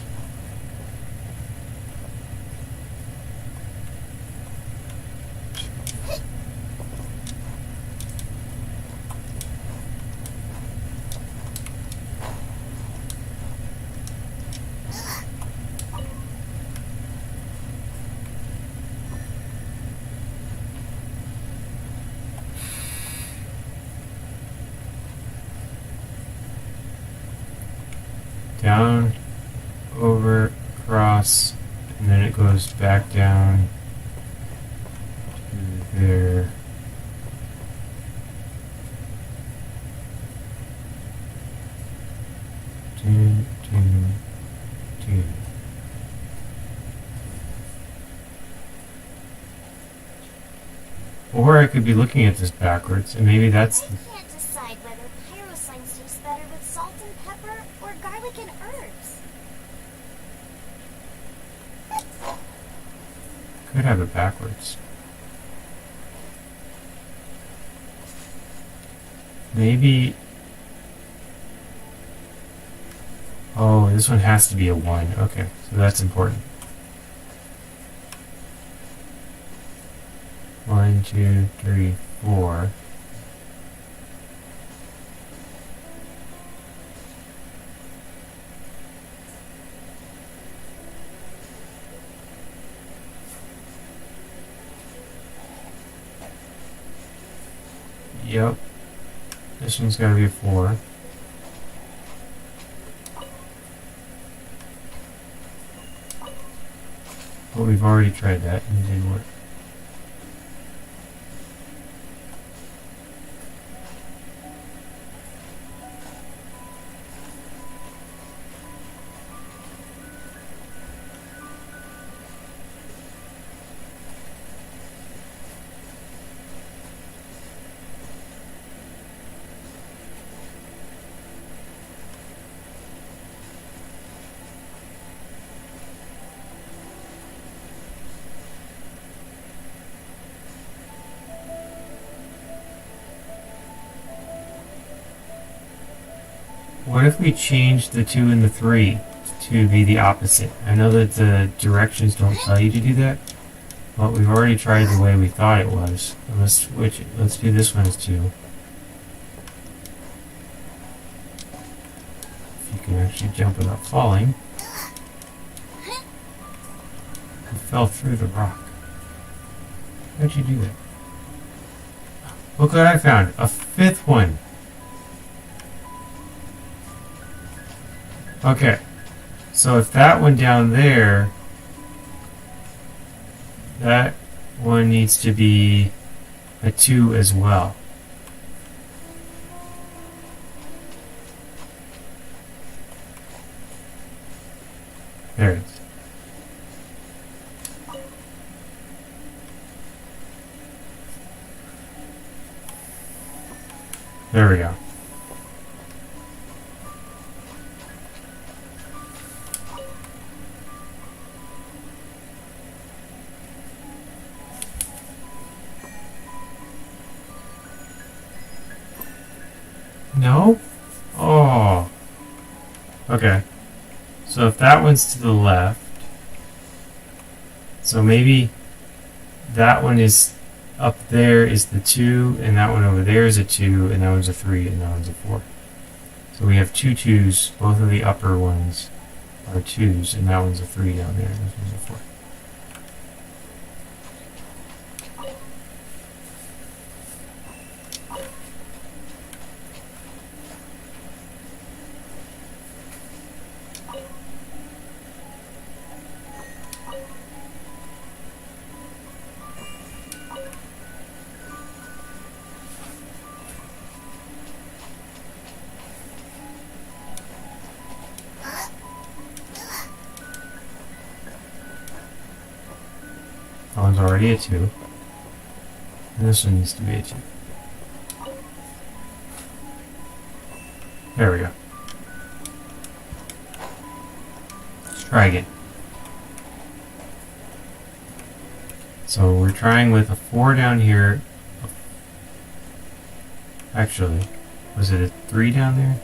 Down, over, across, and then it goes back down to there. Dun, dun, dun. Or I could be looking at this backwards, and maybe that's I can't decide whether pyrosine tastes better with salt and pepper or garlic and herbs. could have it backwards. Maybe. Oh, this one has to be a 1. Okay, so that's important. 1, 2, 3, 4. Yep. This one's gotta be a 4. But we've already tried that and it didn't work. What if we change the 2 and the 3 to be the opposite? I know that the directions don't tell you to do that, but we've already tried the way we thought it was. Let's switch it. Let's do this one as 2. If you can actually jump without falling. You fell through the rock. How'd you do that? Look what I found! A 5th one! Okay, so if that one down there, that one needs to be a 2 as well. There it is. There we go. No? Oh. Okay. So if that one's to the left, so maybe that one is up there is the 2, and that one over there is a 2, and that one's a 3, and that one's a 4. So we have 2 2s. Both of the upper ones are 2s, and that one's a 3 down there, and this one's a 4. That one's already a 2. And this one needs to be a 2. There we go. Let's try again. So we're trying with a 4 down here. Actually, was it a 3 down there?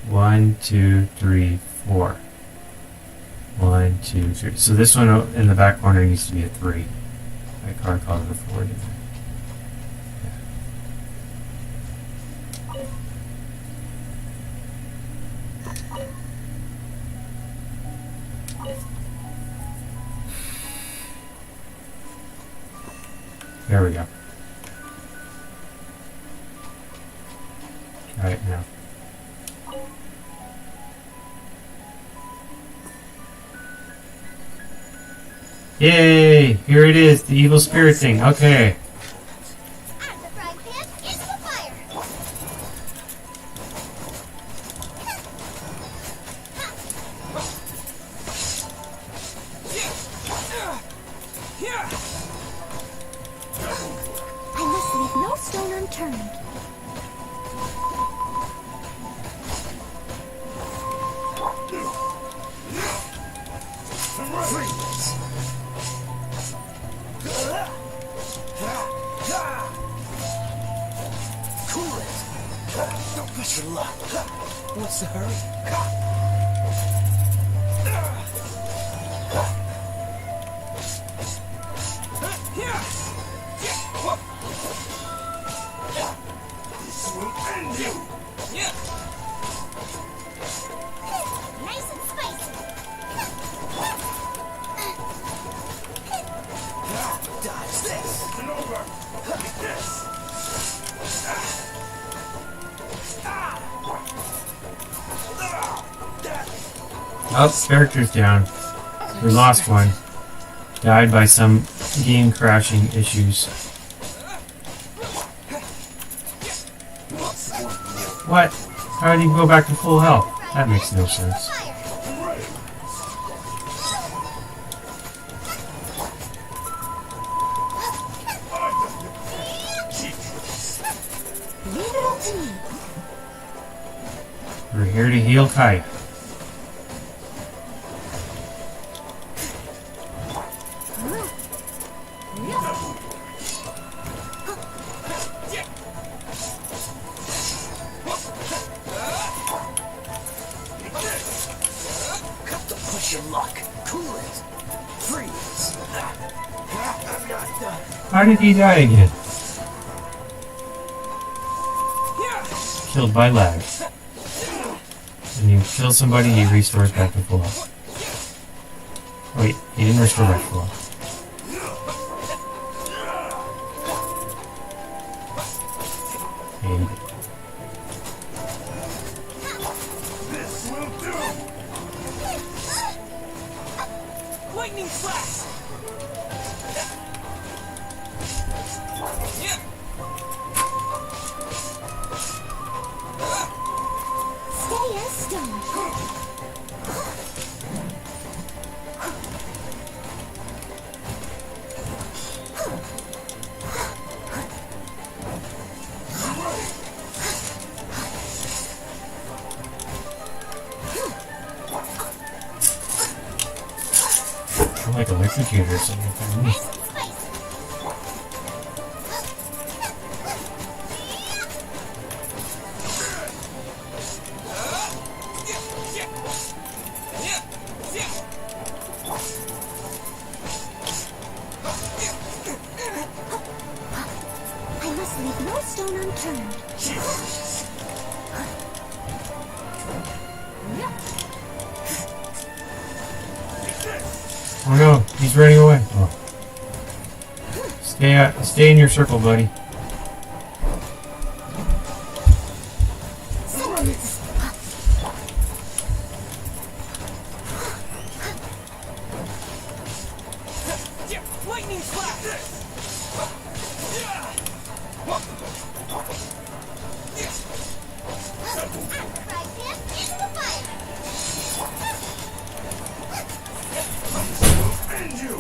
One, 2, 3, 4. 1, 2, 3. So this one in the back corner needs to be a 3. My card called it a 4. Didn't it? There we go. Try it now. Yay! Here it is, the evil spirit thing. Okay. I'm the frying pan, it's the fire. I must leave no stone unturned. Cool it. Don't push your luck. What's the hurry? This will end you. Nice and spicy. Dodge this. And over. Like this. Oh, character's down. We lost one. Died by some game crashing issues. What? How did he go back to full health? That makes no sense. Leave it up to me. We're here to heal Kaya. Don't push your luck. Cool it. Freeze. I'm not done. How did he die again? Killed by lag. When you kill somebody, he restores back to full health. Wait, he didn't restore back to full health. Yeah, he did. This will do. Lightning flash. Stay as stone. I'm like electrocuted or something. Nice and spicy. I must leave no stone unturned. Oh no, he's running away. Oh. Stay in your circle, buddy. Lightning flash. Cry him into the fire. End you.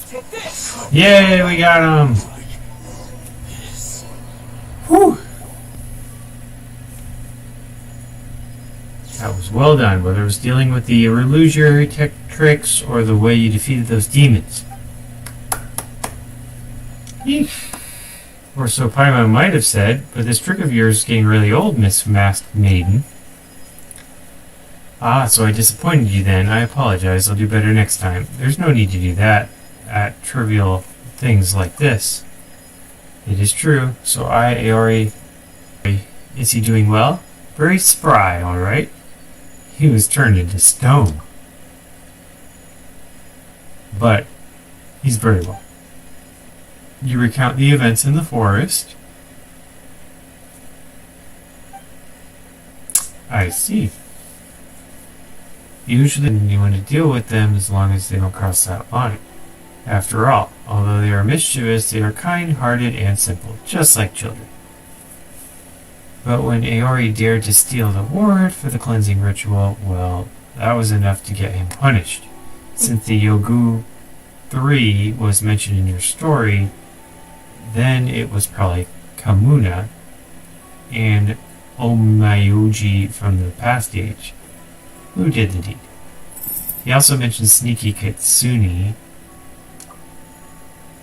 Take this. Yay, we got him! Whew! That was well done, whether it was dealing with the illusionary tech tricks or the way you defeated those demons. Yeesh. Or so Paimon might have said, but this trick of yours is getting really old, Miss Masked Maiden. Ah, so I disappointed you then. I apologize. I'll do better next time. There's no need to do that at trivial things like this. It is true. So Aori... Is he doing well? Very spry, alright. He was turned into stone. But he's very well. You recount the events in the forest, I see. Usually you want to deal with them as long as they don't cross that line. After all, although they are mischievous, they are kind-hearted and simple, just like children. But when Aori dared to steal the ward for the cleansing ritual, well, that was enough to get him punished. Since the Yogu 3 was mentioned in your story, then it was probably Kamuna and Omayuji from the past age who did the deed. He also mentioned Sneaky Kitsune.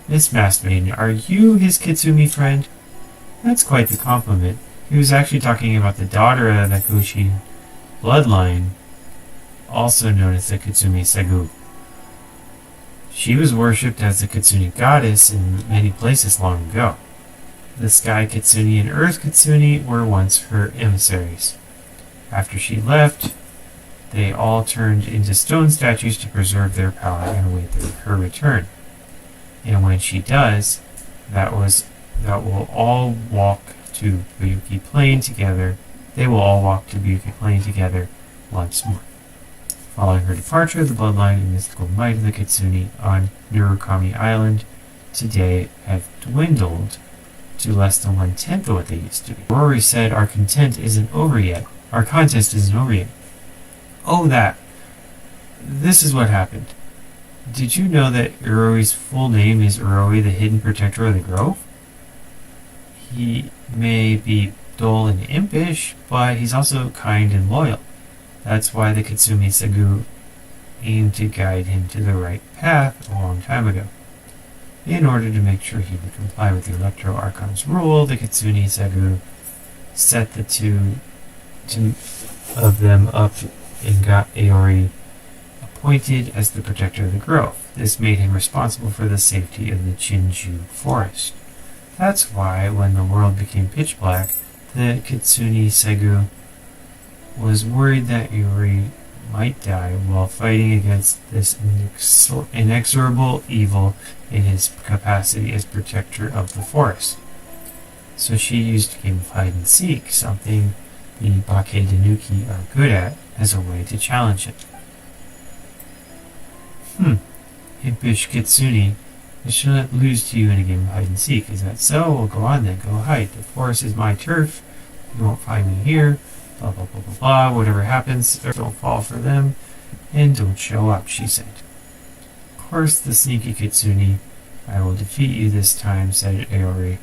Miss Masked Maiden, are you his Kitsune friend? That's quite the compliment. He was actually talking about the daughter of the Kushi bloodline, also known as the Kitsune Segu. She was worshipped as the Kitsune goddess in many places long ago. The Sky Kitsune and Earth Kitsune were once her emissaries. After she left, they all turned into stone statues to preserve their power and await her return. And when she does, that will all walk to Buyuki Plain together. They will all walk to Buyuki Plain together once more. Following her departure, the bloodline and mystical might of the Kitsune on Nurukami Island today have dwindled to less than 1/10 of what they used to be. Rory said, Our contest isn't over yet. Oh, that. This is what happened. Did you know that Uroi's full name is Uroi, the Hidden Protector of the Grove? He may be dull and impish, but he's also kind and loyal. That's why the Kitsune Segu aimed to guide him to the right path a long time ago. In order to make sure he would comply with the Electro Archon's rule, the Kitsune Segu set the two of them up and got Aori appointed as the protector of the grove. This made him responsible for the safety of the Chinju forest. That's why, when the world became pitch black, the Kitsune Segu was worried that Aori might die while fighting against this inexorable evil in his capacity as protector of the forest. So she used a game of hide and seek, something the Bakke Denuki are good at, as a way to challenge him. Impish Kitsune, I shall not lose to you in a game of hide and seek. Is that so? Well, go on then, go hide. The forest is my turf. You won't find me here. Blah, blah, blah, blah, blah. Whatever happens, don't fall for them. And don't show up, she said. Of course, the sneaky Kitsune, I will defeat you this time, said Aori.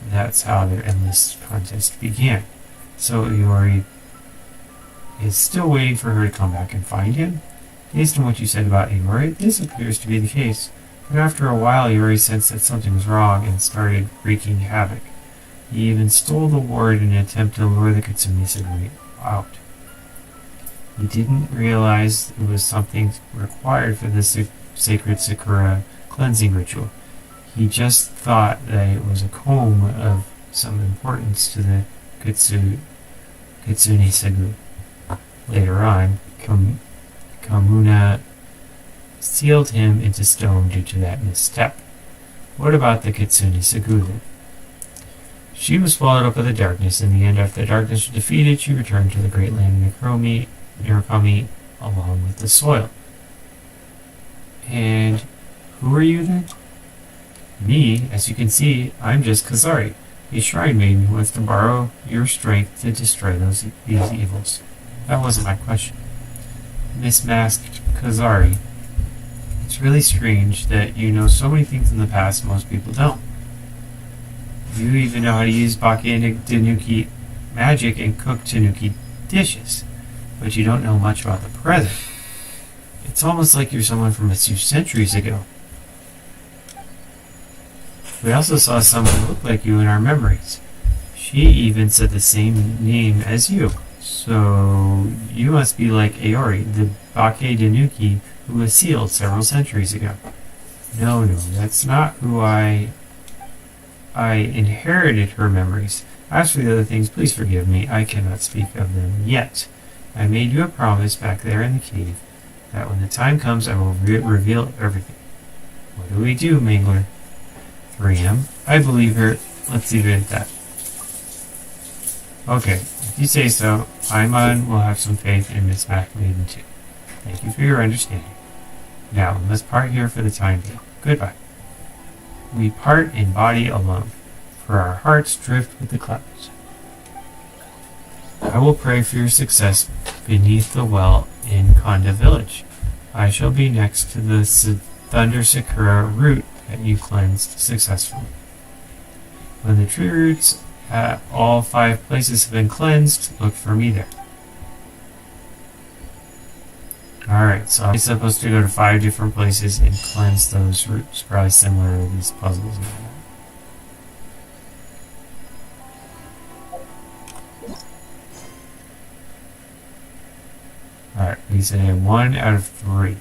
That's how their endless contest began. So Aori is still waiting for her to come back and find him. Based on what you said about Aori, this appears to be the case. But after a while, Aori sensed that something was wrong and started wreaking havoc. He even stole the ward in an attempt to lure the Kitsune Segu out. He didn't realize it was something required for the sacred Sakura cleansing ritual. He just thought that it was a comb of some importance to the Kitsune Segu. Later on, Kamuna sealed him into stone due to that misstep. What about the Kitsune Segu then? She was swallowed up by the darkness. In the end, after the darkness was defeated, she returned to the great land of Nurukami along with the soil. And who are you then? Me, as you can see, I'm just Kazari, a shrine maiden who wants to borrow your strength to destroy these evils. That wasn't my question. Miss Masked Kazari, it's really strange that you know so many things in the past most people don't. You even know how to use Bakke Denuki magic and cook Tanuki dishes, but you don't know much about the present. It's almost like you're someone from a few centuries ago. We also saw someone who looked like you in our memories. She even said the same name as you. So you must be like Aori, the Bakke Denuki who was sealed several centuries ago. No, that's not who I inherited her memories. As for the other things, please forgive me. I cannot speak of them yet. I made you a promise back there in the cave that when the time comes, I will reveal everything. What do we do, Mangler? 3M. I believe her. Let's leave it at that. Okay, If you say so, Paimon will have some faith in Miss Macmaiden too. Thank you for your understanding. Now, let's part here for the time being. Goodbye. We part in body alone, for our hearts drift with the clouds. I will pray for your success beneath the well in Konda village. I shall be next to the Thunder Sakura root that you cleansed successfully. When the tree roots at all 5 places have been cleansed, look for me there. Alright, so I'm supposed to go to 5 different places and cleanse those roots. Probably similar to these puzzles. Alright, we say 1 out of 3.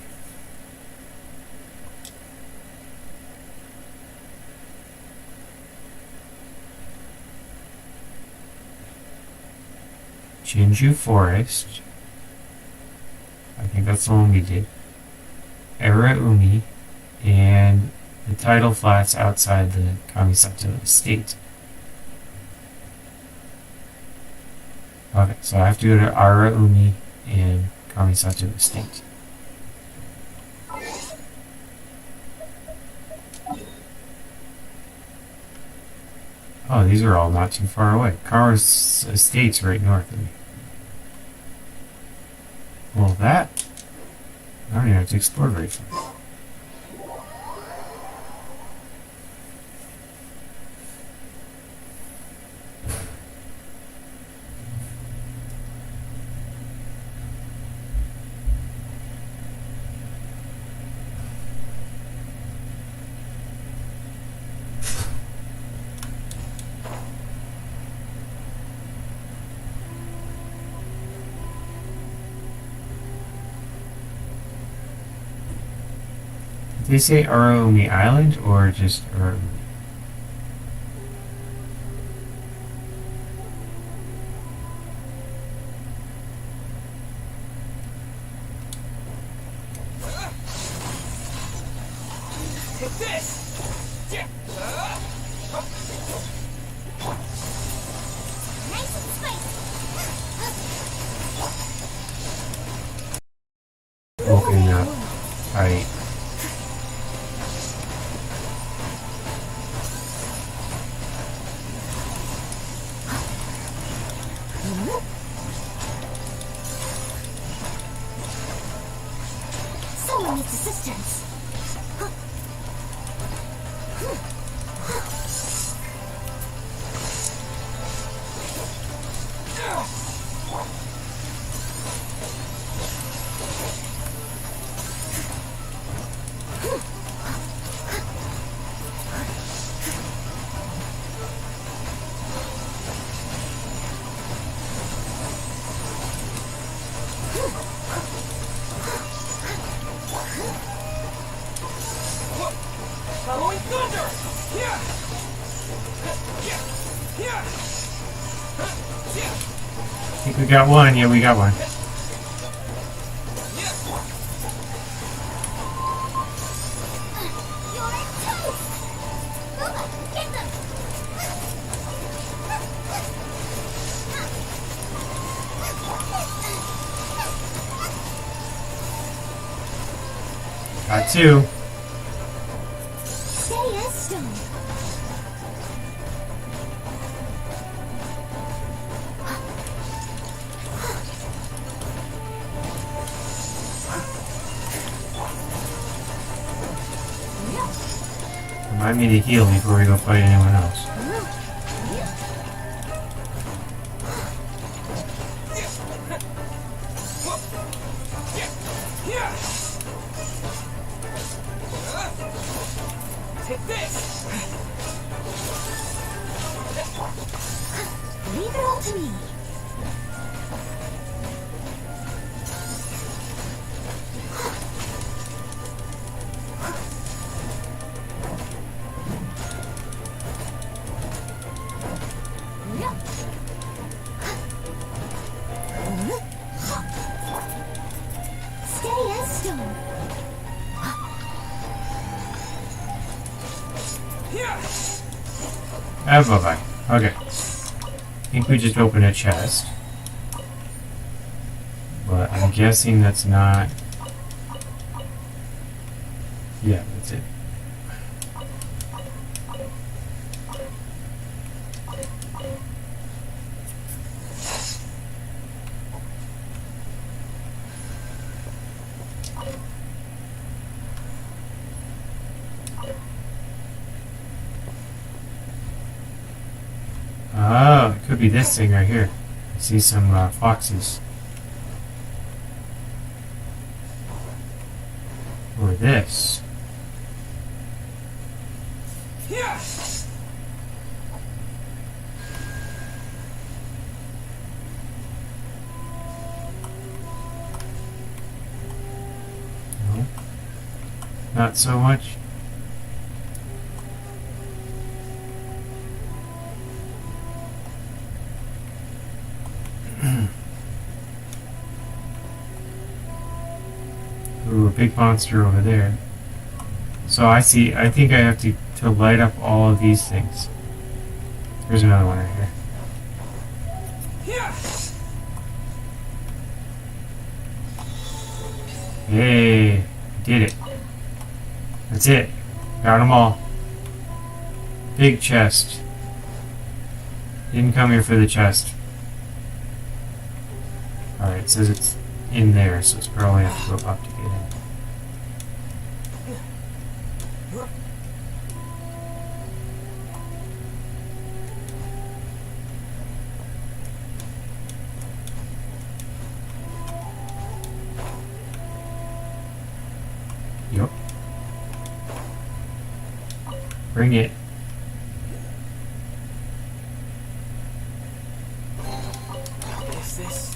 Jinju Forest. I think that's the one we did. Araumi and the tidal flats outside the Kamisato estate. Okay, so I have to go to Araumi and Kamisato estate. Oh, these are all not too far away. Kara's estate's right north of me. Well, that I don't even have to explore very far. Did they say Araumi Island or just Araumi? Take this! Nice and spicy. Open up. Alright. Someone needs assistance. Following thunder! Yeah! Yeah! I think we got one. Yeah, we got one. You're toast! Uma, get them! Got 2. Stay as stone. Remind me to heal before we go fight anyone else. Take this! Leave it all to me. Stay as stone. Ah, bye-bye. Okay. I think we just opened a chest. But I'm guessing that's not... Yeah, that's it. Oh, it could be this thing right here. I see some foxes. Or this. No. Not so much. Ooh, a big monster over there. So I see, I think I have to light up all of these things. There's another one right here. Hey, did it. That's it. Got them all. Big chest. Didn't come here for the chest. Alright, it says it's in there, so it's probably have to go up to get in. Yup. Bring it.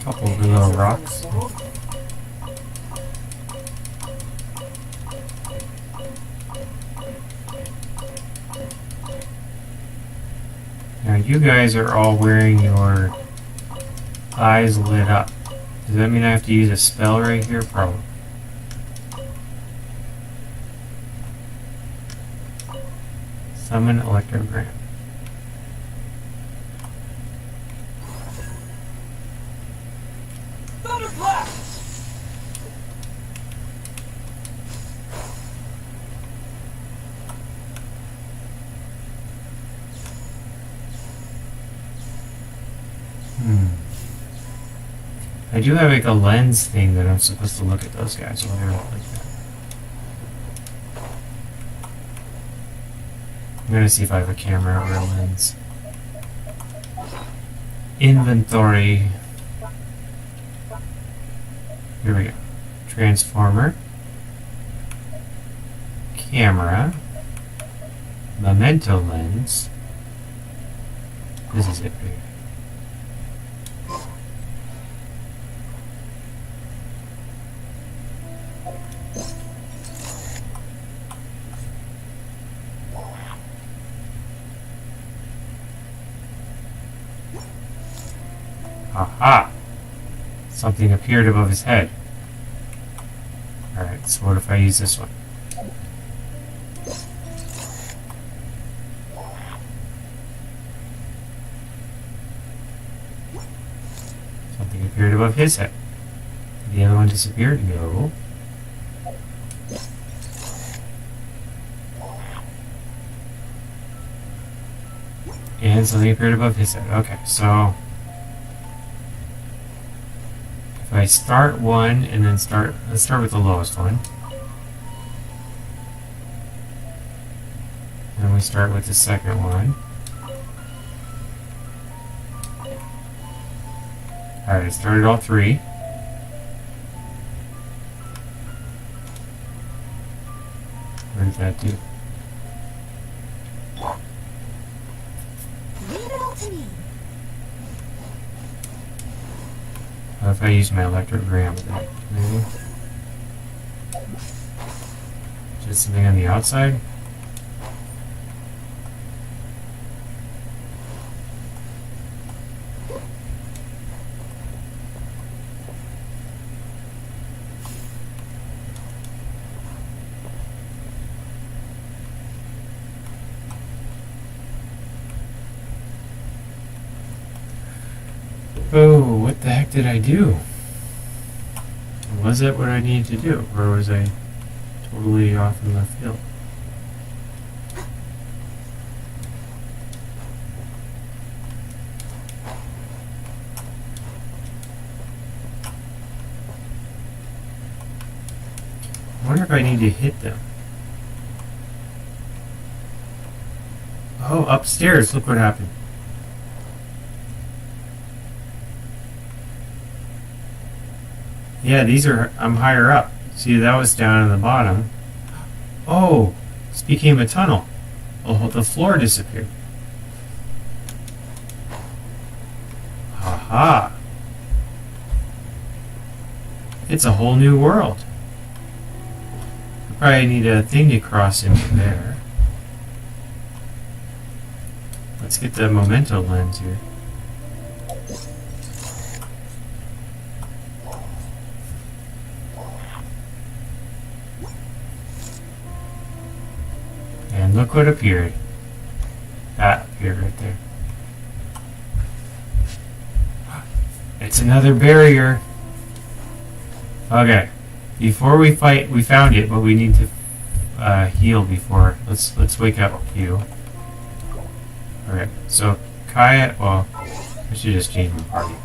Couple of little rocks. Now you guys are all wearing your eyes lit up. Does that mean I have to use a spell right here? Probably. Summon electrogram. I do have like a lens thing that I'm supposed to look at those guys while they're like that. I'm gonna see if I have a camera or a lens. Inventory. Here we go. Transformer. Camera. Memento lens. This is it right here. Aha! Something appeared above his head. Alright, so what if I use this one? Something appeared above his head. Did the other one disappear? No. And something appeared above his head. Okay, so if I start one and then let's start with the lowest one. And we start with the second one. Alright, I started all three. What did that do? Leave it all to me. What if I use my electrogram with that? Maybe? Just something on the outside? Oh, what the heck did I do? Was that what I needed to do? Or was I totally off in left field? I wonder if I need to hit them. Oh, upstairs. Look what happened. Yeah, these are... I'm higher up. See, that was down in the bottom. Oh, this became a tunnel. Oh, the floor disappeared. Aha. It's a whole new world. I probably need a thing to cross into there. Let's get the memento lens here. And look what appeared. That appeared right there. It's another barrier. Okay. Before we fight, we found it, but we need to heal before. Let's wake up you. Okay. So Kaya, well, I should just change my party.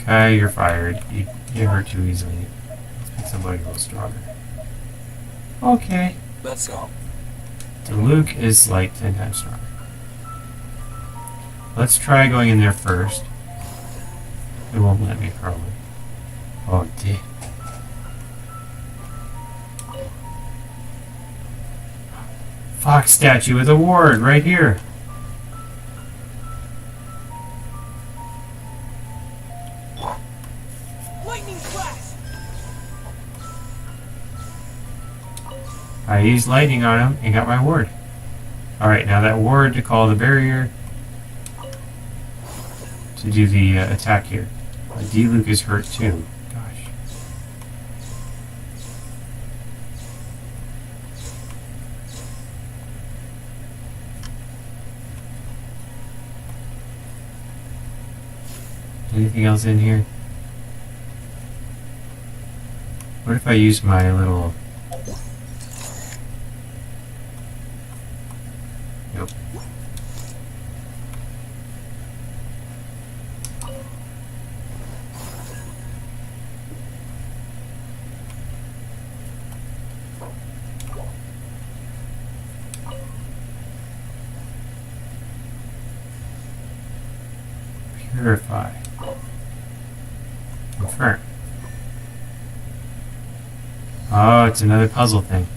Kaya, you're fired. You hurt too easily. Let's pick somebody a little stronger. Okay. Let's go. So Luke is like 10 times stronger. Let's try going in there first. It won't let me probably. Oh, dear. Fox statue with a ward right here. Lightning flash! I used lightning on him and got my ward. Alright, now that ward to call the barrier to do the attack here. D-Luke is hurt too. Gosh. Anything else in here? What if I use my little... Nope. Purify. Confirm. Oh, it's another puzzle thing.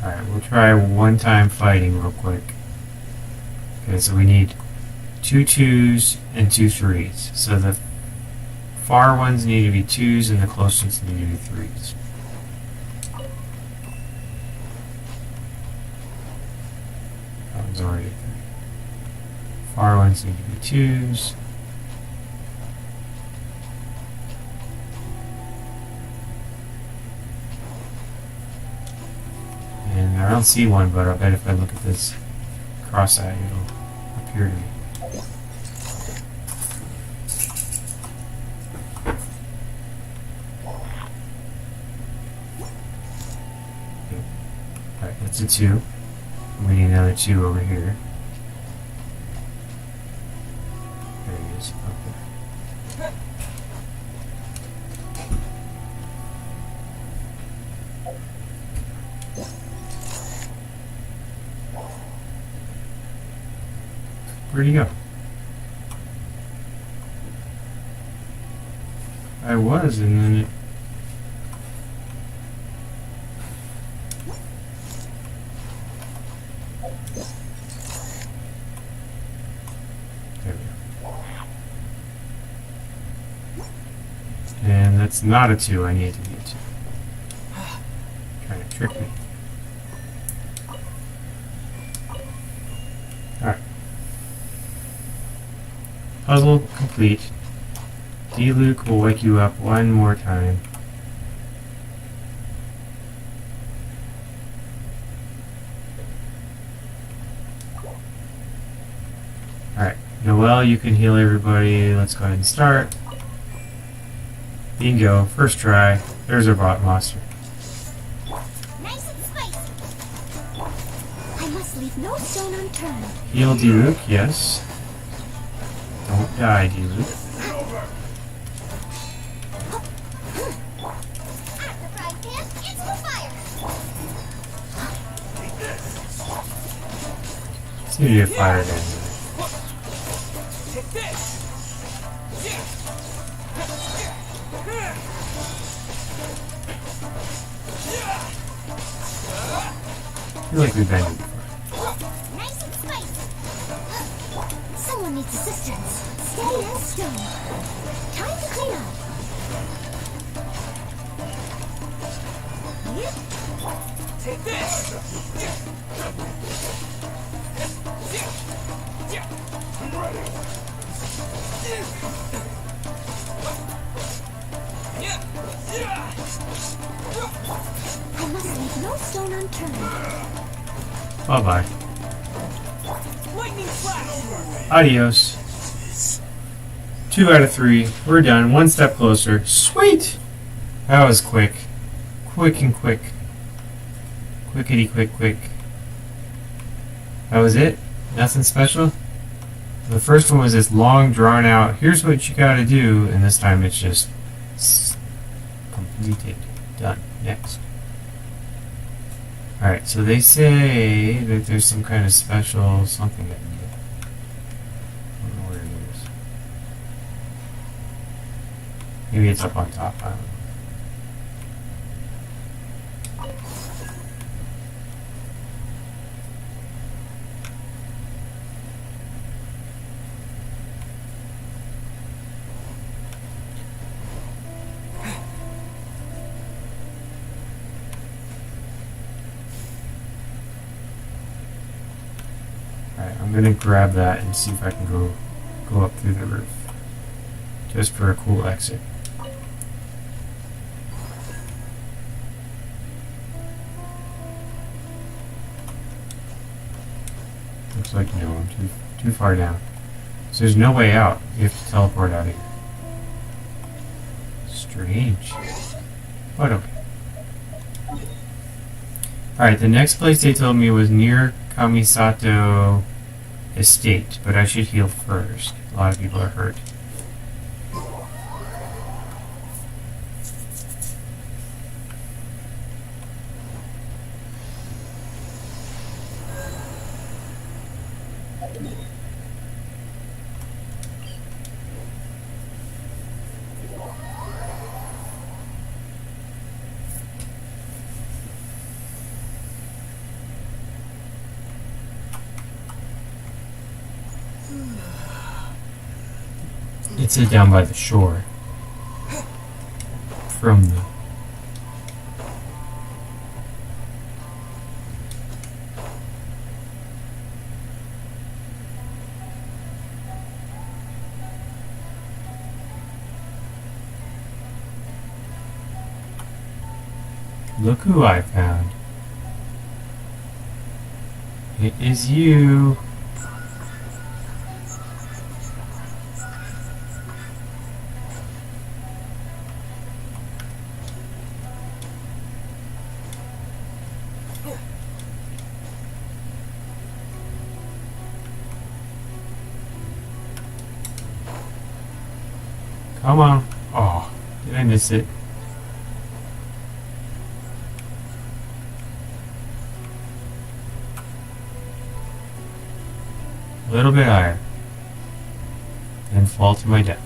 Alright, we'll try one-time fighting real quick. Okay, so we need 2 2s and 2 3s. So the far ones need to be 2s and the close ones need to be 3s. That one's already a 3. Far ones need to be 2s. And I don't see one, but I bet if I look at this cross-eye, it'll appear to me. Alright, that's a 2. We need another 2 over here. There he is. Okay. Where'd he go? I was, and then it... There we go. And that's not a 2, I need it to be a 2. Trying to trick me. Alright. Puzzle complete. D-Luke will wake you up one more time. Alright, well, you can heal everybody. Let's go ahead and start. Bingo. First try. There's our bot monster. Nice and spicy. I must leave no stone unturned. Heal Diluc, yes. Don't die, Diluc. At the frying pan, it's for fire. Seem to get fired in. Take this! I feel like we've been here before. Nice and spicy. Someone needs assistance. Steady as stone. Time to clean up. Take this! I must leave no stone unturned. Bye-bye. Lightning flash! Adios. 2 out of 3. We're done. One step closer. Sweet! That was quick. Quick and quick. Quickity quick quick. That was it? Nothing special? The first one was this long drawn out, here's what you gotta do, and this time it's just completed. Done. Next. Alright, so they say that there's some kind of special something I can get. I don't know where it is. Maybe it's up on top, I don't know. Alright, I'm gonna grab that and see if I can go up through the roof. Just for a cool exit. Looks like no, I'm too far down. So there's no way out. You have to teleport out of here. Strange. But okay. Alright, the next place they told me was near Kamisato Estate, but I should heal first. A lot of people are hurt. It's down by the shore. From the... Look who I found. It is you. Come on. Oh, did I miss it? A little bit higher. And fall to my death.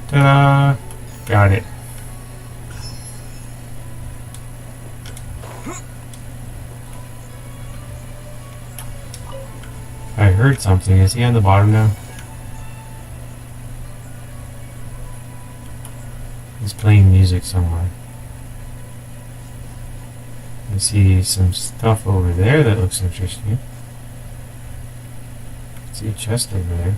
Ta-da! Got it. I heard something. Is he on the bottom now? He's playing music somewhere. I see some stuff over there that looks interesting. I see a chest over there.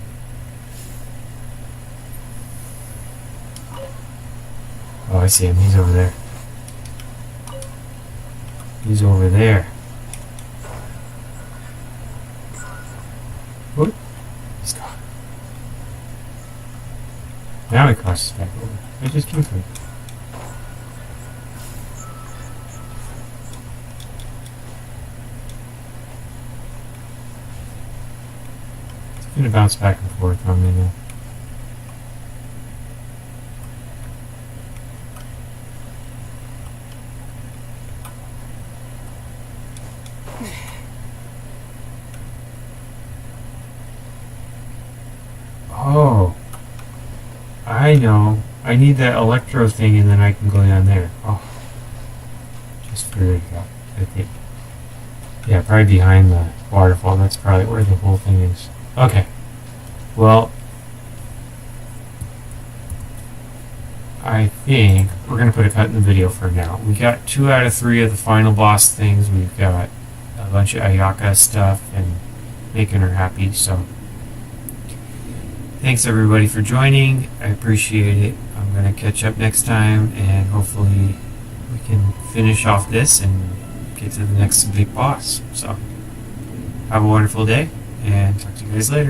I see him. He's over there. He's over there. Whoop. He's gone. Now he crosses back over. I just came from. It's gonna bounce back and forth on me now. Oh, I know. I need that electro thing, and then I can go down there. Oh, just figured it out. I think. Yeah, probably behind the waterfall. That's probably where the whole thing is. Okay. Well, I think we're gonna put a cut in the video for now. We got 2 out of 3 of the final boss things. We've got a bunch of Ayaka stuff and making her happy. So. Thanks everybody for joining. I appreciate it. I'm going to catch up next time, and hopefully we can finish off this and get to the next big boss. So have a wonderful day, and talk to you guys later.